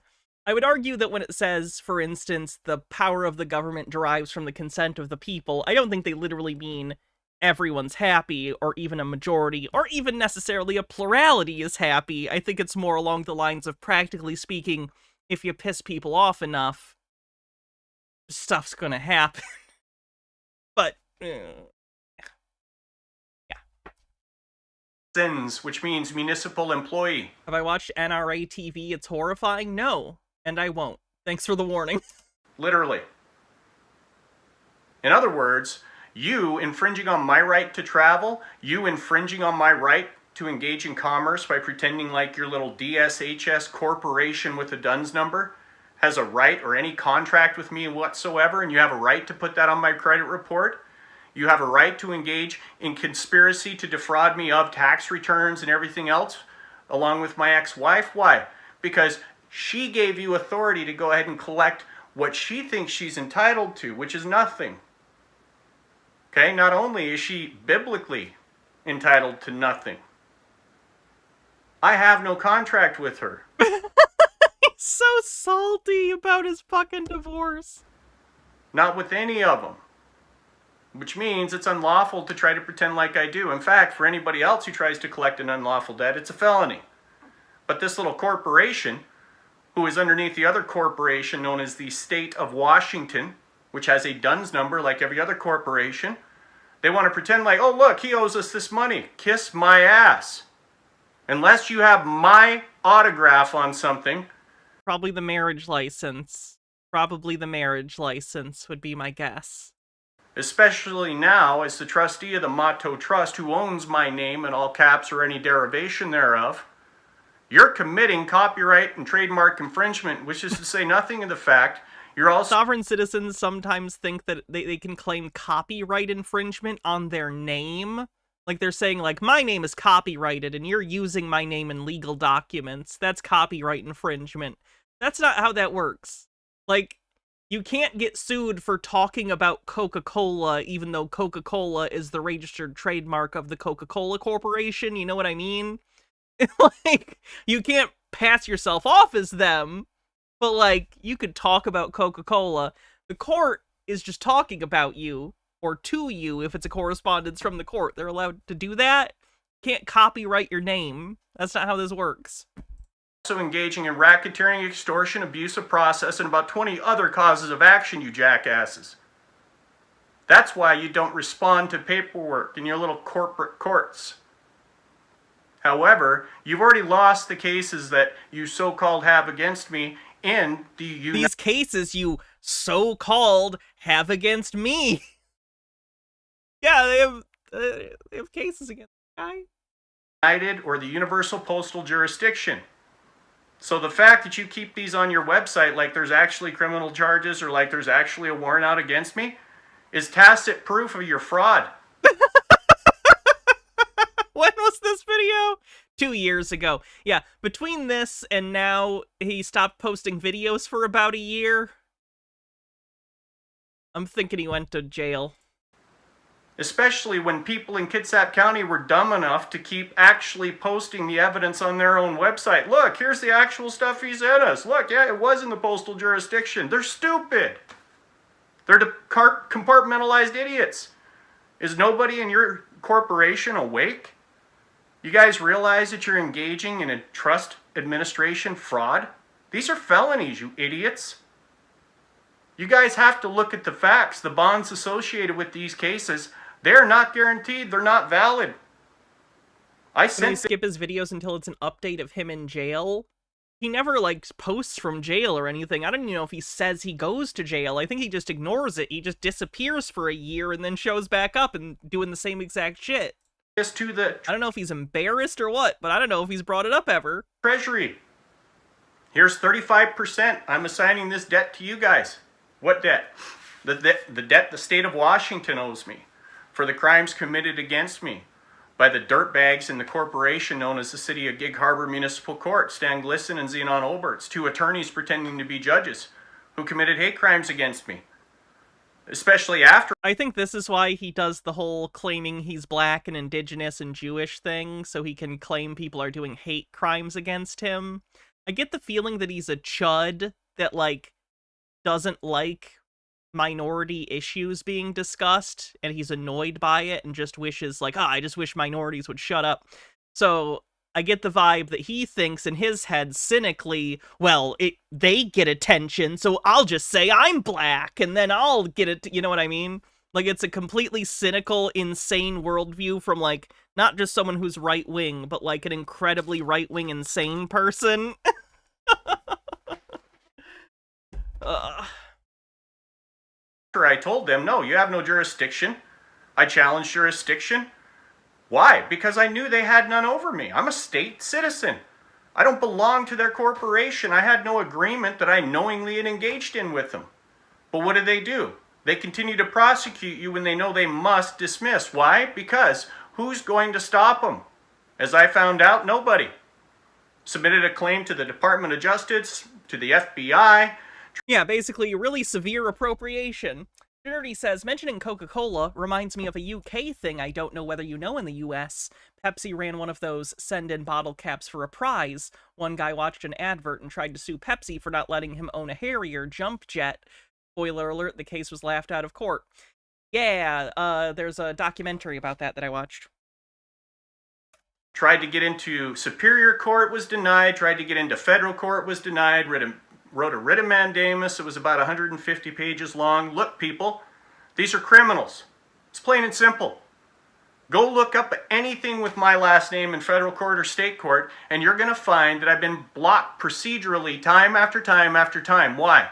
I would argue that when it says, for instance, the power of the government derives from the consent of the people, I don't think they literally mean everyone's happy, or even a majority, or even necessarily a plurality is happy. I think it's more along the lines of, practically speaking, if you piss people off enough, stuff's gonna happen. But, Sins, which means municipal employee. have I watched NRA TV? It's horrifying? No, and I won't. Thanks for the warning. Literally. In other words, you infringing on my right to travel, you infringing on my right to engage in commerce by pretending like your little DSHS corporation with a DUNS number has a right or any contract with me whatsoever, and you have a right to put that on my credit report. You have a right to engage in conspiracy to defraud me of tax returns and everything else, along with my ex-wife. Why? Because she gave you authority to go ahead and collect what she thinks she's entitled to, which is nothing. Okay, not only is she biblically entitled to nothing, I have no contract with her. He's so salty about his fucking divorce. Not with any of them. Which means it's unlawful to try to pretend like I do. In fact, for anybody else who tries to collect an unlawful debt, it's a felony. But this little corporation, who is underneath the other corporation known as the State of Washington, which has a DUNS number like every other corporation, they want to pretend like, oh look, he owes us this money. Kiss my ass. Unless you have my autograph on something. Probably the marriage license. Probably the marriage license would be my guess. Especially now, as the trustee of the Motto Trust, who owns my name in all caps or any derivation thereof, you're committing copyright and trademark infringement, which is to say nothing of the fact you're also... Sovereign citizens sometimes think that they can claim copyright infringement on their name. Like, they're saying, like, my name is copyrighted and you're using my name in legal documents. That's copyright infringement. That's not how that works. Like, you can't get sued for talking about Coca-Cola, even though Coca-Cola is the registered trademark of the Coca-Cola Corporation. You know what I mean? Like, you can't pass yourself off as them, but, like, you could talk about Coca-Cola. The court is just talking about you, or to you if it's a correspondence from the court. They're allowed to do that. Can't copyright your name. That's not how this works. Also engaging in racketeering, extortion, abuse of process, and about 20 other causes of action, you jackasses. That's why you don't respond to paperwork in your little corporate courts. However, you've already lost the cases that you so-called have against me in the These cases you so-called have against me. Yeah, they have cases against the guy. United or the Universal Postal Jurisdiction. So the fact that you keep these on your website like there's actually criminal charges or like there's actually a warrant out against me is tacit proof of your fraud. When was this video? 2 years ago. Yeah, between this and now he stopped posting videos for about a year. I'm thinking he went to jail. Especially when people in Kitsap County were dumb enough to keep actually posting the evidence on their own website. Look, here's the actual stuff he sent us. Look, yeah, it was in the postal jurisdiction. They're stupid. They're compartmentalized idiots. Is nobody in your corporation awake? You guys realize that you're engaging in a trust administration fraud? These are felonies, you idiots. You guys have to look at the facts. The bonds associated with these cases, they're not guaranteed. They're not valid. Can we skip his videos until it's an update of him in jail? He never, like, posts from jail or anything. I don't even know if he says he goes to jail. I think he just ignores it. He just disappears for a year and then shows back up and doing the same exact shit. I don't know if he's embarrassed or what, but I don't know if he's brought it up ever. Treasury. Here's 35%. I'm assigning this debt to you guys. What debt? The debt the state of Washington owes me for the crimes committed against me by the dirtbags in the corporation known as the City of Gig Harbor Municipal Court, Stan Glisson and Zenon Oberts, 2 attorneys pretending to be judges who committed hate crimes against me. Especially after... I think this is why he does the whole claiming he's black and indigenous and Jewish thing, so he can claim people are doing hate crimes against him. I get the feeling that he's a chud that, like, doesn't like minority issues being discussed, and he's annoyed by it and just wishes, like, I just wish minorities would shut up. So I get the vibe that he thinks in his head cynically, well, they get attention, so I'll just say I'm black, and then I'll get it, you know what I mean? Like, it's a completely cynical, insane worldview from, like, not just someone who's right-wing, but, like, an incredibly right-wing, insane person. I told them, no, you have no jurisdiction. I challenged jurisdiction. Why? Because I knew they had none over me. I'm a state citizen. I don't belong to their corporation. I had no agreement that I knowingly had engaged in with them. But what do? They continue to prosecute you when they know they must dismiss. Why? Because who's going to stop them? As I found out, nobody. Submitted a claim to the Department of Justice, to the FBI. Yeah, basically really severe appropriation. Dirty says, mentioning Coca-Cola reminds me of a UK thing I don't know whether you know in the US. Pepsi ran one of those send-in bottle caps for a prize. One guy watched an advert and tried to sue Pepsi for not letting him own a Harrier jump jet. Spoiler alert, the case was laughed out of court. Yeah, there's a documentary about that I watched. Tried to get into Superior Court, was denied. Tried to get into Federal Court, was denied. Wrote a writ of mandamus. It was about 150 pages long. Look, people, these are criminals. It's plain and simple. Go look up anything with my last name in federal court or state court, and you're going to find that I've been blocked procedurally time after time after time. Why?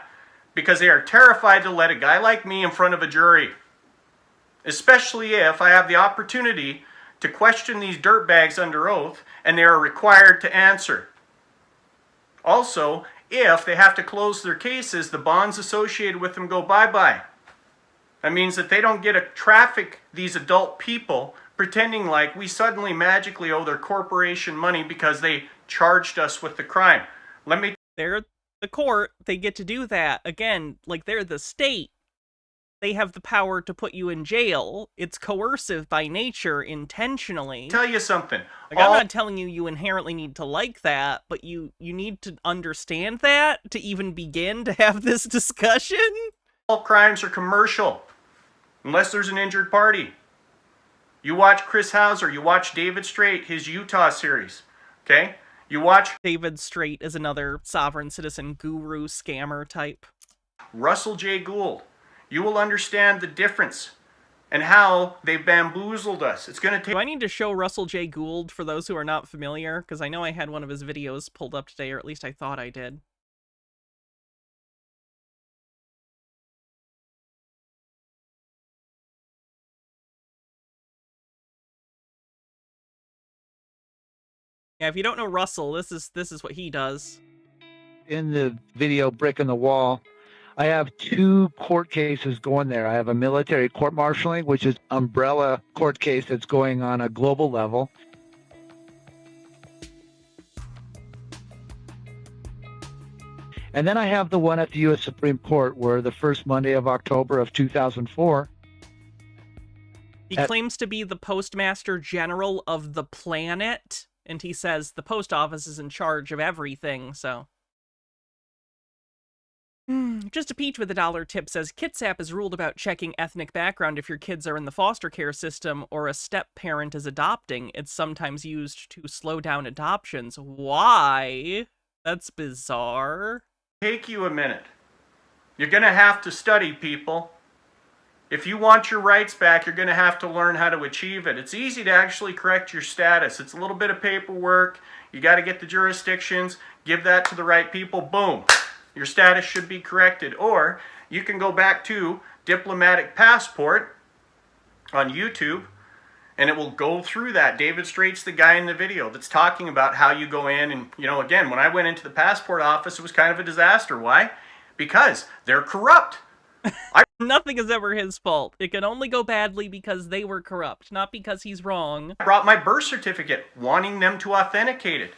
Because they are terrified to let a guy like me in front of a jury. Especially if I have the opportunity to question these dirtbags under oath, and they are required to answer. Also, if they have to close their cases, the bonds associated with them go bye-bye. That means that they don't get to traffic these adult people pretending like we suddenly magically owe their corporation money because they charged us with the crime. They're the court, they get to do that. Again, like, they're the state. They have the power to put you in jail. It's coercive by nature, intentionally. Tell you something. Like, I'm not telling you inherently need to like that, but you need to understand that to even begin to have this discussion. All crimes are commercial, unless there's an injured party. You watch Chris Hauser, you watch David Straight, his Utah series, okay? You watch... David Straight is another sovereign citizen guru scammer type. Russell J. Gould. You will understand the difference and how they bamboozled us. It's going to take... Do I need to show Russell J. Gould for those who are not familiar? Because I know I had one of his videos pulled up today, or at least I thought I did. Yeah, if you don't know Russell, this is what he does. In the video Brick in the Wall, I have two court cases going there. I have a military court-martialing, which is umbrella court case that's going on a global level. And then I have the one at the U.S. Supreme Court where the first Monday of October of 2004. He claims to be the Postmaster General of the planet, and he says the post office is in charge of everything, so... Just a Peach with a $1 tip says, Kitsap is ruled about checking ethnic background if your kids are in the foster care system or a step-parent is adopting. It's sometimes used to slow down adoptions. Why? That's bizarre. Take you a minute. You're going to have to study, people. If you want your rights back, you're going to have to learn how to achieve it. It's easy to actually correct your status. It's a little bit of paperwork. You got to get the jurisdictions, give that to the right people, boom. Your status should be corrected. Or you can go back to Diplomatic Passport on YouTube, and it will go through that. David Straight's the guy in the video that's talking about how you go in. And, you know, again, when I went into the passport office, it was kind of a disaster. Why? Because they're corrupt. Nothing is ever his fault. It can only go badly because they were corrupt, not because he's wrong. I brought my birth certificate, wanting them to authenticate it.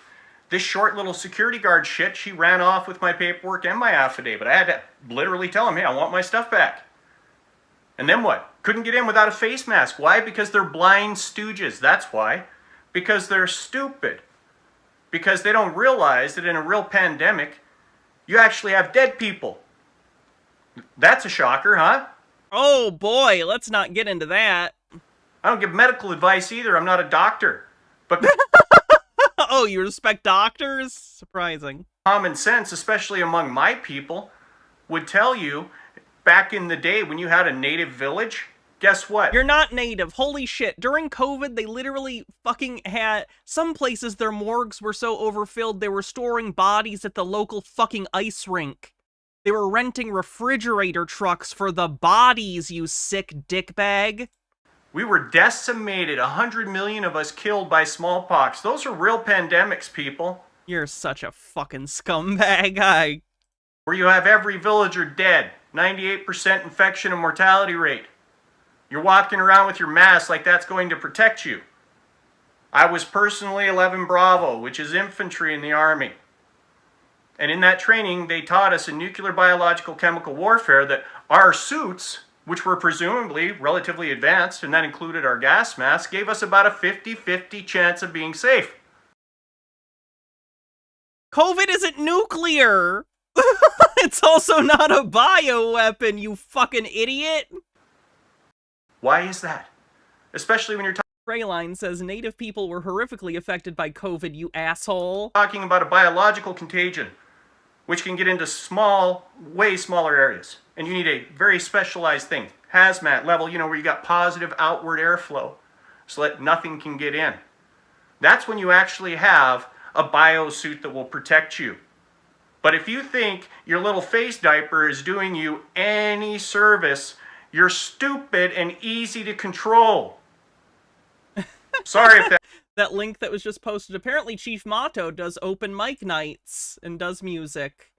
This short little security guard shit, she ran off with my paperwork and my affidavit. I had to literally tell him, hey, I want my stuff back. And then what? Couldn't get in without a face mask. Why? Because they're blind stooges. That's why. Because they're stupid. Because they don't realize that in a real pandemic, you actually have dead people. That's a shocker, huh? Oh boy, let's not get into that. I don't give medical advice either. I'm not a doctor. But oh, you respect doctors? Surprising. Common sense, especially among my people, would tell you back in the day when you had a native village, guess what? You're not native. Holy shit. During COVID, they literally fucking had... Some places, their morgues were so overfilled, they were storing bodies at the local fucking ice rink. They were renting refrigerator trucks for the bodies, you sick dickbag. We were decimated. 100 million of us killed by smallpox. Those are real pandemics, people. You're such a fucking scumbag. Where you have every villager dead. 98% infection and mortality rate. You're walking around with your mask like that's going to protect you. I was personally 11 Bravo, which is infantry in the Army. And in that training, they taught us in nuclear, biological, chemical warfare that our suits, which were presumably relatively advanced, and that included our gas masks, gave us about a 50-50 chance of being safe. COVID isn't nuclear! It's also not a bioweapon, you fucking idiot! Why is that? Especially when you're Rayline says native people were horrifically affected by COVID, you asshole. Talking about a biological contagion, which can get into small, way smaller areas. And you need a very specialized thing. Hazmat level, you know, where you got positive outward airflow so that nothing can get in. That's when you actually have a biosuit that will protect you. But if you think your little face diaper is doing you any service, you're stupid and easy to control. Sorry if that link that was just posted. Apparently Chief Motto does open mic nights and does music.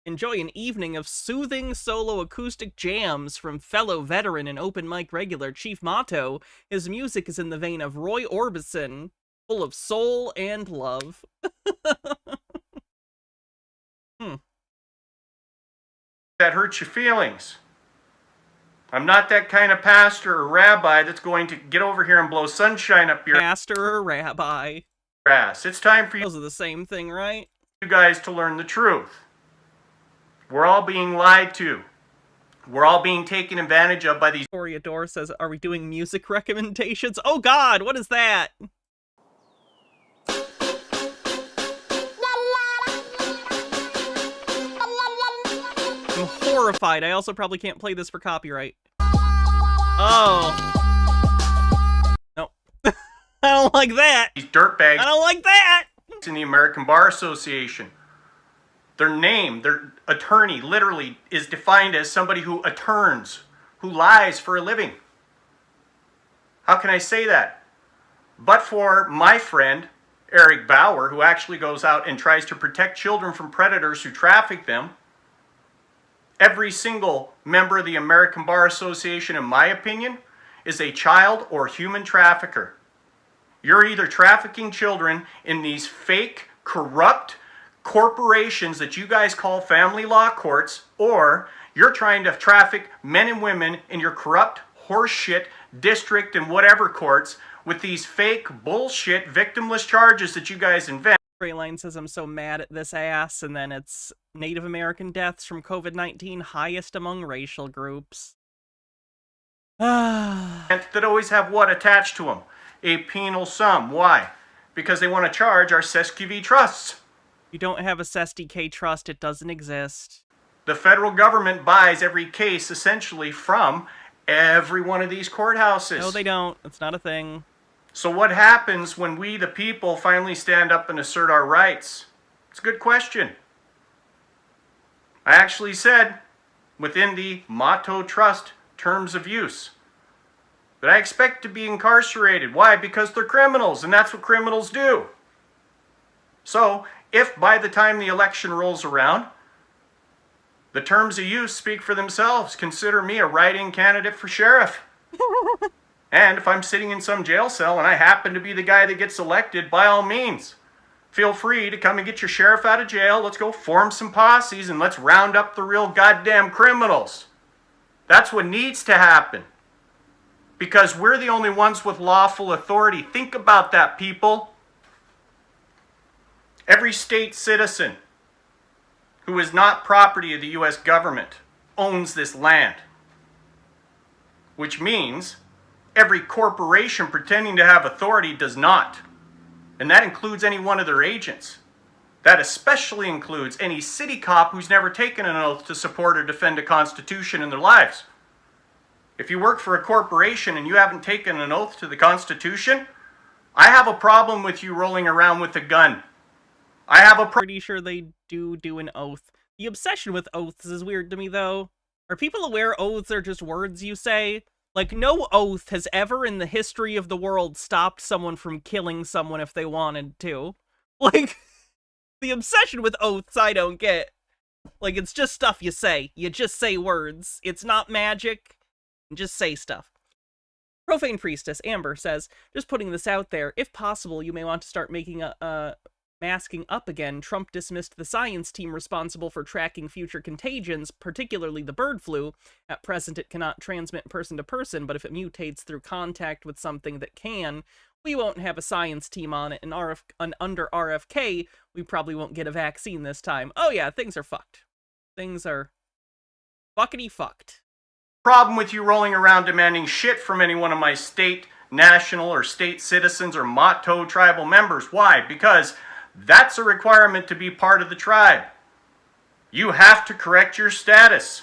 Enjoy an evening of soothing solo acoustic jams from fellow veteran and open mic regular Chief Motto. His music is in the vein of Roy Orbison, full of soul and love. That hurts your feelings. I'm not that kind of pastor or rabbi that's going to get over here and blow sunshine up your pastor or rabbi ass. It's time for you. Those are the same thing, right? You guys to learn the truth. We're all being lied to. We're all being taken advantage of by these. Toreador says, are we doing music recommendations? Oh god, what is that? I'm horrified. I also probably can't play this for copyright. Oh. No. I don't like that. These dirtbags. I don't like that. In the American Bar Association. Their name, their attorney, literally is defined as somebody who attorneys, who lies for a living. How can I say that? But for my friend, Eric Bauer, who actually goes out and tries to protect children from predators who traffic them, every single member of the American Bar Association, in my opinion, is a child or human trafficker. You're either trafficking children in these fake, corrupt corporations that you guys call family law courts, or you're trying to traffic men and women in your corrupt, horseshit, district and whatever courts with these fake, bullshit, victimless charges that you guys invent. Rayline says, I'm so mad at this ass, and then it's Native American deaths from COVID-19 highest among racial groups. That always have what attached to them? A penal sum. Why? Because they want to charge our SESQV trusts. You don't have a SESDK trust, it doesn't exist. The federal government buys every case essentially from every one of these courthouses. No, they don't. It's not a thing. So what happens when we, the people, finally stand up and assert our rights? It's a good question. I actually said, within the Motto Trust terms of use, that I expect to be incarcerated. Why? Because they're criminals, and that's what criminals do. So, if by the time the election rolls around, the terms of use speak for themselves, consider me a write-in candidate for sheriff. And if I'm sitting in some jail cell and I happen to be the guy that gets elected, by all means, feel free to come and get your sheriff out of jail. Let's go form some posses and let's round up the real goddamn criminals. That's what needs to happen. Because we're the only ones with lawful authority. Think about that, people. Every state citizen who is not property of the U.S. government owns this land. Which means every corporation pretending to have authority does not. And that includes any one of their agents. That especially includes any city cop who's never taken an oath to support or defend the Constitution in their lives. If you work for a corporation and you haven't taken an oath to the Constitution, I have a problem with you rolling around with a gun. I have a pretty sure they do an oath. The obsession with oaths is weird to me, though. Are people aware oaths are just words you say? Like, no oath has ever in the history of the world stopped someone from killing someone if they wanted to. Like, the obsession with oaths I don't get. Like, it's just stuff you say. You just say words. It's not magic. Just say stuff. Profane Priestess, Amber, says, just putting this out there, if possible, you may want to start making masking up again. Trump dismissed the science team responsible for tracking future contagions, particularly the bird flu. At present, it cannot transmit person to person, but if it mutates through contact with something that can, we won't have a science team on it, and under RFK, we probably won't get a vaccine this time. Oh yeah, things are fucked. Things are fuckity fucked. Problem with you rolling around demanding shit from any one of my state, national, or state citizens or Motto tribal members. Why? Because that's a requirement to be part of the tribe. You have to correct your status.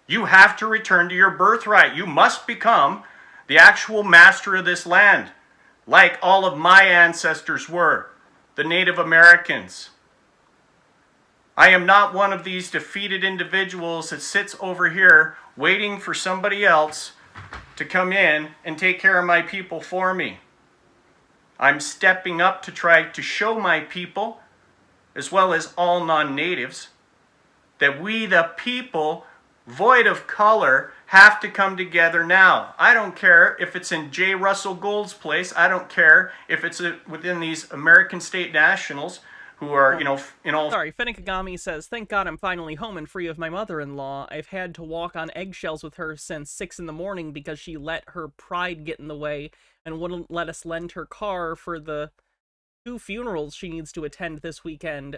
You have to return to your birthright. You must become the actual master of this land, like all of my ancestors were, the Native Americans. I am not one of these defeated individuals that sits over here waiting for somebody else to come in and take care of my people for me. I'm stepping up to try to show my people, as well as all non-natives, that we the people, void of color, have to come together now. I don't care if it's in J. Russell Gould's place. I don't care if it's within these American state nationals who are, in all... Sorry, Fennikagami says, thank God I'm finally home and free of my mother-in-law. I've had to walk on eggshells with her since 6 in the morning because she let her pride get in the way and wouldn't let us lend her car for the 2 funerals she needs to attend this weekend.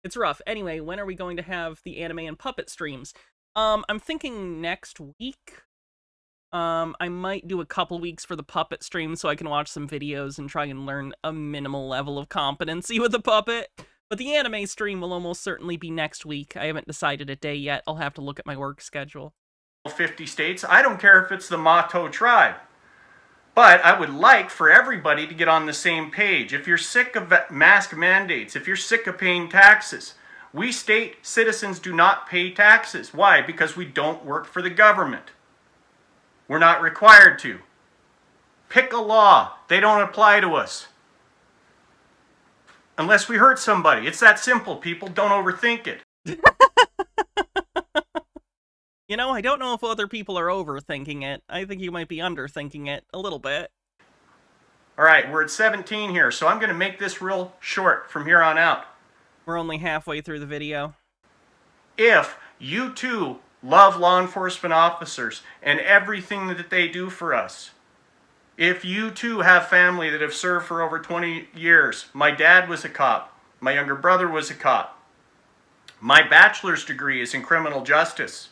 It's rough. Anyway, when are we going to have the anime and puppet streams? I'm thinking next week. I might do a couple weeks for the puppet stream so I can watch some videos and try and learn a minimal level of competency with the puppet. But the anime stream will almost certainly be next week. I haven't decided a day yet. I'll have to look at my work schedule. 50 states. I don't care if it's the Motto tribe. But I would like for everybody to get on the same page. If you're sick of mask mandates, if you're sick of paying taxes, we state citizens do not pay taxes. Why? Because we don't work for the government. We're not required to. Pick a law. They don't apply to us. Unless we hurt somebody. It's that simple, people. Don't overthink it. You know, I don't know if other people are overthinking it. I think you might be underthinking it a little bit. All right, we're at 17 here, so I'm going to make this real short from here on out. We're only halfway through the video. If you too love law enforcement officers and everything that they do for us, if you too have family that have served for over 20 years, my dad was a cop, my younger brother was a cop, my bachelor's degree is in criminal justice.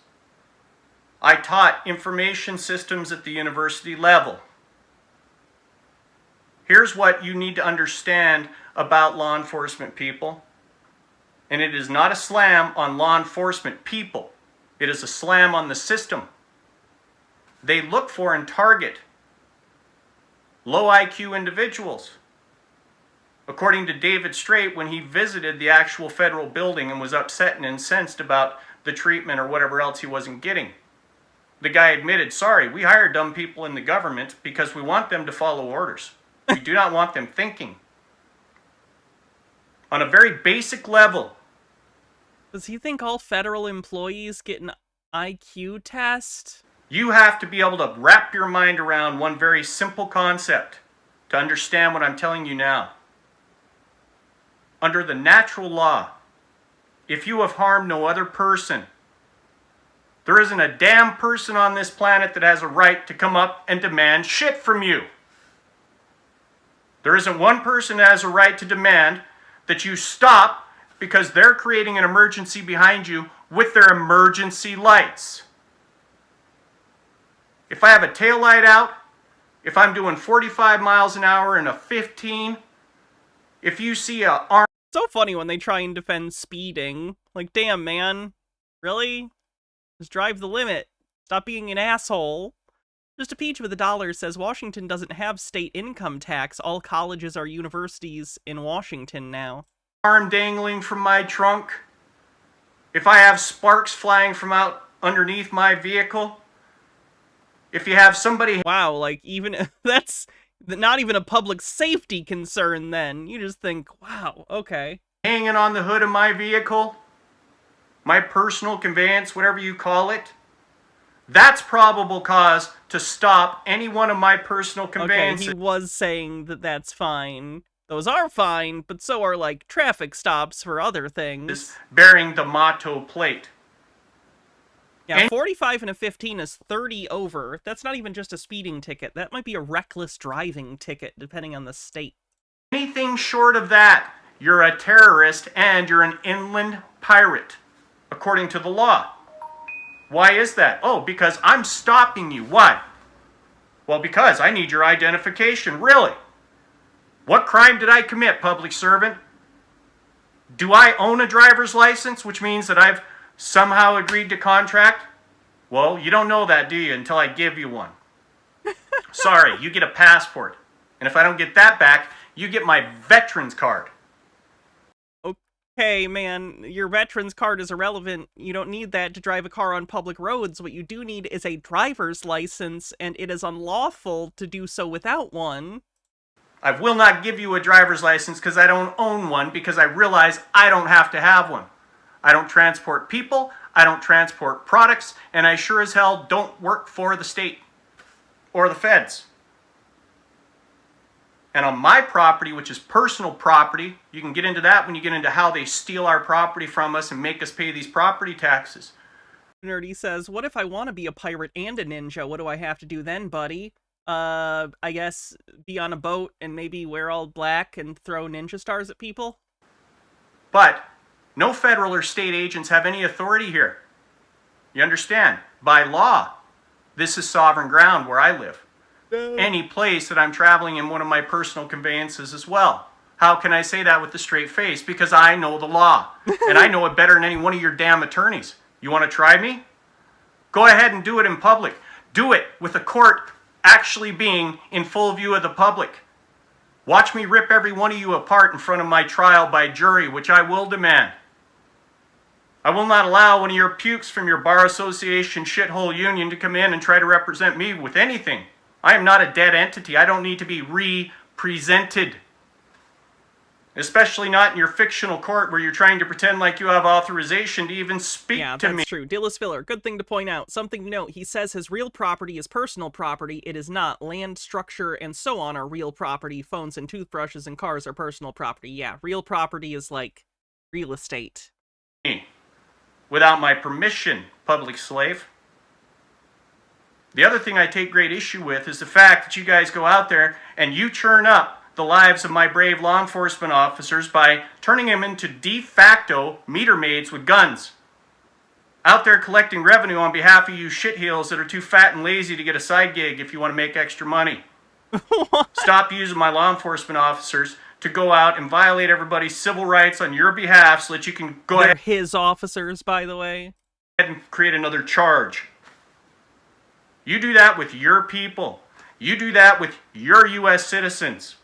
I taught information systems at the university level. Here's what you need to understand about law enforcement people. And it is not a slam on law enforcement people. It is a slam on the system. They look for and target low IQ individuals. According to David Straight, when he visited the actual federal building and was upset and incensed about the treatment or whatever else he wasn't getting, the guy admitted, sorry, we hire dumb people in the government because we want them to follow orders. We do not want them thinking. On a very basic level. Does he think all federal employees get an IQ test? You have to be able to wrap your mind around one very simple concept to understand what I'm telling you now. Under the natural law, if you have harmed no other person, there isn't a damn person on this planet that has a right to come up and demand shit from you. There isn't one person that has a right to demand that you stop because they're creating an emergency behind you with their emergency lights. If I have a tail light out, if I'm doing 45 miles an hour in a 15, if you see a arm... So funny when they try and defend speeding. Like, damn, man. Really? Just drive the limit. Stop being an asshole. Just a Peach with $1 says Washington doesn't have state income tax. All colleges are universities in Washington now. Arm dangling from my trunk. If I have sparks flying from out underneath my vehicle. If you have somebody... Wow, like, even... That's not even a public safety concern then. You just think, wow, okay. Hanging on the hood of my vehicle. My personal conveyance, whatever you call it. That's probable cause to stop any one of my personal conveyances. Okay, he was saying that that's fine. Those are fine, but so are, like, traffic stops for other things. Bearing the motto plate. Yeah, 45 and a 15 is 30 over. That's not even just a speeding ticket. That might be a reckless driving ticket, depending on the state. Anything short of that, you're a terrorist and you're an inland pirate, according to the law. Why is that? Oh, because I'm stopping you. Why? Well, because I need your identification. Really? What crime did I commit, public servant? Do I own a driver's license, which means that I've somehow agreed to contract? Well, you don't know that, do you, until I give you one. Sorry, you get a passport. And if I don't get that back, you get my veteran's card. Okay, man, your veteran's card is irrelevant. You don't need that to drive a car on public roads. What you do need is a driver's license, and it is unlawful to do so without one. I will not give you a driver's license because I don't own one, because I realize I don't have to have one. I don't transport people, I don't transport products, and I sure as hell don't work for the state or the feds. And on my property, which is personal property, you can get into that when you get into how they steal our property from us and make us pay these property taxes. Nerdy says, what if I want to be a pirate and a ninja? What do I have to do then, buddy? I guess be on a boat and maybe wear all black and throw ninja stars at people? But no federal or state agents have any authority here. You understand? By law, this is sovereign ground where I live. Any place that I'm traveling in one of my personal conveyances as well. How can I say that with a straight face? Because I know the law. And I know it better than any one of your damn attorneys. You want to try me? Go ahead and do it in public. Do it with the court actually being in full view of the public. Watch me rip every one of you apart in front of my trial by jury, which I will demand. I will not allow one of your pukes from your bar association shithole union to come in and try to represent me with anything. I am not a dead entity. I don't need to be represented. Especially not in your fictional court where you're trying to pretend like you have authorization to even speak to me. Yeah, that's true. Dillis Filler, good thing to point out. Something to note, he says his real property is personal property. It is not. Land, structure, and so on are real property. Phones and toothbrushes and cars are personal property. Yeah, real property is like real estate. Without my permission, public slave. The other thing I take great issue with is the fact that you guys go out there and you churn up the lives of my brave law enforcement officers by turning them into de facto meter maids with guns. Out there collecting revenue on behalf of you shitheels that are too fat and lazy to get a side gig if you want to make extra money. Stop using my law enforcement officers to go out and violate everybody's civil rights on your behalf so that you can go They're ahead. his officers, by the way. And create another charge. You do that with your people. You do that with your U.S. citizens.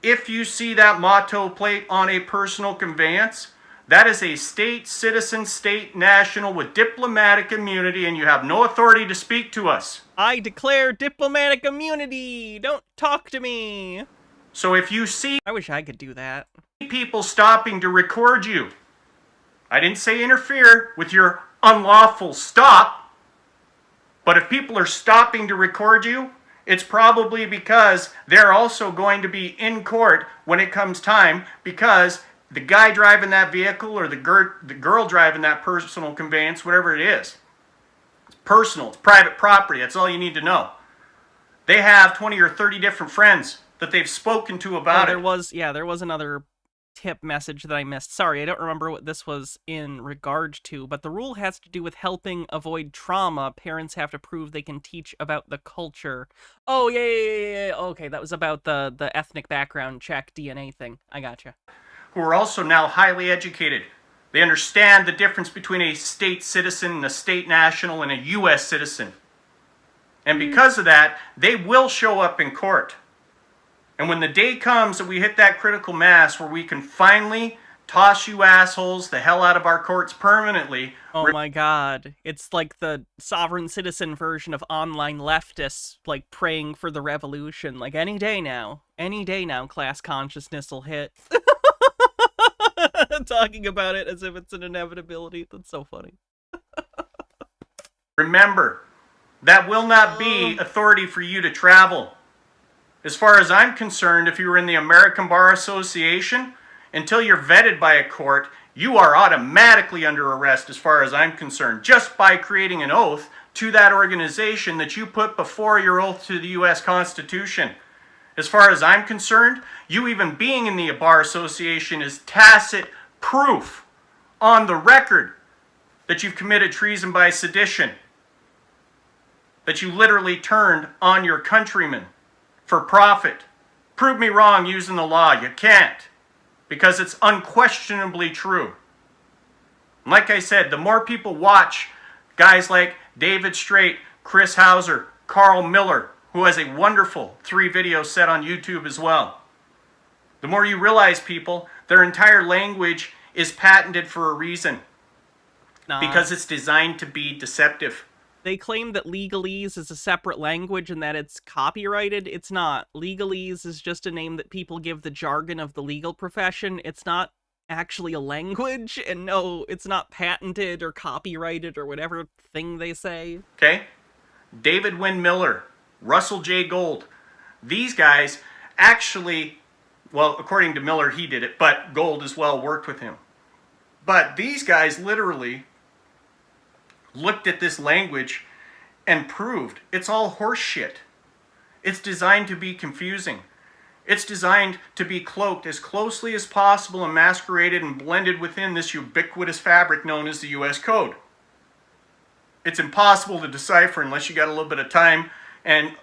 If you see that motto plate on a personal conveyance, that is a state citizen, state national with diplomatic immunity, and you have no authority to speak to us. I declare diplomatic immunity. Don't talk to me. So if you see... I wish I could do that. ...people stopping to record you, I didn't say interfere with your unlawful stop, but if people are stopping to record you, it's probably because they're also going to be in court when it comes time, because the guy driving that vehicle or the girl driving that personal conveyance, whatever it is, it's personal, it's private property, that's all you need to know. They have 20 or 30 different friends that they've spoken to about there was another tip message that I missed. Sorry, I don't remember what this was in regard to, but the rule has to do with helping avoid trauma. Parents have to prove they can teach about the culture. Oh, yeah. Okay, that was about the ethnic background check DNA thing. I gotcha. Who are also now highly educated. They understand the difference between a state citizen and a state national and a U.S. citizen. And because of that, they will show up in court. And when the day comes that we hit that critical mass where we can finally toss you assholes the hell out of our courts permanently. Oh my god. It's like the sovereign citizen version of online leftists, like praying for the revolution. Like any day now, class consciousness will hit. Talking about it as if it's an inevitability. That's so funny. Remember, that will not be authority for you to travel. As far as I'm concerned, if you were in the American Bar Association, until you're vetted by a court, you are automatically under arrest as far as I'm concerned, just by creating an oath to that organization that you put before your oath to the U.S. Constitution. As far as I'm concerned, you even being in the Bar Association is tacit proof on the record that you've committed treason by sedition, that you literally turned on your countrymen for profit. Prove me wrong using the law. You can't, because it's unquestionably true. Like I said, the more people watch guys like David Straight, Chris Hauser, Carl Miller, who has a wonderful 3-video set on YouTube as well, the more you realize, people, their entire language is patented for a reason. Because it's designed to be deceptive. They claim that legalese is a separate language and that it's copyrighted. It's not. Legalese is just a name that people give the jargon of the legal profession. It's not actually a language, and no, it's not patented or copyrighted or whatever thing they say. Okay? David Wynn Miller, Russell J. Gold. These guys actually, well, according to Miller, he did it, but Gold as well worked with him. But these guys literally looked at this language and proved it's all horse shit. It's designed to be confusing. It's designed to be cloaked as closely as possible and masqueraded and blended within this ubiquitous fabric known as the U.S. Code. It's impossible to decipher unless you got a little bit of time and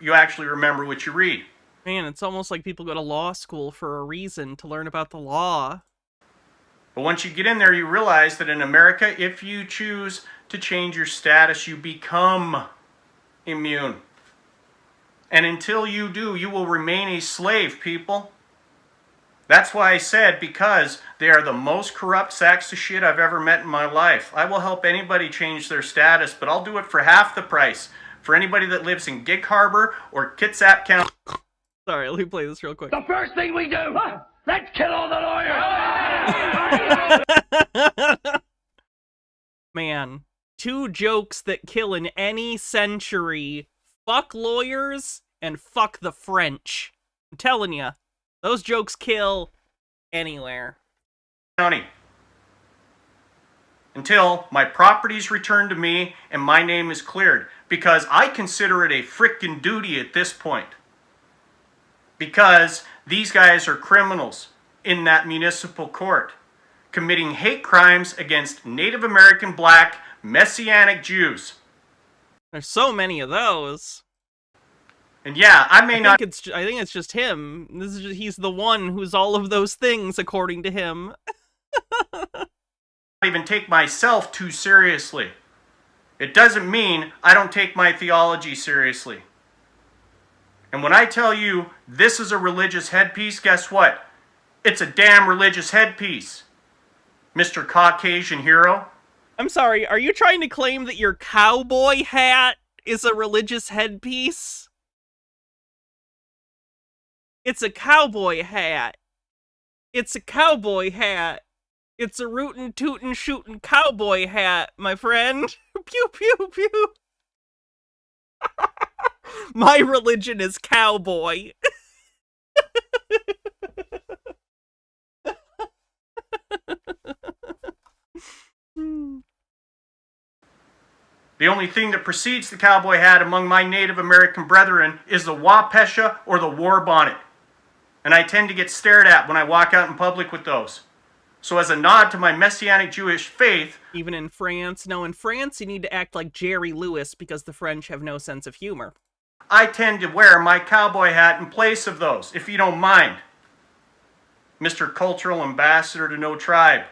you actually remember what you read. Man, it's almost like people go to law school for a reason, to learn about the law. But once you get in there, you realize that in America, if you choose to change your status, you become immune. And until you do, you will remain a slave, people. That's why I said, because they are the most corrupt sacks of shit I've ever met in my life. I will help anybody change their status, but I'll do it for half the price. For anybody that lives in Gig Harbor or Kitsap County. Sorry, let me play this real quick. The first thing we do, let's kill all the lawyers! Man, 2 jokes that kill in any century. Fuck lawyers and fuck the French. I'm telling you, those jokes kill anywhere. County. Until my property's returned to me and my name is cleared. Because I consider it a frickin' duty at this point. Because these guys are criminals in that municipal court, committing hate crimes against Native American, Black, Messianic Jews. There's so many of those. And yeah, I think it's just him. He's the one who's all of those things, according to him. I even take myself too seriously. It doesn't mean I don't take my theology seriously. And when I tell you this is a religious headpiece, guess what? It's a damn religious headpiece, Mr. Caucasian hero. I'm sorry, are you trying to claim that your cowboy hat is a religious headpiece? It's a cowboy hat. It's a cowboy hat. It's a rootin' tootin' shootin' cowboy hat, my friend. Pew pew pew. My religion is cowboy. The only thing that precedes the cowboy hat among my Native American brethren is the Wapesha or the war bonnet. And I tend to get stared at when I walk out in public with those. So as a nod to my Messianic Jewish faith... Even in France? No, in France you need to act like Jerry Lewis because the French have no sense of humor. I tend to wear my cowboy hat in place of those, if you don't mind. Mr. Cultural Ambassador to no tribe.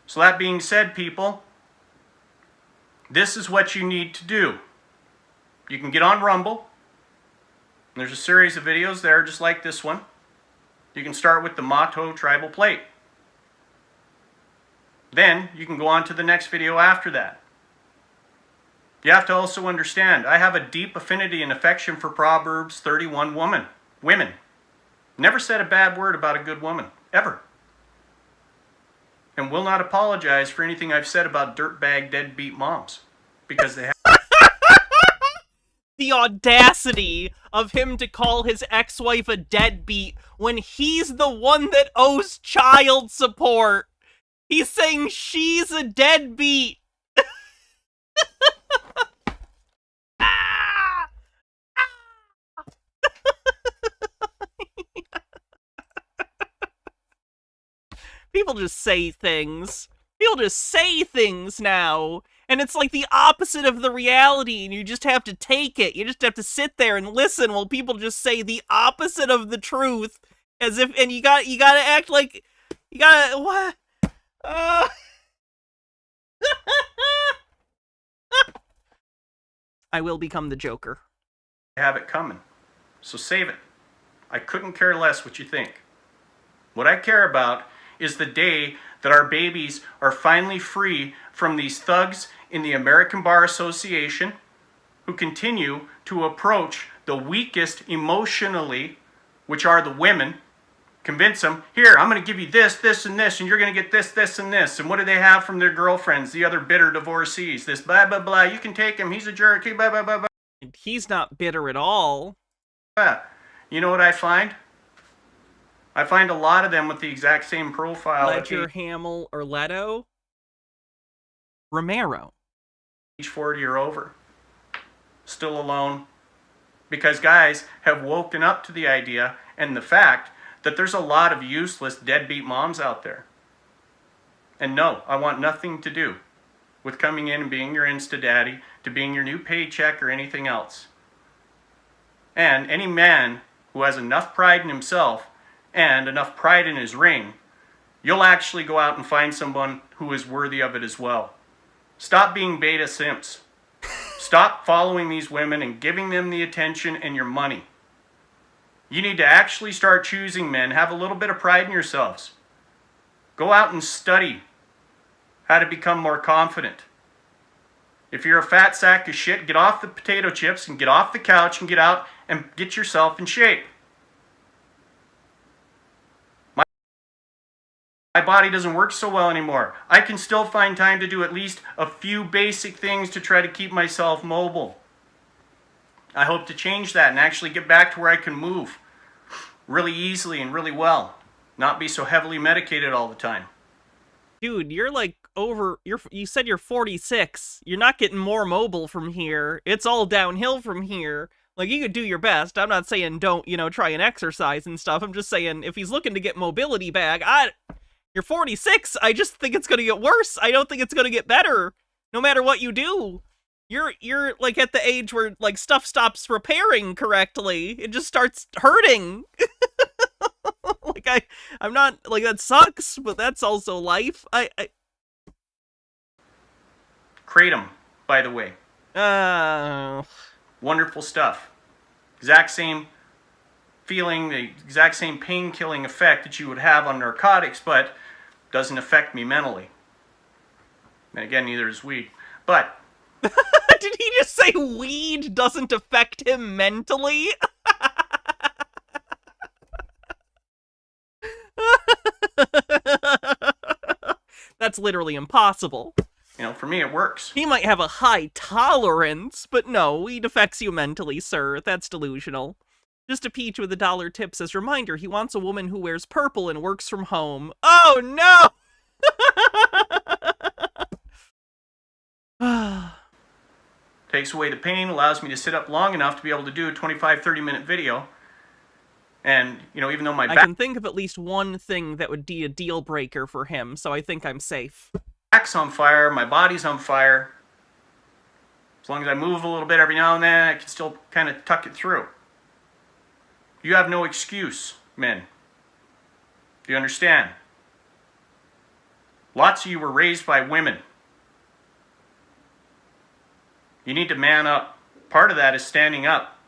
So that being said, people, this is what you need to do. You can get on Rumble. There's a series of videos there just like this one. You can start with the Motto tribal plate. Then you can go on to the next video after that. You have to also understand, I have a deep affinity and affection for Proverbs 31 women. Never said a bad word about a good woman, ever. And will not apologize for anything I've said about dirtbag deadbeat moms. Because they have... The audacity of him to call his ex-wife a deadbeat when he's the one that owes child support. He's saying she's a deadbeat. People just say things. People just say things now. And it's like the opposite of the reality, and you just have to take it. You just have to sit there and listen while people just say the opposite of the truth. As if, and you gotta act like, you gotta, what? I will become the Joker. I have it coming. So save it. I couldn't care less what you think. What I care about is the day that our babies are finally free from these thugs in the American Bar Association who continue to approach the weakest emotionally, which are the women, convince them, here, I'm going to give you this, this, and this, and you're going to get this, this, and this. And what do they have from their girlfriends, the other bitter divorcees? This blah, blah, blah, you can take him, he's a jerk, he blah, blah, blah, blah. He's not bitter at all. You know what I find? I find a lot of them with the exact same profile. Ledger, Hamill, or Leto. Romero. Age 40 or over. Still alone. Because guys have woken up to the idea and the fact that there's a lot of useless deadbeat moms out there. And no, I want nothing to do with coming in and being your Insta-daddy, to being your new paycheck or anything else. And any man who has enough pride in himself and enough pride in his ring, you'll actually go out and find someone who is worthy of it as well. Stop being beta simps. Stop following these women and giving them the attention and your money. You need to actually start choosing men. Have a little bit of pride in yourselves. Go out and study how to become more confident. If you're a fat sack of shit, get off the potato chips and get off the couch and get out and get yourself in shape. My body doesn't work so well anymore. I can still find time to do at least a few basic things to try to keep myself mobile. I hope to change that and actually get back to where I can move really easily and really well. Not be so heavily medicated all the time. Dude, you're like you said you're 46. You're not getting more mobile from here. It's all downhill from here. Like, you could do your best. I'm not saying don't, try and exercise and stuff. I'm just saying if he's looking to get mobility back, you're 46. I just think it's going to get worse. I don't think it's going to get better no matter what you do. You're like at the age where like stuff stops repairing correctly. It just starts hurting. Like I'm not like that sucks, but that's also life. Kratom, by the way. Wonderful stuff. Exact same feeling, the exact same pain-killing effect that you would have on narcotics, but doesn't affect me mentally. And again, neither is weed. But did he just say weed doesn't affect him mentally? That's literally impossible. For me it works. He might have a high tolerance, but no, weed affects you mentally, sir. That's delusional. Just a peach with $1 tip says, reminder, he wants a woman who wears purple and works from home. Oh, no! Takes away the pain, allows me to sit up long enough to be able to do a 25-30 minute video. And, you know, even though my I can think of at least one thing that would be a deal breaker for him, so I think I'm safe. back's on fire, my body's on fire, as long as I move a little bit every now and then, I can still kind of tuck it through. You have no excuse, men. Do you understand? Lots of you were raised by women. You need to man up. Part of that is standing up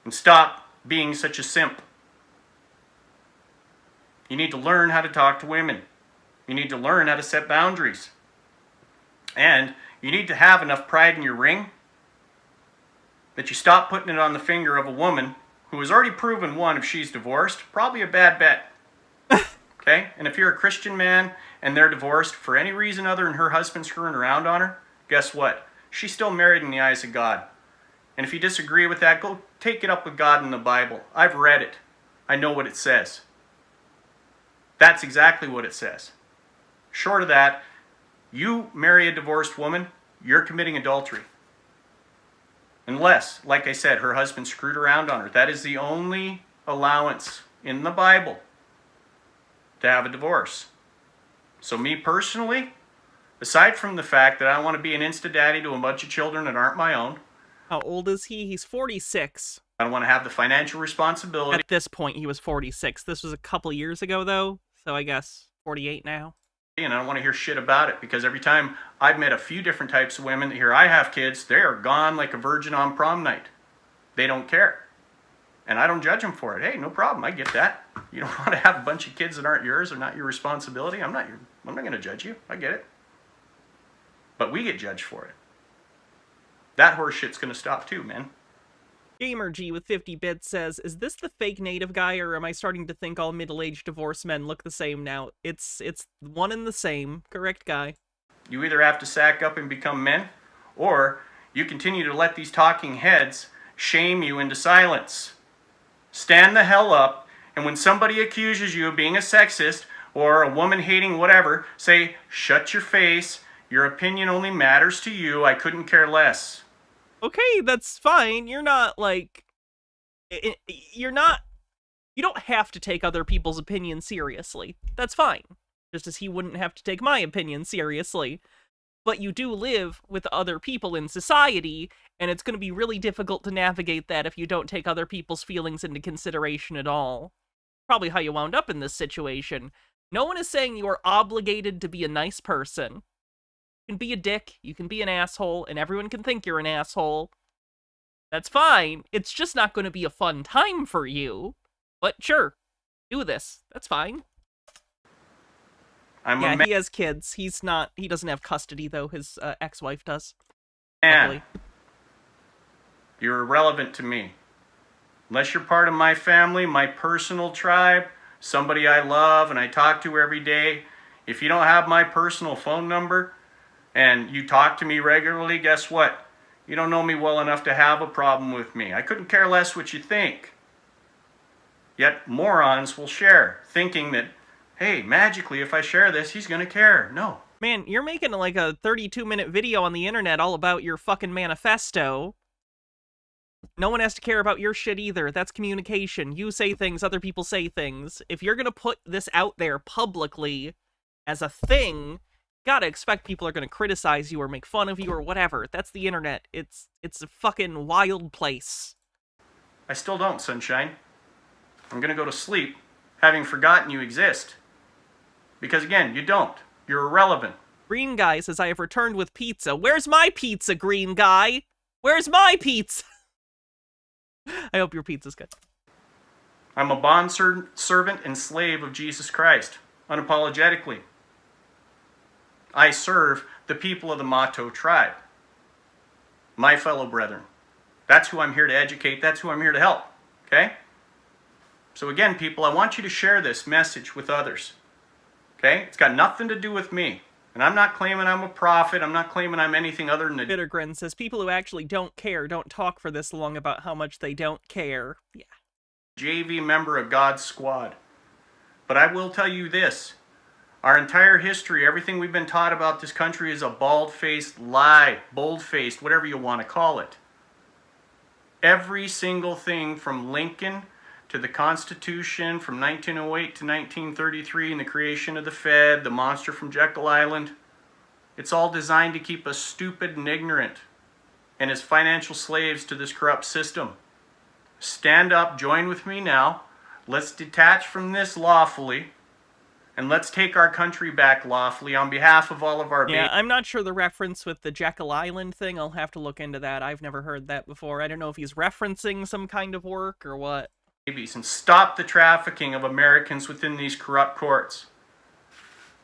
and stop being such a simp. You need to learn how to talk to women. You need to learn how to set boundaries. And you need to have enough pride in your ring that you stop putting it on the finger of a woman who has already proven, one, if she's divorced, probably a bad bet. Okay? And if you're a Christian man and they're divorced for any reason other than her husband screwing around on her, guess what? She's still married in the eyes of God. And if you disagree with that, go take it up with God in the Bible. I've read it. I know what it says. That's exactly what it says. Short of that, you marry a divorced woman, you're committing adultery. Unless, like I said, her husband screwed around on her. That is the only allowance in the Bible to have a divorce. So me personally, aside from the fact that I want to be an insta-daddy to a bunch of children that aren't my own. How old is he? He's 46. I don't want to have the financial responsibility. At this point, he was 46. This was a couple years ago, though, so I guess 48 now. And I don't want to hear shit about it, because every time I've met a few different types of women that hear I have kids, they are gone like a virgin on prom night. They don't care. And I don't judge them for it. Hey, no problem. I get that. You don't want to have a bunch of kids that aren't yours or not your responsibility. I'm not going to judge you. I get it. But we get judged for it. That horse shit's going to stop too, man. GamerG with 50 bits says, is this the fake native guy, or am I starting to think all middle-aged divorced men look the same now? It's one and the same. Correct guy. You either have to sack up and become men, or you continue to let these talking heads shame you into silence. Stand the hell up, and when somebody accuses you of being a sexist or a woman-hating whatever, say, shut your face, your opinion only matters to you, I couldn't care less. Okay, that's fine. You're not, like... You don't have to take other people's opinions seriously. That's fine. Just as he wouldn't have to take my opinion seriously. But you do live with other people in society, and it's going to be really difficult to navigate that if you don't take other people's feelings into consideration at all. Probably how you wound up in this situation. No one is saying you are obligated to be a nice person. You can be a dick, you can be an asshole, and everyone can think you're an asshole. That's fine. It's just not going to be a fun time for you. But sure, do this. That's fine. Yeah, he has kids. He doesn't have custody, though. His ex-wife does. Man, you're irrelevant to me. Unless you're part of my family, my personal tribe, somebody I love and I talk to every day, if you don't have my personal phone number and you talk to me regularly, guess what? You don't know me well enough to have a problem with me. I couldn't care less what you think. Yet morons will share, thinking that, hey, magically, if I share this, he's going to care. No. Man, you're making like a 32-minute video on the internet all about your fucking manifesto. No one has to care about your shit either. That's communication. You say things, other people say things. If you're going to put this out there publicly as a thing, gotta expect people are going to criticize you or make fun of you or whatever. That's the internet. It's a fucking wild place. I still don't, Sunshine. I'm going to go to sleep having forgotten you exist. Because again, you don't. You're irrelevant. Green Guy says, I have returned with pizza. Where's my pizza, Green Guy? Where's my pizza? I hope your pizza's good. I'm a bond servant and slave of Jesus Christ, unapologetically. I serve the people of the Mato tribe, my fellow brethren. That's who I'm here to educate. That's who I'm here to help. Okay? So again, people, I want you to share this message with others. Okay? It's got nothing to do with me. And I'm not claiming I'm a prophet. I'm not claiming I'm anything other than a... Bittergrin says, people who actually don't care don't talk for this long about how much they don't care. Yeah. JV member of God's squad. But I will tell you this. Our entire history, everything we've been taught about this country is a bald-faced lie. Bold-faced, whatever you want to call it. Every single thing from Lincoln to the Constitution from 1908 to 1933 and the creation of the Fed, the monster from Jekyll Island. It's all designed to keep us stupid and ignorant and as financial slaves to this corrupt system. Stand up, join with me now. Let's detach from this lawfully, and let's take our country back lawfully on behalf of all of our Yeah, I'm not sure the reference with the Jekyll Island thing. I'll have to look into that. I've never heard that before. I don't know if he's referencing some kind of work or what. babies and stop the trafficking of Americans within these corrupt courts.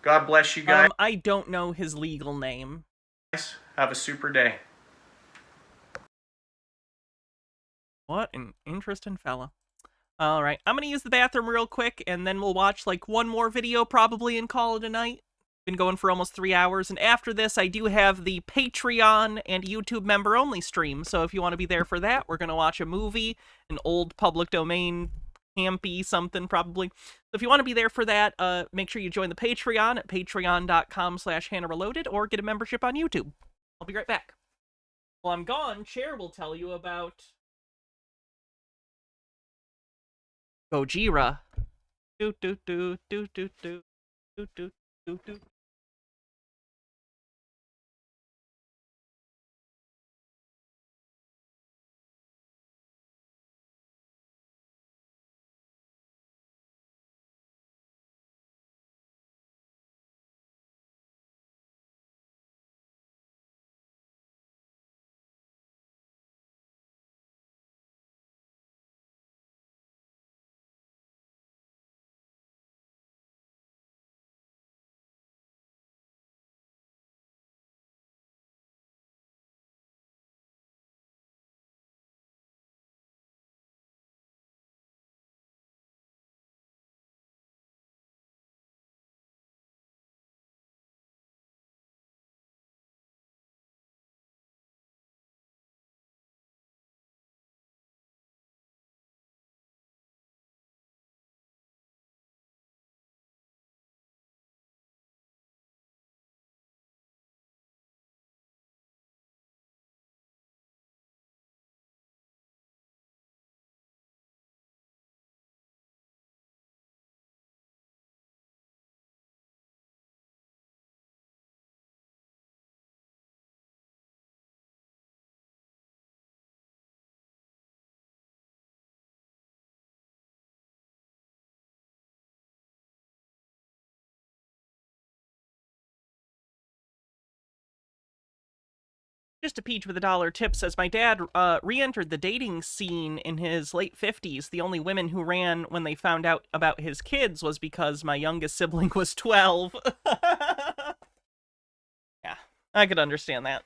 God bless you guys. I don't know his legal name. Have a super day. What an interesting fella. Alright, I'm gonna use the bathroom real quick, and then we'll watch, like, one more video probably and call it a night. Been going for almost 3 hours, and after this, I do have the Patreon and YouTube member-only stream, so if you want to be there for that, we're gonna watch a movie, an old public domain, campy something, probably. So if you want to be there for that, make sure you join the Patreon at patreon.com/HannahReloaded, or get a membership on YouTube. I'll be right back. While I'm gone, Cher will tell you about Gojira. Do do do do do do do do do do. Just a peach with $1 tip says, my dad re-entered the dating scene in his late 50s. The only women who ran when they found out about his kids was because my youngest sibling was 12. Yeah, I could understand that.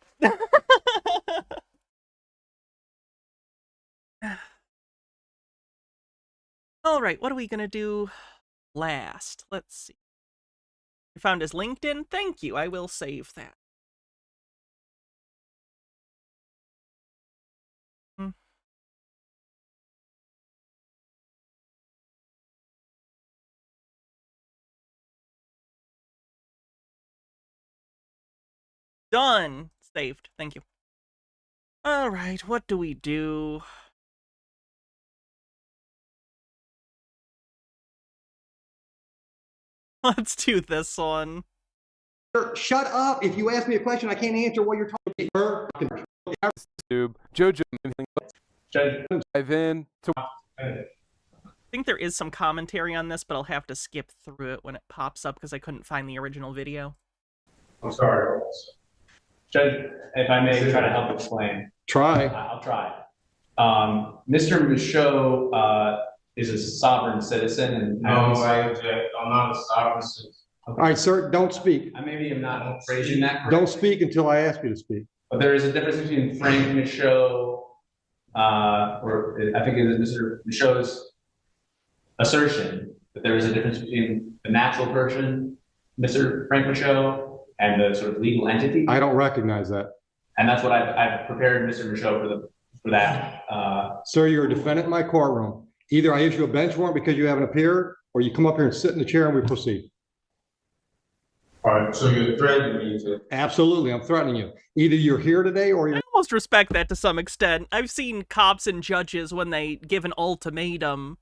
All right, what are we going to do last? Let's see. You found his LinkedIn? Thank you. I will save that. Done. Saved. Thank you. Alright, what do we do? Let's do this one. Shut up. If you ask me a question, I can't answer what you're talking about. Jojo, dive in to... I think there is some commentary on this, but I'll have to skip through it when it pops up because I couldn't find the original video. I'm sorry. Judge, if I may try to help explain. Try. I'll try. Mr. Michaud is a sovereign citizen, and I'm not a sovereign citizen. All right, sir, don't speak. I maybe am not phrasing that correctly. Don't speak until I ask you to speak. But there is a difference between Frank Michaud, or I think it is Mr. Michaud's assertion that there is a difference between the natural person, Mr. Frank Michaud, and the sort of legal entity. I don't recognize that. And that's what I've prepared Mr. Michaud for that. Sir, you're a defendant in my courtroom. Either I issue a bench warrant because you haven't appeared, or you come up here and sit in the chair and we proceed. All right, so you're threatening me to... Absolutely, I'm threatening you. Either you're here today or you're... I almost respect that to some extent. I've seen cops and judges when they give an ultimatum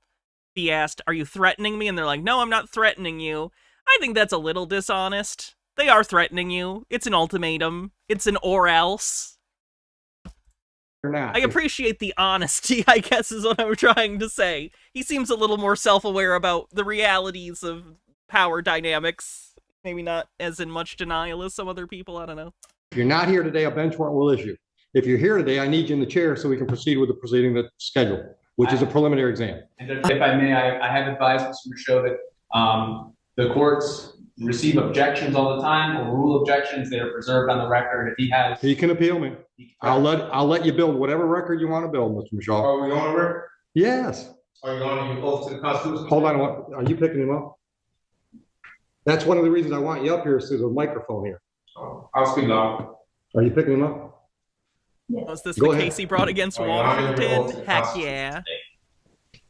he asked, "Are you threatening me?" And they're like, "No, I'm not threatening you." I think that's a little dishonest. They are threatening you. It's an ultimatum. It's an or else. Or not. I appreciate the honesty, I guess is what I'm trying to say. He seems a little more self-aware about the realities of power dynamics. Maybe not as in much denial as some other people, I don't know. If you're not here today, a bench warrant will issue. If you're here today, I need you in the chair so we can proceed with the proceeding that's scheduled, which is a preliminary exam. And if I may, I have advised Mr. Michaud that the courts receive objections all the time, or rule objections that are preserved on the record. If he has, He can appeal me. I'll let you build whatever record you want to build, Mr. Michaud. Are we on a record? Yes. Are you on your oath to the Constitution? Hold on. Are you picking him up? That's one of the reasons I want you up here, is there's a microphone here. I'll speak loud. Are you picking him up? Was this Go the ahead. case he brought against Are you honoring your oath to Washington? the Heck Constitution yeah.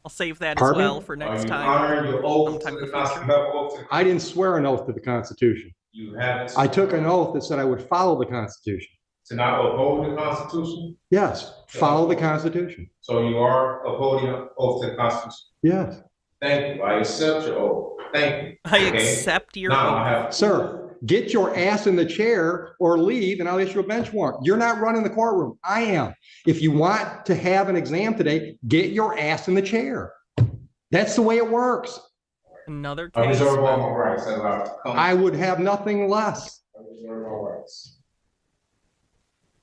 I'll save that Pardon? as well for next Are you time. honoring your oath Sometime to in the the future. Constitution? I didn't swear an oath to the Constitution. You haven't. I took an oath that said I would follow the Constitution. To not uphold the Constitution? Yes, follow the Constitution. So you are upholding an oath to the Constitution? Yes. Thank you. I accept your oath. Thank you. I Okay? accept your Now I oath. have. Sir, get your ass in the chair or leave and I'll issue a bench warrant. You're not running the courtroom. I am. If you want to have an exam today, get your ass in the chair. That's the way it works. Another I case. reserve all my rights. As I come. I would have nothing less. I reserve all rights.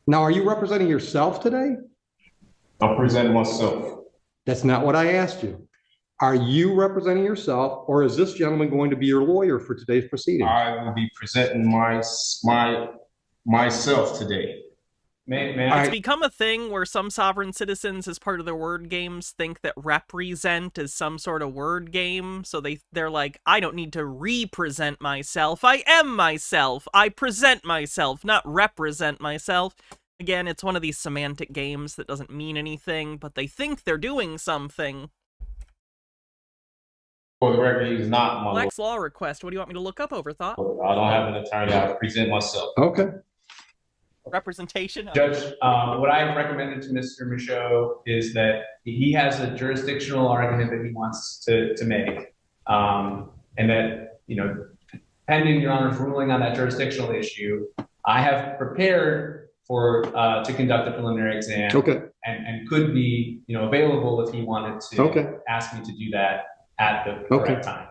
Now, are you representing yourself today? I'm presenting myself. That's not what I asked you. Are you representing yourself, or is this gentleman going to be your lawyer for today's proceeding? I will be presenting myself today. It's become a thing where some sovereign citizens, as part of their word games, think that represent is some sort of word game. So they're like, I don't need to represent myself. I am myself. I present myself, not represent myself. Again, it's one of these semantic games that doesn't mean anything, but they think they're doing something. For the record, he's not my lawyer. Black's Law Request. What do you want me to look up, Overthought? I don't have an attorney. I present myself. Okay. Representation? Judge, what I've recommended to Mr. Michaud is that he has a jurisdictional argument that he wants to make, and that, pending Your Honor's ruling on that jurisdictional issue, I have prepared to conduct a preliminary exam. Okay. And could be, available if he wanted to Okay. ask me to do that at the correct time.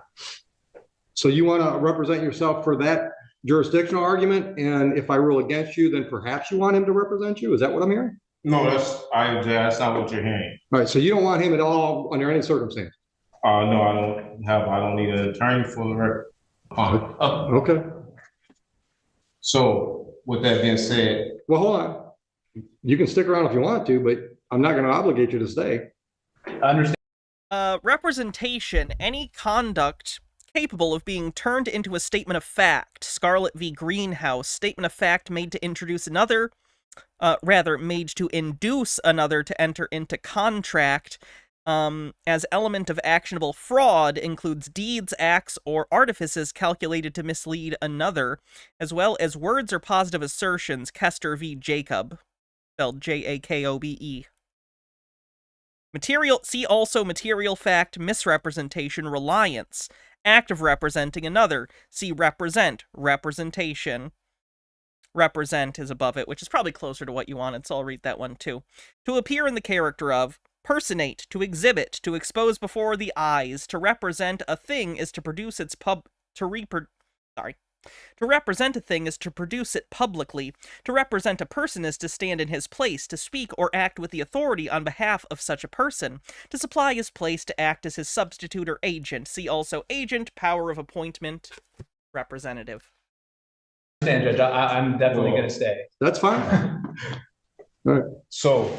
So you want to represent yourself for that jurisdictional argument, and if I rule against you, then perhaps you want him to represent you? Is that what I'm hearing? No, that's not what you're hearing. All right, so you don't want him at all under any circumstance? No, I don't need an attorney for the record. Okay. So with that being said. Well, hold on. You can stick around if you want to, but I'm not going to obligate you to stay. I understand. Representation. Any conduct capable of being turned into a statement of fact. Scarlett v. Greenhouse. Statement of fact made to introduce another, made to induce another to enter into contract, as element of actionable fraud includes deeds, acts, or artifices calculated to mislead another, as well as words or positive assertions. Kester v. Jacob, spelled Jakobe. Material, see also material fact, misrepresentation, reliance. Act of representing another. See represent, representation. Represent is above it, which is probably closer to what you wanted, so I'll read that one too. To appear in the character of. Personate, to exhibit, to expose before the eyes. To represent a thing is to produce its To represent a thing is to produce it publicly. To represent a person is to stand in his place, to speak or act with the authority on behalf of such a person. To supply his place, to act as his substitute or agent. See also agent, power of appointment, representative. Judge, I'm definitely going to stay. That's fine. All right. So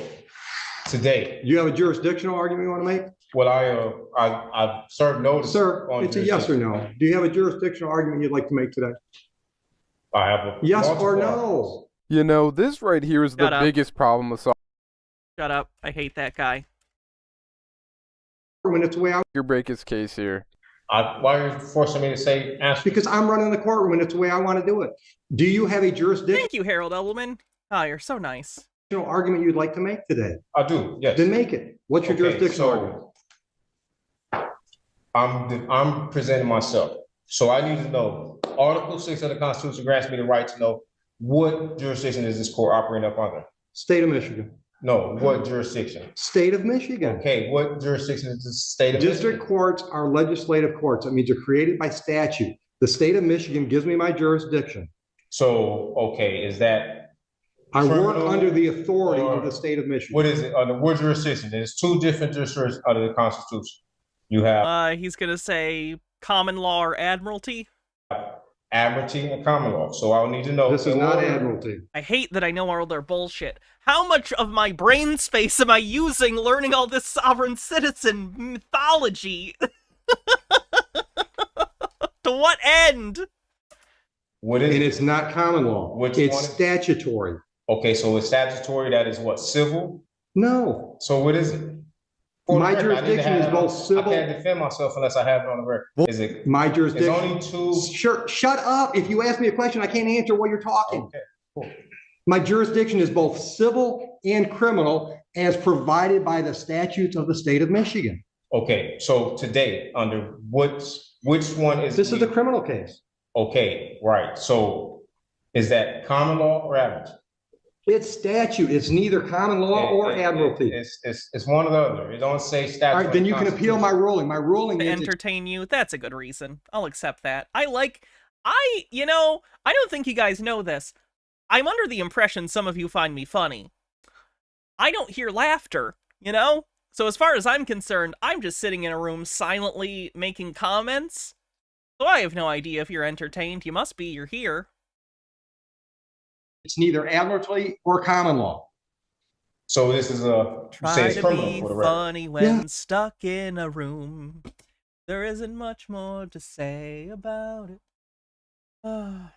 today, you have a jurisdictional argument you want to make? Well, I've served notice. Sir, it's a yes or no. Do you have a jurisdictional argument you'd like to make today? I have a yes or no. You know, this right here is the biggest problem with Shut up. I hate that guy. When it's the way your break his case here. Why are you forcing me to say answer? Because I'm running the courtroom and it's the way I want to do it. Do you have a jurisdiction? Thank you, Harold Elwoman. Oh, you're so nice. Argument you'd like to make today? I do, yes. Then make it. What's your jurisdictional argument? I'm presenting myself. So I need to know, Article 6 of the Constitution grants me the right to know what jurisdiction is this court operating up under? State of Michigan. No, what jurisdiction? State of Michigan. Okay, what jurisdiction is the state of District Michigan? courts are legislative courts. That means they're created by statute. The state of Michigan gives me my jurisdiction. So, okay, is that I work criminal under the authority or of the state of Michigan. What is it? Under what jurisdiction? There's two different jurisdictions under the Constitution. You have He's gonna say common law or admiralty. admiralty and common law. So I'll need to know. This is not admiralty. I hate that I know all their bullshit. How much of my brain space am I using learning all this sovereign citizen mythology? To what end? What is and it? It's not common law. It's statutory. Okay, so it's statutory. That is what, civil? No. So what is it? My jurisdiction is both civil. I can't defend myself unless I have it on the record. Is it? My jurisdiction. It's only two. Sure. Shut up. If you ask me a question, I can't answer while you're talking. Okay, cool. My jurisdiction is both civil and criminal as provided by the statutes of the state of Michigan. Okay, so today, under which one is this? Is a criminal case. Okay, right. So is that common law or admiralty? It's statute. It's neither common law or admiralty. It's one or the other. It don't say statute. All right, then you can appeal my ruling. My ruling to is entertain you. That's a good reason. I'll accept that. I don't think you guys know this. I'm under the impression some of you find me funny. I don't hear laughter, you know? So as far as I'm concerned, I'm just sitting in a room silently making comments. So I have no idea if you're entertained. You must be. You're here. It's neither admiralty or common law. So this is Try to be funny when stuck in a room. There isn't much more to say about it.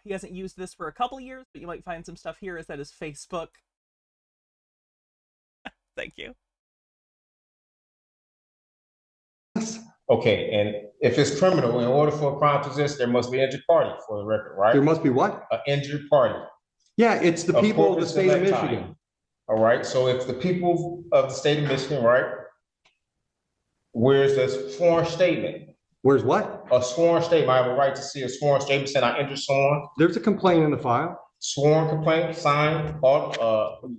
He hasn't used this for a couple years, but you might find some stuff here. Is that his Facebook? Thank you. Okay, and if it's criminal, in order for a crime to exist, there must be an injured party for the record, right? There must be what? An injured party. Yeah, it's the people of the state of Michigan. All right, so if the people of the state of Michigan, right? Where's the sworn statement? Where's what? A sworn statement. I have a right to see a sworn statement saying I injured someone. There's a complaint in the file. Sworn complaint, signed.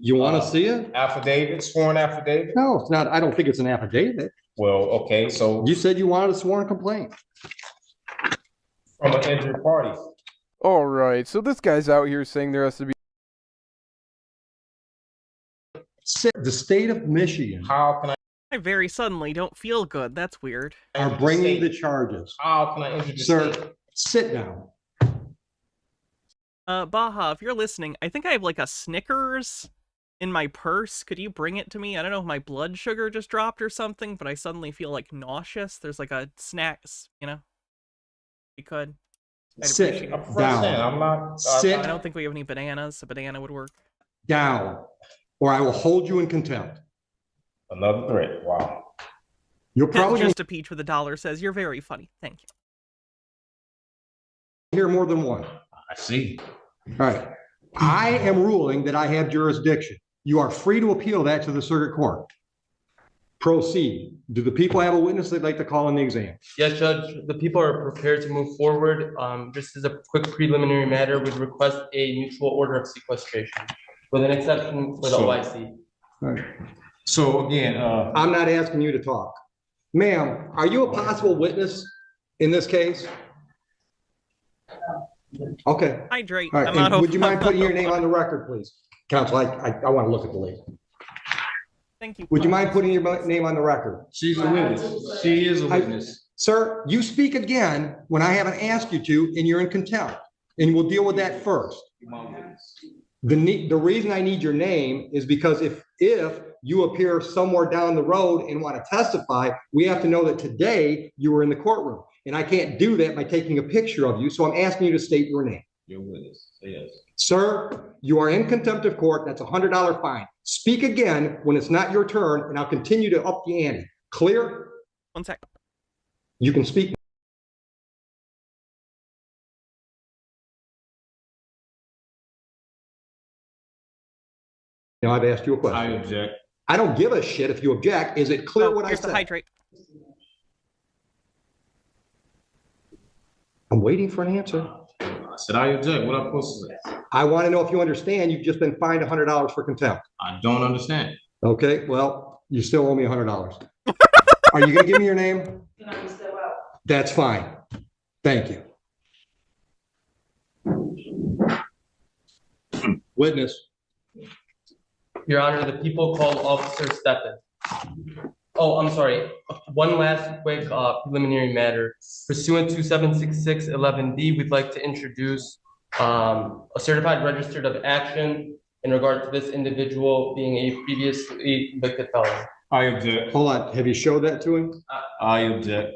You want to see it? Affidavit, sworn affidavit? No, it's not. I don't think it's an affidavit. Well, okay, so. You said you wanted a sworn complaint. From an injured party. All right, so this guy's out here saying there has to be. The state of Michigan. How can I very suddenly don't feel good. That's weird. Are bringing the charges. How can I injure the Sir, state? sit down. Baha, if you're listening, I think I have like a Snickers in my purse. Could you bring it to me? I don't know if my blood sugar just dropped or something, but I suddenly feel like nauseous. There's like a snacks, you know? You could. Sit down. I'm not. Sit. I don't think we have any bananas. A banana would work. Down, or I will hold you in contempt. Another threat. Wow. You'll probably just a peach with $1 says you're very funny. Thank you. Hear more than one. I see. All right. I am ruling that I have jurisdiction. You are free to appeal that to the circuit court. Proceed. Do the people have a witness they'd like to call in the exam? Yes, Judge. The people are prepared to move forward. Just as a quick preliminary matter, we'd request a mutual order of sequestration with an exception for the OIC. All right. So again, I'm not asking you to talk. Ma'am, are you a possible witness in this case? Okay. Hydrate. All right. Would you mind putting your name on the record, please? Counsel, I want to look at the lady. Thank you. Would you mind putting your name on the record? She's a witness. She is a witness. Sir, you speak again when I haven't asked you to, and you're in contempt. And we'll deal with that first. The reason I need your name is because if you appear somewhere down the road and want to testify, we have to know that today you were in the courtroom. And I can't do that by taking a picture of you. So I'm asking you to state your name. Your witness. Yes. Sir, you are in contempt of court. That's a $100 fine. Speak again when it's not your turn, and I'll continue to up the ante. Clear? 1 second. You can speak. Now I've asked you a question. I object. I don't give a shit if you object. Is it clear what I Here's the said? hydrate. I'm waiting for an answer. I said I object. What am I supposed to say? I want to know if you understand you've just been fined $100 for contempt. I don't understand. Okay, well, you still owe me $100. Are you going to give me your name? That's fine. Thank you. Witness. Your Honor, the people called Officer Steppen. Oh, I'm sorry. One last quick preliminary matter. Pursuant to 76611D, we'd like to introduce a certified registered of action in regard to this individual being a previously convicted felon. I object. Hold on. Have you showed that to him? I object.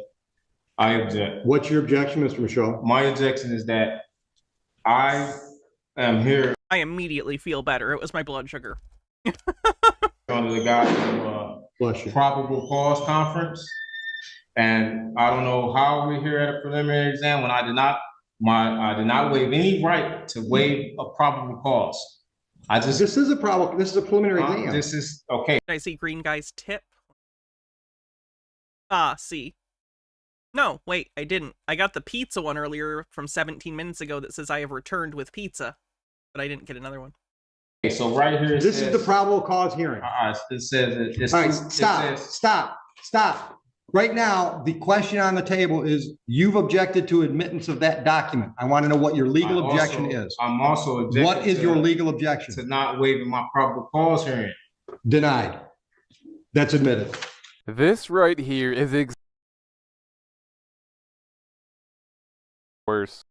I object. What's your objection, Mr. Michaud? My objection is that I am here. I immediately feel better. It was my blood sugar. Under the guise of probable cause conference, and I don't know how we're here at a preliminary exam when I did not waive any right to waive a probable cause. This is a preliminary exam. This is okay. Did I see green guy's tip? See. No, wait, I didn't. I got the pizza one earlier from 17 minutes ago that says I have returned with pizza, but I didn't get another one. Okay, so right here, this is the probable cause hearing. It says it's. All right, stop. Right now, the question on the table is you've objected to admittance of that document. I want to know what your legal objection is. I'm also objecting. What is your legal objection? To not waiving my probable cause hearing. Denied. That's admitted. This right here is worse.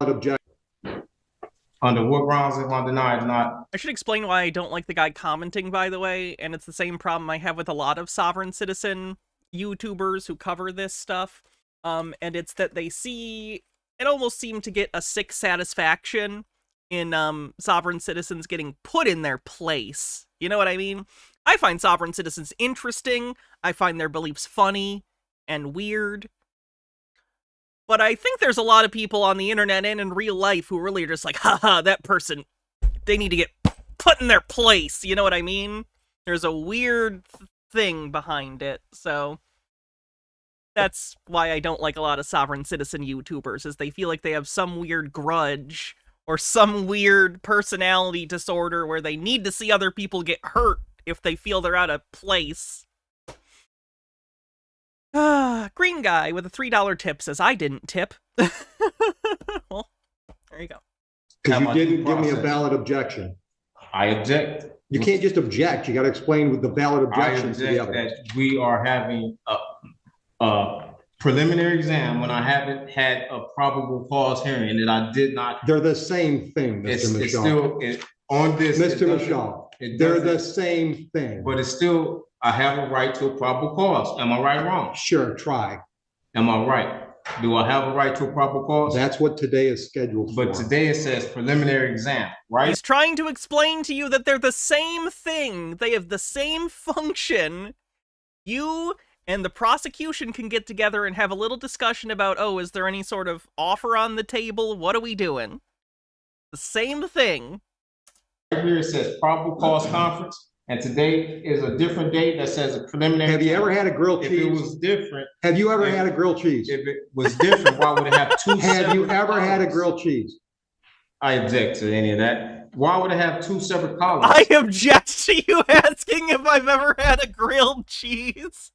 Under what grounds am I denied not? I should explain why I don't like the guy commenting, by the way, and it's the same problem I have with a lot of sovereign citizen YouTubers who cover this stuff, and it's that they almost seem to get a sick satisfaction in sovereign citizens getting put in their place. You know what I mean? I find sovereign citizens interesting, I find their beliefs funny and weird, but I think there's a lot of people on the internet and in real life who really are just like, haha, that person, they need to get put in their place, you know what I mean? There's a weird thing behind it, so that's why I don't like a lot of sovereign citizen YouTubers, is they feel like they have some weird grudge or some weird personality disorder where they need to see other people get hurt if they feel they're out of place. Green guy with a $3 tip says, I didn't tip. Well, there you go. Because you didn't give me a valid objection. I object. You can't just object. You got to explain with the valid objection to the evidence. That we are having a preliminary exam when I haven't had a probable cause hearing that I did not. They're the same thing, Mr. Michaud. On this, Mr. Michaud, they're the same thing. But it's still, I have a right to a probable cause. Am I right or wrong? Sure, try. Am I right? Do I have a right to a probable cause? That's what today is scheduled for. But today it says preliminary exam, right? He's trying to explain to you that they're the same thing. They have the same function. You and the prosecution can get together and have a little discussion about, oh, is there any sort of offer on the table? What are we doing? The same thing. Right here it says probable cause conference, and today is a different date that says a preliminary. Have you ever had a grilled cheese? If it was different. Have you ever had a grilled cheese? If it was different, why would it have two separate Have you ever had a grilled cheese? I object to any of that. Why would it have two separate columns? I object to you asking if I've ever had a grilled cheese.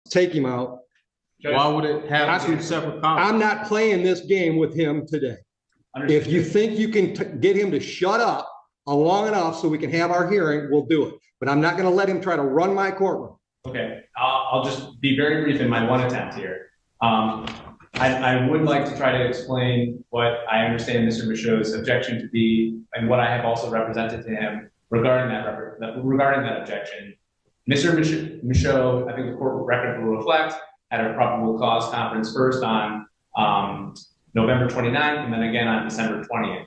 Take him out. Why would it have two separate columns? I'm not playing this game with him today. If you think you can get him to shut up long enough so we can have our hearing, we'll do it. But I'm not going to let him try to run my courtroom. Okay, I'll just be very brief in my one attempt here. I would like to try to explain what I understand Mr. Michaud's objection to be, and what I have also represented to him regarding that objection. Mr. Michaud, I think the court record will reflect, had a probable cause conference first on November 29th and then again on December 20th.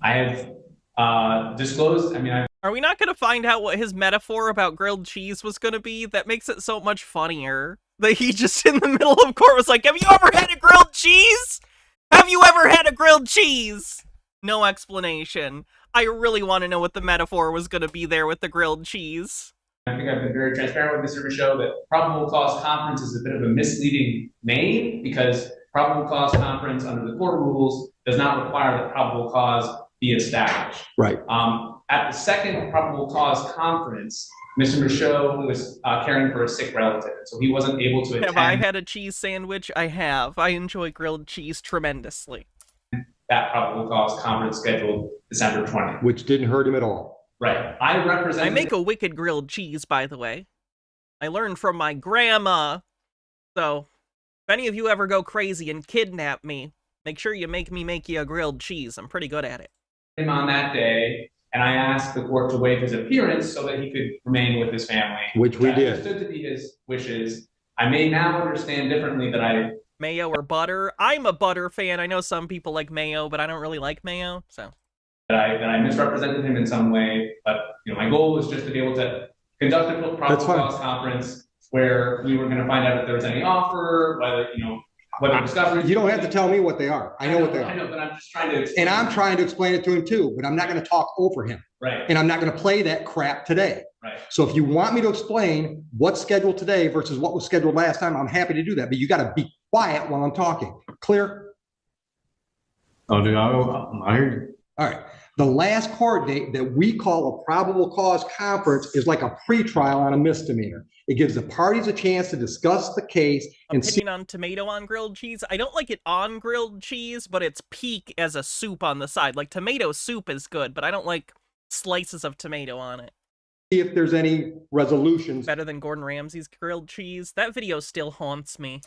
I have disclosed, Are we not going to find out what his metaphor about grilled cheese was going to be? That makes it so much funnier. That he just in the middle of court was like, have you ever had a grilled cheese? Have you ever had a grilled cheese? No explanation. I really want to know what the metaphor was going to be there with the grilled cheese. I think I've been very transparent with Mr. Michaud that probable cause conference is a bit of a misleading name because probable cause conference under the court rules does not require that probable cause be established. Right. At the second probable cause conference, Mr. Michaud was caring for a sick relative, so he wasn't able to attend. Have I had a cheese sandwich? I have. I enjoy grilled cheese tremendously. That probable cause conference scheduled December 20th. Which didn't hurt him at all. Right. I make a wicked grilled cheese, by the way. I learned from my grandma. So, if any of you ever go crazy and kidnap me, make sure you make me make you a grilled cheese. I'm pretty good at it. Him on that day, and I asked the court to waive his appearance so that he could remain with his family. Which we did. Understood to be his wishes. I may now understand differently that I... Mayo or butter? I'm a butter fan. I know some people like mayo, but I don't really like mayo, so... That I misrepresented him in some way, but my goal was just to be able to conduct a probable cause conference where we were going to find out if there was any offer, whether discovery. You don't have to tell me what they are. I know what they are. I know, but I'm just trying to explain. And I'm trying to explain it to him too, but I'm not going to talk over him. Right. And I'm not going to play that crap today. Right. So if you want me to explain what's scheduled today versus what was scheduled last time, I'm happy to do that. But you got to be quiet while I'm talking. Clear? Oh, dude, I hear you. All right. The last court date that we call a probable cause conference is like a pretrial on a misdemeanor. It gives the parties a chance to discuss the case and Opinion on tomato on grilled cheese? I don't like it on grilled cheese, but it's peak as a soup on the side. Like, tomato soup is good, but I don't like slices of tomato on it. See if there's any resolutions. Better than Gordon Ramsay's grilled cheese? That video still haunts me.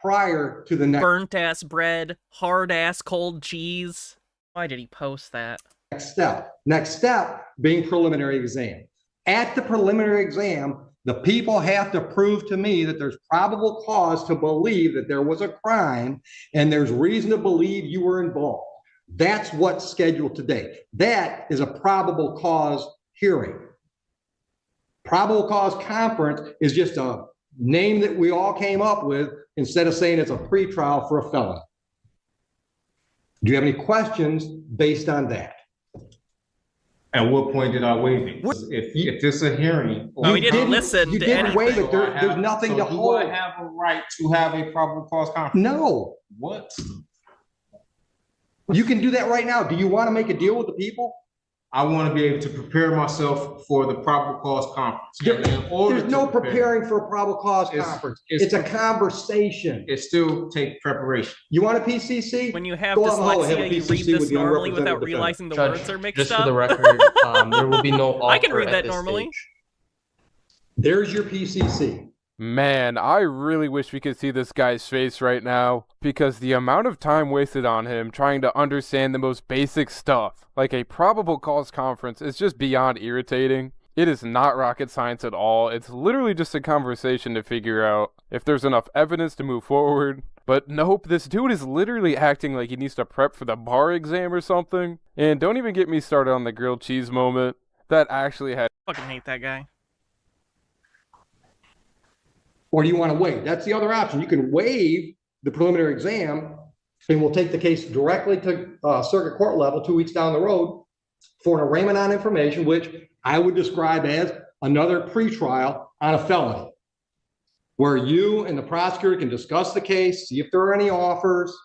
Prior to the next... Burnt-ass bread, hard-ass cold cheese. Why did he post that? Next step being preliminary exam. At the preliminary exam, the people have to prove to me that there's probable cause to believe that there was a crime and there's reason to believe you were involved. That's what's scheduled today. That is a probable cause hearing. Probable cause conference is just a name that we all came up with instead of saying it's a pretrial for a felony. Do you have any questions based on that? At what point did I waive it? If it's a hearing, we didn't listen. You didn't waive it. There's nothing to hold. Do I have a right to have a probable cause conference? No. What? You can do that right now. Do you want to make a deal with the people? I want to be able to prepare myself for the probable cause conference. There's no preparing for a probable cause conference. It's a conversation. It still takes preparation. You want a PCC? When you have dyslexia, you read this normally without realizing the words are mixed up. Just for the record, there will be no offer I can read that at this normally. stage. There's your PCC. Man, I really wish we could see this guy's face right now, because the amount of time wasted on him trying to understand the most basic stuff, like a probable cause conference, is just beyond irritating. It is not rocket science at all. It's literally just a conversation to figure out if there's enough evidence to move forward. But nope, this dude is literally acting like he needs to prep for the bar exam or something. And don't even get me started on the grilled cheese moment. That actually had... Fucking hate that guy. Or do you want to waive? That's the other option. You can waive the preliminary exam and we'll take the case directly to circuit court level 2 weeks down the road for an arraignment on information, which I would describe as another pretrial on a felony, where you and the prosecutor can discuss the case, see if there are any offers.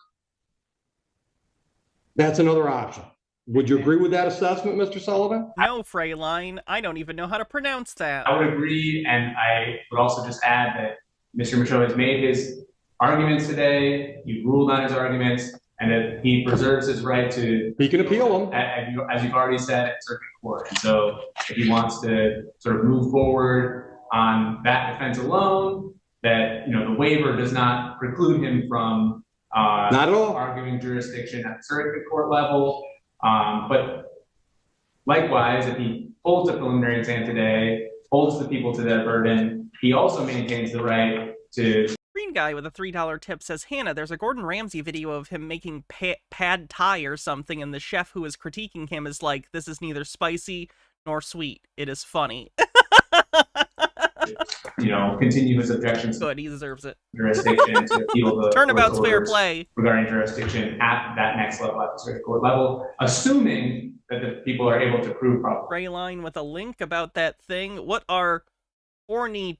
That's another option. Would you agree with that assessment, Mr. Sullivan? No, Freyline. I don't even know how to pronounce that. I would agree, and I would also just add that Mr. Michaud has made his arguments today, he ruled on his arguments, and that he preserves his right to... He can appeal them. As you've already said, at circuit court. And so if he wants to sort of move forward on that defense alone, that the waiver does not preclude him from not at all arguing jurisdiction at the circuit court level. But likewise, if he holds a preliminary exam today, holds the people to that burden, he also maintains the right to... Green guy with a $3 tip says, Hannah, there's a Gordon Ramsay video of him making pad thai or something, and the chef who is critiquing him is like, this is neither spicy nor sweet. It is funny. Continue his objections. Good, he deserves it. Jurisdiction to appeal the turnabout's fair play regarding jurisdiction at that next level, at the circuit court level, assuming that the people are able to prove probable. Gray line with a link about that thing. What are cornichins?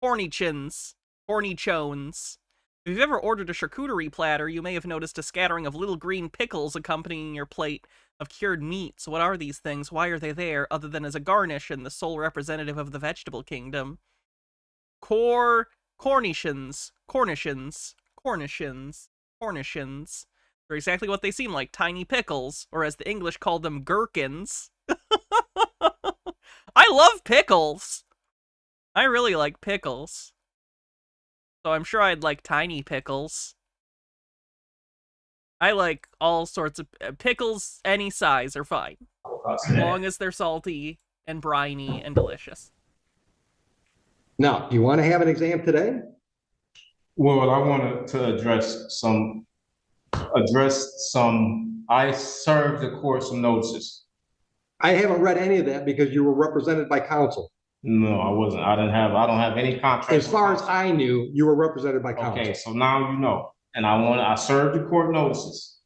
Cornichones. If you've ever ordered a charcuterie platter, you may have noticed a scattering of little green pickles accompanying your plate of cured meats. What are these things? Why are they there, other than as a garnish and the sole representative of the vegetable kingdom? Cornichons. They're exactly what they seem like, tiny pickles, or as the English call them, gherkins. I love pickles! I really like pickles. So I'm sure I'd like tiny pickles. I like all sorts of pickles, any size are fine. As long as they're salty and briny and delicious. Now, do you want to have an exam today? Well, I wanted to address some, I served the court some notices. I haven't read any of that because you were represented by counsel. No, I wasn't. I don't have any contract. As far as I knew, you were represented by counsel. Okay, so now you know. And I served the court notices.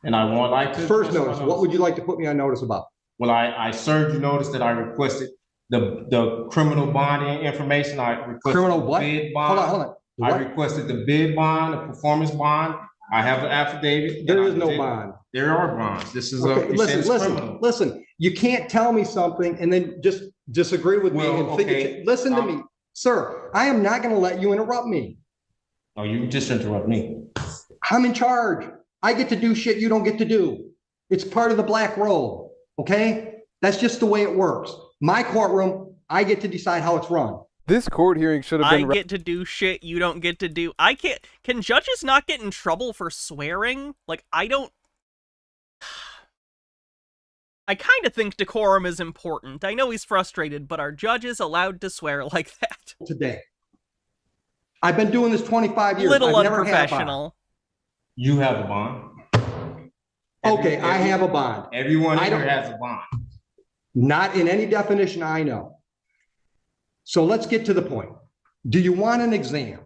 And I would like to. First notice, what would you like to put me on notice about? Well, I served you notice that I requested the criminal bonding information. I requested criminal what? Bid bond. Hold on. I requested the bid bond, the performance bond. I have an affidavit. There is no bond. There are bonds. This is okay, listen. You can't tell me something and then just disagree with me and think. Listen to me, sir. I am not going to let you interrupt me. Oh, you just interrupt me. I'm in charge. I get to do shit you don't get to do. It's part of the black robe. Okay, that's just the way it works. My courtroom. I get to decide how it's run. This court hearing should have been. I get to do shit you don't get to do. I can't. Can judges not get in trouble for swearing? Like, I don't. I kind of think decorum is important. I know he's frustrated, but are judges allowed to swear like that? Today. I've been doing this 25 years. Little I've never unprofessional. You have a bond. I have a bond. Everyone here has a bond. Not in any definition I know. So let's get to the point. Do you want an exam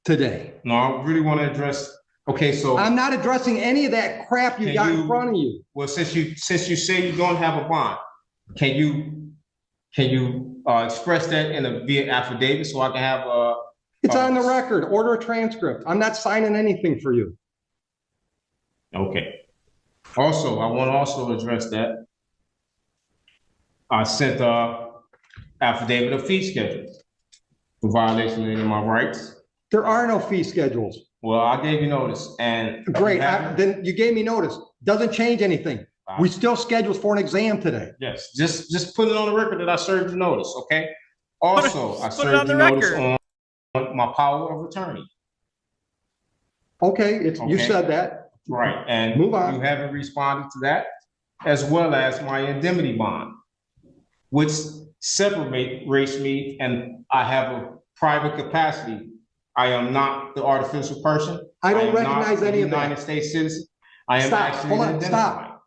today? No, I really want to address. Okay, so I'm not addressing any of that crap you got in front of you. Well, since you say you don't have a bond, can you express that in a via affidavit so I can have a? It's on the record. Order a transcript. I'm not signing anything for you. Okay. Also, I want to also address that. I sent affidavit of fee schedules for violation of any of my rights. There are no fee schedules. Well, I gave you notice, and great. Then you gave me notice. Doesn't change anything. We still scheduled for an exam today. Yes, just put it on the record that I served you notice. Okay. Also, I served you notice on my power of attorney. Okay, you said that. Right, and move on. You haven't responded to that, as well as my indemnity bond, which separates me, and I have a private capacity. I am not the artificial person. I don't recognize any of that. United States citizen. I am actually identified. Stop.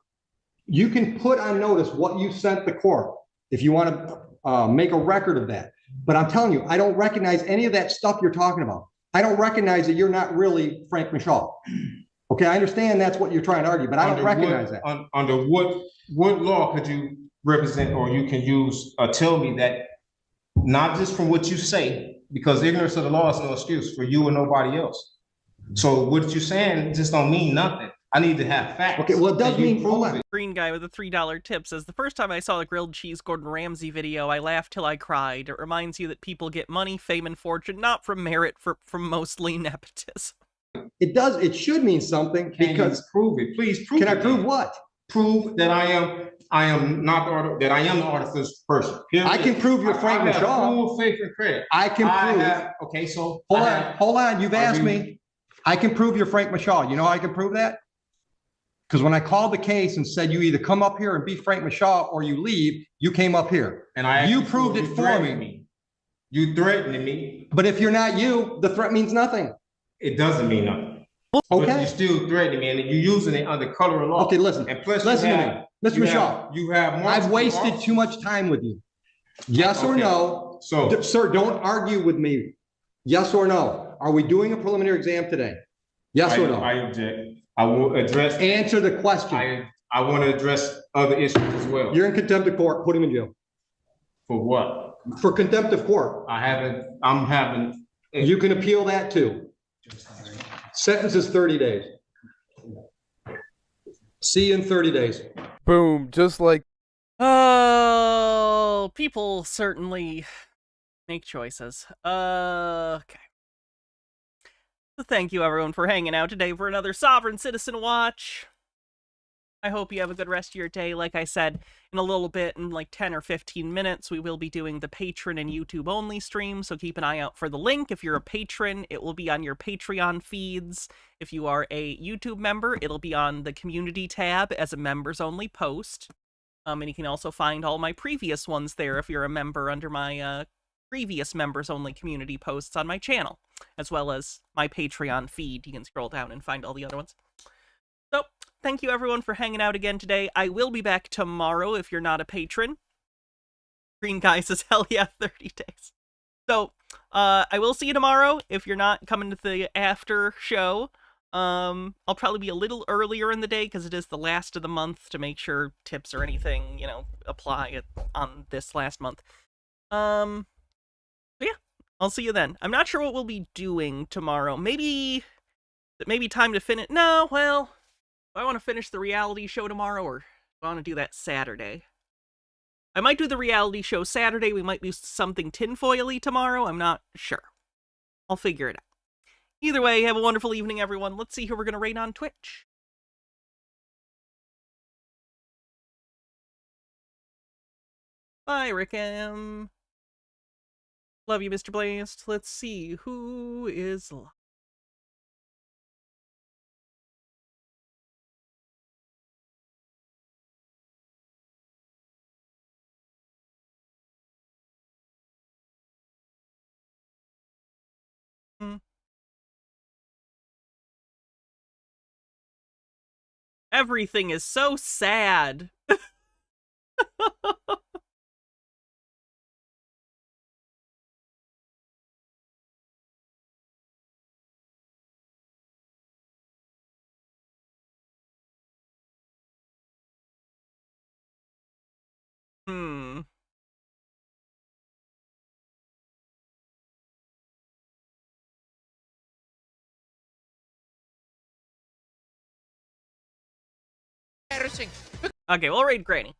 You can put on notice what you sent the court if you want to make a record of that. But I'm telling you, I don't recognize any of that stuff you're talking about. I don't recognize that you're not really Frank Michaud. Okay, I understand that's what you're trying to argue, but I don't recognize that. Under what law could you represent, or you can use, tell me that, not just from what you say, because ignorance of the law is no excuse for you and nobody else. So what you're saying just don't mean nothing. I need to have facts. Okay, well, it does mean Green guy with a $3 tip says, the first time I saw the grilled cheese Gordon Ramsay video, I laughed till I cried. It reminds you that people get money, fame, and fortune, not from merit, from mostly nepotism. It does. It should mean something because prove it. Please prove it. Can I prove what? Prove that I am not the artificial person. I can prove you're Frank Michaud. I have full faith and credit. I can prove. Okay, so hold on. You've asked me. I can prove you're Frank Michaud. You know how I can prove that? Because when I called the case and said you either come up here and be Frank Michaud or you leave, you came up here. And you proved it for me. You threatened me. But if you're not you, the threat means nothing. It doesn't mean nothing. Okay. But you still threatening me, and you're using it under color of law. Okay, listen. And plus, listen to me, Mr. Michaud. You have. I've wasted too much time with you. Yes or no? So, sir, don't argue with me. Yes or no? Are we doing a preliminary exam today? Yes or no? I object. I will address. Answer the question. I want to address other issues as well. You're in contempt of court. Put him in jail. For what? For contempt of court. I'm having. You can appeal that too. Sentence is 30 days. See you in 30 days. Boom, just like. Oh, people certainly make choices. Okay. So thank you everyone for hanging out today for another Sovereign Citizen Watch. I hope you have a good rest of your day. Like I said, in a little bit, in like 10 or 15 minutes, we will be doing the Patreon and YouTube only stream, so keep an eye out for the link. If you're a patron, it will be on your Patreon feeds. If you are a YouTube member, it'll be on the community tab as a members only post. And you can also find all my previous ones there if you're a member under my previous members only community posts on my channel, as well as my Patreon feed. You can scroll down and find all the other ones. So, thank you everyone for hanging out again today. I will be back tomorrow if you're not a patron. Green Guy says, hell yeah, 30 days. So, I will see you tomorrow if you're not coming to the after show. I'll probably be a little earlier in the day because it is the last of the month to make sure tips or anything, you know, apply on this last month. But yeah, I'll see you then. I'm not sure what we'll be doing tomorrow. Maybe time to finish. No, well, do I want to finish the reality show tomorrow, or do I want to do that Saturday? I might do the reality show Saturday. We might do something tinfoily tomorrow. I'm not sure. I'll figure it out. Either way, have a wonderful evening, everyone. Let's see who we're going to rate on Twitch. Bye, Rick M. Love you, Mr. Blast. Let's see who is live. Everything is so sad. Okay, we'll raid Granny.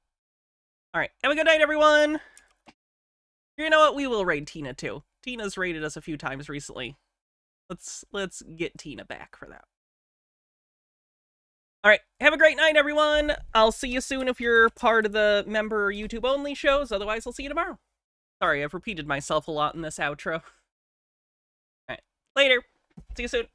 Alright, have a good night, everyone! You know what? We will raid Tina, too. Tina's raided us a few times recently. Let's get Tina back for that. Alright, have a great night, everyone! I'll see you soon if you're part of the member YouTube-only shows. Otherwise, I'll see you tomorrow. Sorry, I've repeated myself a lot in this outro. Alright, later! See you soon!